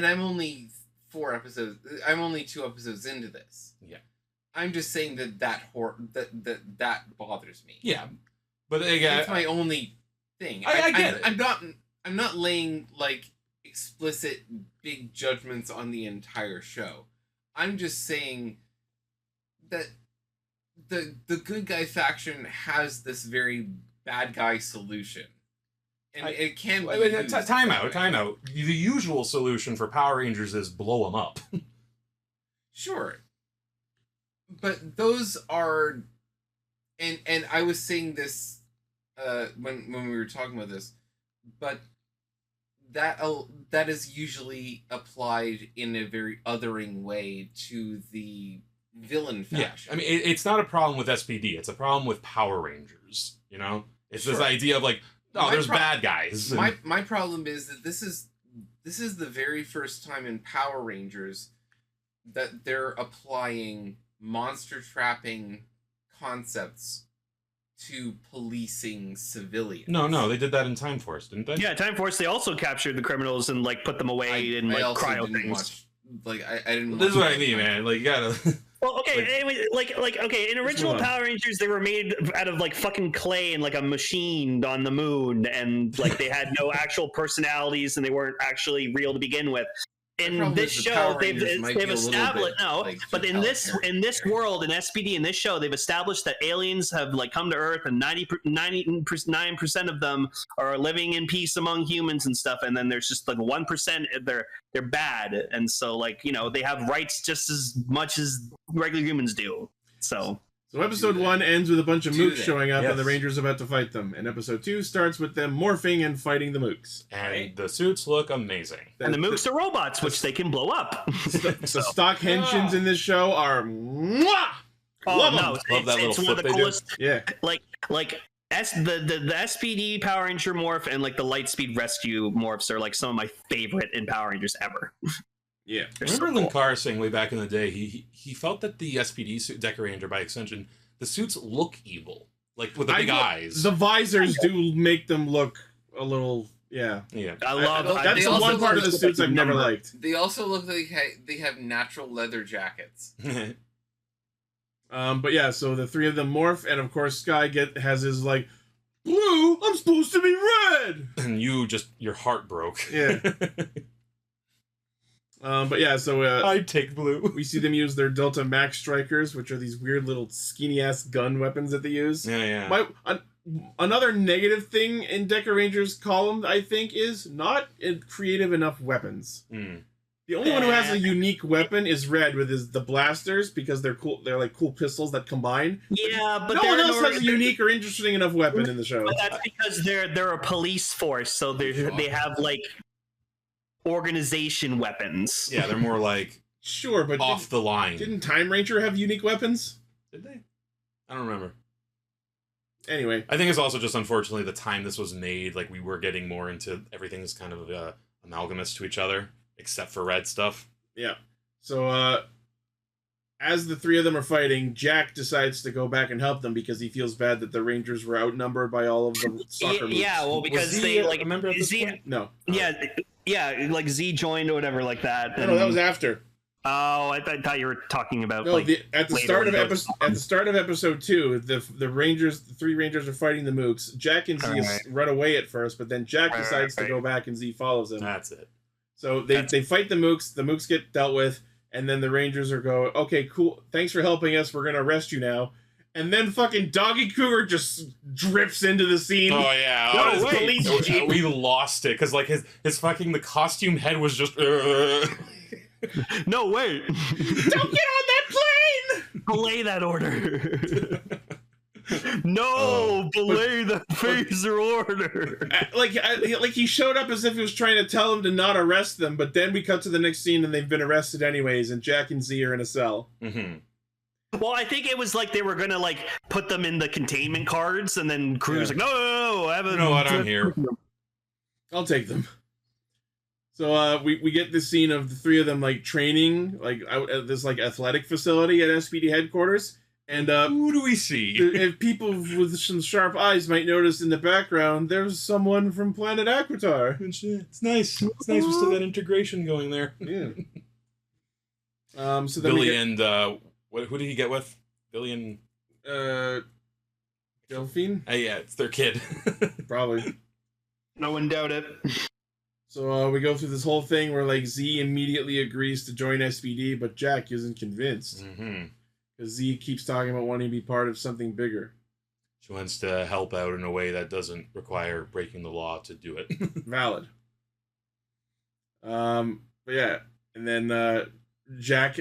I'm only 4 episodes. I'm only 2 episodes into this. Yeah. I'm just saying that bothers me. Yeah, but again, That's my only thing. I get it. I'm not laying like explicit big judgments on the entire show. I'm just saying that the good guy faction has this very bad guy solution. And it can be used time out. The usual solution for Power Rangers is blow them up. Sure. But those are, and I was saying this when we were talking about this, but that is usually applied in a very othering way to the villain faction. Yeah, I mean, it's not a problem with SPD. It's a problem with Power Rangers. You know, it's this idea of like, oh, there's bad guys. My problem is that this is the very first time in Power Rangers that they're applying monster trapping concepts to policing civilians. No, they did that in Time Force, didn't they? Yeah, Time Force. They also captured the criminals and like put them away in like cryo things. I didn't. This is what I mean, man. Like you gotta. Well, okay. Anyway, okay. In original Power Rangers, they were made out of like fucking clay and like a machine on the moon, and like they had no actual personalities and they weren't actually real to begin with. In this show, they've established but in this world in SPD in this show, they've established that aliens have like come to Earth and 99% of them are living in peace among humans and stuff, and then there's just like 1% they're bad, and so like they have rights just as much as regular humans do. So episode 1 ends with a bunch of mooks showing up and the Rangers about to fight them. And episode 2 starts with them morphing and fighting the mooks. And the suits look amazing. And the mooks are robots, which they can blow up. The stock henshins in this show are mwah! Love them. Love that little flip they do. Yeah. The SPD Power Ranger morph and like the Lightspeed Rescue morphs are like some of my favorite in Power Rangers ever. Yeah. Remember Linkar saying way back in the day, he felt that the SPD suit, Deca Ranger by extension, the suits look evil. Like with the big eyes. The visors do make them look a little, yeah. That's the one part of the suits I've never liked. They also look like they have natural leather jackets. But yeah, so the 3 of them morph, and of course Sky has his like, blue, I'm supposed to be red! And your heart broke. Yeah. But yeah, so I take blue. We see them use their Delta Max Strikers, which are these weird little skinny ass gun weapons that they use. Yeah. Another negative thing in Deca Ranger's column, I think, is not creative enough weapons. The only one who has a unique weapon is Red with the blasters, because they're cool. They're like cool pistols that combine. Yeah, but no one else has a unique or interesting enough weapon in the show. But that's because they're a police force, so they have like organization weapons. Yeah, they're more like but off the line. Didn't Time Ranger have unique weapons? Did they? I don't remember. Anyway, I think it's also just unfortunately the time this was made, like we were getting more into everything's kind of amalgamous to each other, except for Red stuff. Yeah. So as the 3 of them are fighting, Jack decides to go back and help them because he feels bad that the Rangers were outnumbered by all of the soccer moves. Yeah, well, because was they like a member at this Z, point? No. Yeah, like Z joined or whatever like that. No, that was after. Oh, I thought you were talking about at the start of episode 2, the 3 Rangers are fighting the mooks. Jack and Z run away at first, but then Jack decides to go back and Z follows him. That's it. So they fight the mooks get dealt with, and then the Rangers okay, cool, thanks for helping us, we're gonna arrest you now. And then fucking Doggy Cougar just drifts into the scene. Oh yeah, No, police jeep. we lost it because like his fucking the costume head was just. No, wait. Don't get on that plane! Belay that order. No, belay the phaser order. Like he showed up as if he was trying to tell him to not arrest them, but then we cut to the next scene and they've been arrested anyways, and Jack and Z are in a cell. Mm-hmm. Well, I think it was like they were gonna like put them in the containment cards, and then Crew's like, no, I haven't. You know what? I'm here. I'll take them. So we get this scene of the three of them like training like out at this like athletic facility at SPD headquarters. And who do we see? If people with some sharp eyes might notice in the background, there's someone from Planet Aquitar. It's nice. It's nice we still got integration going there. Yeah. So then Billy and who did he get with? Billy and Delphine? Yeah, it's their kid. Probably. No one doubt it. So we go through this whole thing where like Z immediately agrees to join SPD, but Jack isn't convinced. Mm-hmm. Because Z keeps talking about wanting to be part of something bigger. She wants to help out in a way that doesn't require breaking the law to do it. Valid. But yeah, and then Jack.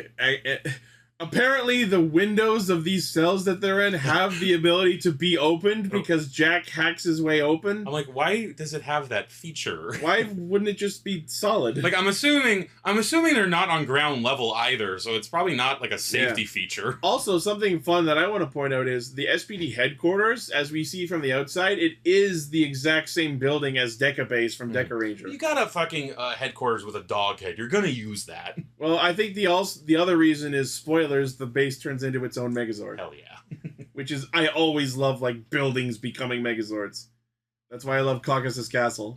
Apparently, the windows of these cells that they're in have the ability to be opened because Jack hacks his way open. I'm like, why does it have that feature? Why wouldn't it just be solid? Like, I'm assuming they're not on ground level either, so it's probably not like a safety feature. Also, something fun that I want to point out is the SPD headquarters, as we see from the outside, it is the exact same building as Deca Base from Deca Ranger. You got a fucking headquarters with a dog head. You're gonna use that. Well, I think the other reason is spoilers. The base turns into its own Megazord. Hell yeah. Which is, I always love like buildings becoming Megazords. That's why I love Caucasus Castle.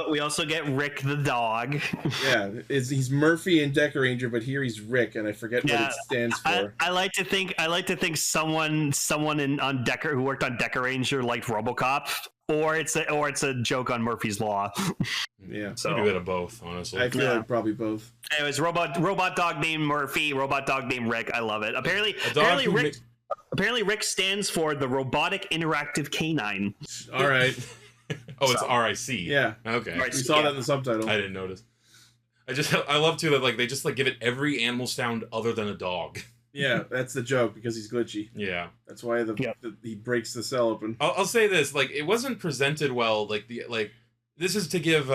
We also get Rick the dog. Yeah, he's Murphy in Deca Ranger, but here he's Rick, and I forget what it stands for. I like to think someone on Deca who worked on Deca Ranger liked RoboCop, or it's a joke on Murphy's Law. Yeah, so maybe a bit of both, honestly. I feel like probably both. Anyways, robot dog named Murphy, robot dog named Rick. I love it. Apparently Rick stands for the Robotic Interactive Canine. All right. Oh, it's RIC. Yeah. Okay. We saw that in the subtitle. I didn't notice. I love too that like they just like give it every animal sound other than a dog. Yeah, that's the joke because he's glitchy. Yeah. That's why he breaks the cell open. I'll say this, like it wasn't presented well. This is to give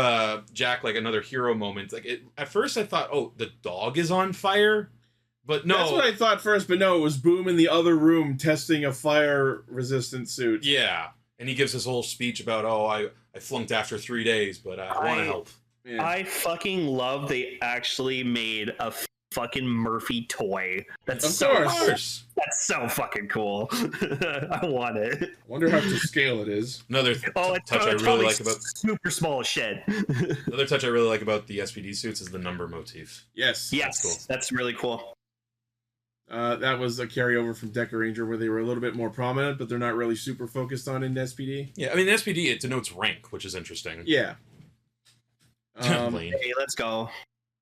Jack like another hero moment. Like at first I thought, oh, the dog is on fire, but no. That's what I thought first, but no, it was Boom in the other room testing a fire-resistant suit. Yeah, and he gives his whole speech about, oh, I flunked after 3 days, but I want to help. Yeah. I fucking love they actually made a fucking Murphy toy. That's of so course. That's so fucking cool. I want it. Wonder how to scale it is. Another touch I really like about super small shit. Another touch I really like about the SPD suits is the number motif. Yes. Yes. Cool. That's really cool. That was a carryover from Deca Ranger where they were a little bit more prominent, but they're not really super focused on in SPD. Yeah, I mean, SPD, it denotes rank, which is interesting. Yeah. Hey, let's go.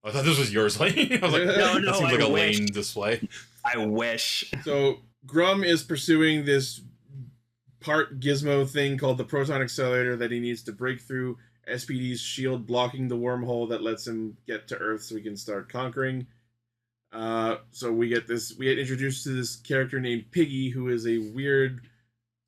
I thought this was yours, Lane. I was like, no, that seems like a Lane display. I wish. So, Grum is pursuing this part gizmo thing called the Proton Accelerator that he needs to break through SPD's shield, blocking the wormhole that lets him get to Earth so he can start conquering. So we get introduced to this character named Piggy, who is a weird,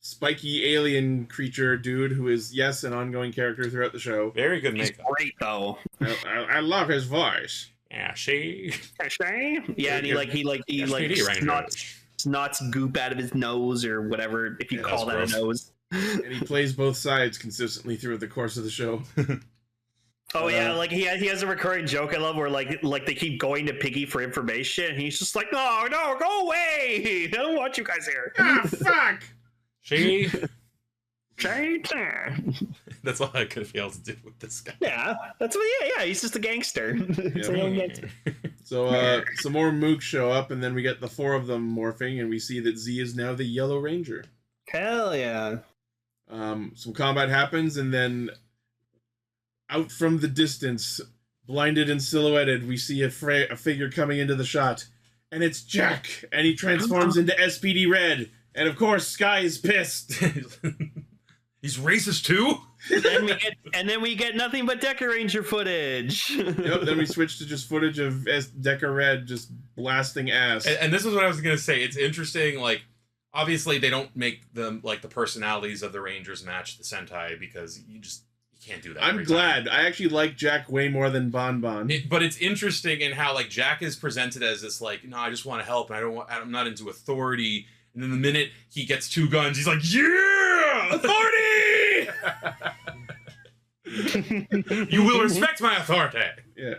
spiky alien creature dude who is, yes, an ongoing character throughout the show. Very good makeup. Great, though. I love his voice. Yeah, she. Yeah, and he snots goop out of his nose or whatever, if you call that gross. A nose. And he plays both sides consistently through the course of the show. Oh yeah, like he has a recurring joke I love where like they keep going to Piggy for information and he's just like, no, go away! I don't want you guys here. Ah, fuck! That's all I could be able to do with this guy. Yeah, that's what. Yeah, he's just a gangster. He's a young gangster. So some more mooks show up, and then we get the four of them morphing, and we see that Z is now the Yellow Ranger. Hell yeah! Some combat happens, and then out from the distance, blinded and silhouetted, we see a figure coming into the shot, and it's Jack, and he transforms into SPD Red. And of course, Sky is pissed. He's racist too. and then we get nothing but Deca Ranger footage. Yep. Then we switch to just footage of Deca Red just blasting ass. And this is what I was gonna say. It's interesting. Like, obviously, they don't make them like the personalities of the Rangers match the Sentai because you can't do that. I'm glad. I actually like Jack way more than Bon Bon. But it's interesting in how like Jack is presented as this like, no, I just want to help, and I'm not into authority. And then the minute he gets 2 guns, he's like, yeah, authority. You will respect my authority. Yeah.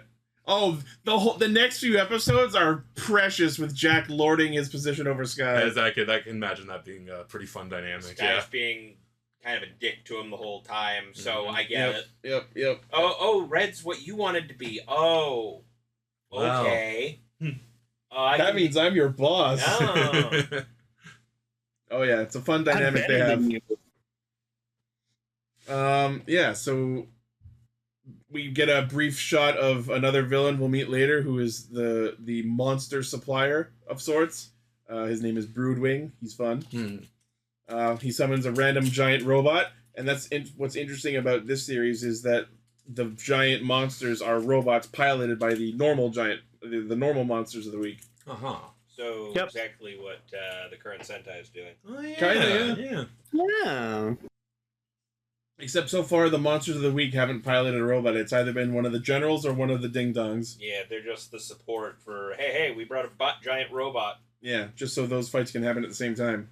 Oh, the next few episodes are precious with Jack lording his position over Sky. As I can imagine that being a pretty fun dynamic. Sky's being kind of a dick to him the whole time, so I get it. Yep. Oh, Red's what you wanted to be. Oh, okay. Wow. That means I'm your boss. Oh. Oh yeah, it's a fun dynamic they have. Yeah, so we get a brief shot of another villain we'll meet later, who is the monster supplier of sorts. His name is Broodwing. He's fun. He summons a random giant robot, and that's what's interesting about this series is that the giant monsters are robots piloted by the normal monsters of the week. So exactly what the current Sentai is doing. Oh, yeah. Kinda, yeah. Except so far, the monsters of the week haven't piloted a robot. It's either been one of the generals or one of the ding-dongs. Yeah, they're just the support for, hey, we brought a giant robot. Yeah, just so those fights can happen at the same time.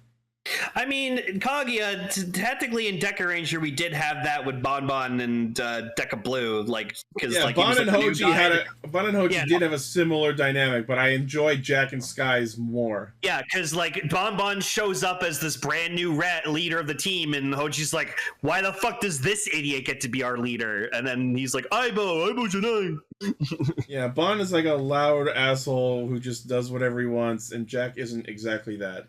I mean, Kaguya, technically in Deca Ranger, we did have that with Bon Bon and Deca Blue, because Bon and Hoji did have a similar dynamic, but I enjoy Jack and Sky's more. Yeah, because Bon Bon shows up as this brand new leader of the team, and Hoji's like, "Why the fuck does this idiot get to be our leader?" And then he's like, "Aibo Janai." Yeah, Bon is like a loud asshole who just does whatever he wants, and Jack isn't exactly that.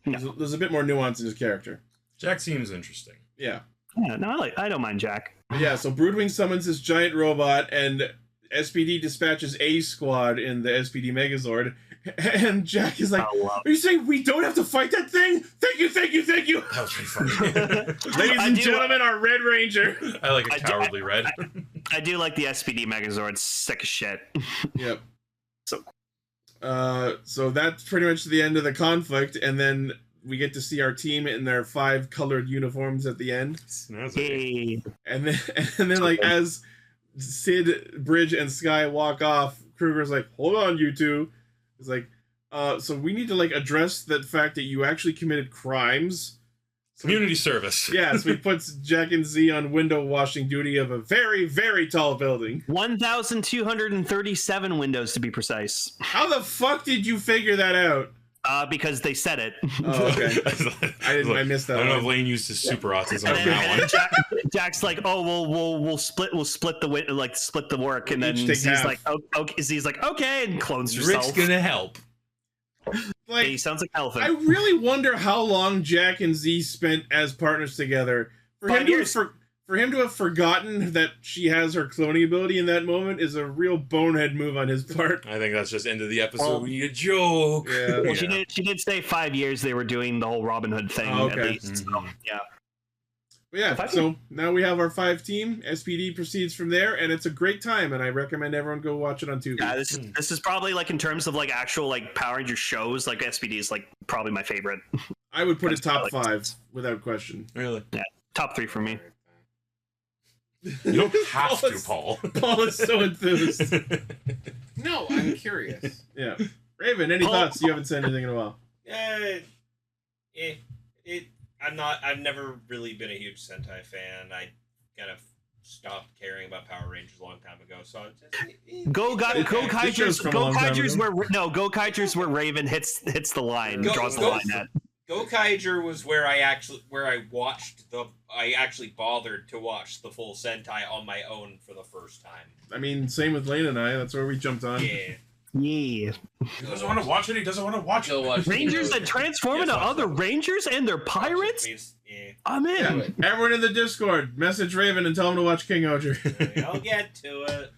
No. There's a bit more nuance in his character. Jack seems interesting. Yeah. Yeah, no, I don't mind Jack. Yeah, so Broodwing summons this giant robot, and SPD dispatches A Squad in the SPD Megazord, and Jack is like, "Are you saying we don't have to fight that thing? Thank you! That was pretty funny. Ladies and gentlemen, our Red Ranger." I like a cowardly red. I do like the SPD Megazord. Sick as shit. Yep. So that's pretty much the end of the conflict, and then we get to see our team in their 5 colored uniforms at the end. Hey. And then like as Sid, Bridge, and Sky walk off, Kruger's like, "Hold on, you two." He's like, so we need to address the fact that you actually committed crimes. Community service. Yeah, so he puts Jack and Z on window washing duty of a very, very tall building. 1,237 windows to be precise. How the fuck did you figure that out? Because they said it. Oh, okay. I missed that. I don't know if Lane used his super autism on that one. Jack's like, "Oh, we'll split the work," and then Z's like, "Okay," and clones herself. Rick's gonna help. He sounds like elephant. I really wonder how long Jack and Z spent as partners together. For him to have forgotten that she has her cloning ability in that moment is a real bonehead move on his part. I think that's just end of the episode. We need a joke. Yeah. Well, she did say 5 years they were doing the whole Robin Hood thing at least. Mm-hmm. So, yeah. But yeah, so now we have our 5 team. SPD proceeds from there, and it's a great time, and I recommend everyone go watch it on Tubi. Yeah, this is probably in terms of actual Power Ranger shows, SPD is probably my favorite. I would put it top 5 without question. Really? Yeah, top 3 for me. You don't have to, Paul. Paul is so enthused. No, I'm curious. Yeah. Raven, any thoughts? You haven't said anything in a while. I've never really been a huge Sentai fan. I kind of stopped caring about Power Rangers a long time ago. So Go-Kaijers where Raven hits the line, draws the line at. Gokaiger was where I actually bothered to watch the full Sentai on my own for the first time. I mean, same with Lane and I. That's where we jumped on. Yeah. He doesn't want to watch it. He doesn't want to watch it. Rangers that transform into other Rangers and they're pirates? I'm in. Yeah. Everyone in the Discord, message Raven and tell him to watch King Oger. I'll get to it.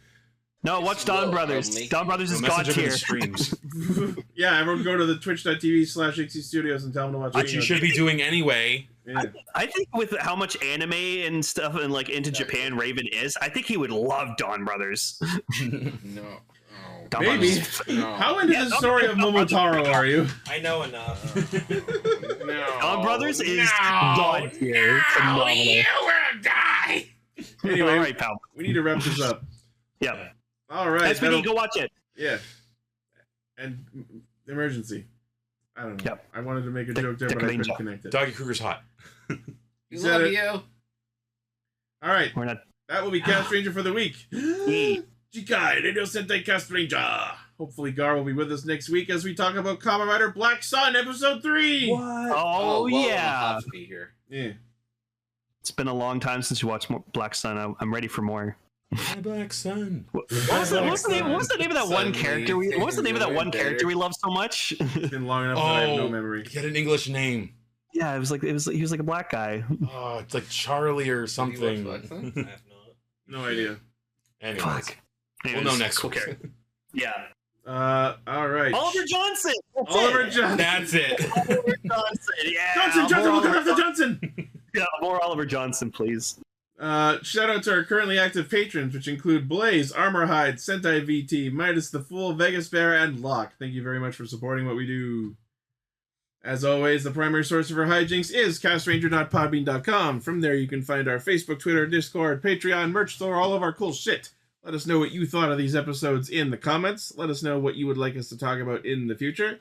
No, watch Don Brothers. Don Brothers is god tier. Streams. Yeah, everyone go to the twitch.tv/XC Studios and tell them to watch. Which you should be doing anyway. Yeah. I think with how much anime and stuff and like into Japan Raven is, I think he would love Don Brothers. No. Don Maybe. Brothers. No. How into the story of Momotaro are you? I know enough. No. Don Brothers is god tier. Phenomenal. You will die. Anyway, All right, pal. we need to wrap this up. Yeah. All right. SPD, go watch it. Yeah. And emergency. I don't know. Yep. I wanted to make a joke there, but I couldn't connect it. Doggy Kruger's hot. We Said love it. you. All right. We're not. That will be Castranger for the week. Jikai, Radio Sentai Castranger. Hopefully Gar will be with us next week as we talk about Kamen Rider Black Sun Episode 3. What? Oh, well, yeah. I'll have to be here. Yeah. It's been a long time since you watched Black Sun. I'm ready for more. My Black Sun. What was the name of that one character? What was the name of that one character we love so much? It's been long enough that I have no memory. He had an English name. Yeah, he was like a black guy. Oh, it's like Charlie or something. I have not. No idea. Anyways, Fuck. we'll know next week. Okay. Yeah. All right. Oliver Johnson. That's Oliver it. Johnson. That's it. Oliver Johnson. Yeah. Johnson, more look Oliver after Johnson. Yeah, more Oliver Johnson, please. Shout out to our currently active patrons, which include Blaze, Armorhide, Sentai VT, Midas the Fool, Vegas Bear, and Locke. Thank you very much for supporting what we do. As always, the primary source of our hijinks is castranger.podbean.com. From there, you can find our Facebook, Twitter, Discord, Patreon, merch store, all of our cool shit. Let us know what you thought of these episodes in the comments. Let us know what you would like us to talk about in the future.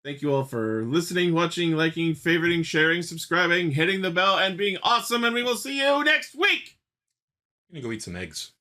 Thank you all for listening, watching, liking, favoriting, sharing, subscribing, hitting the bell, and being awesome, and we will see you next week! I'm gonna go eat some eggs.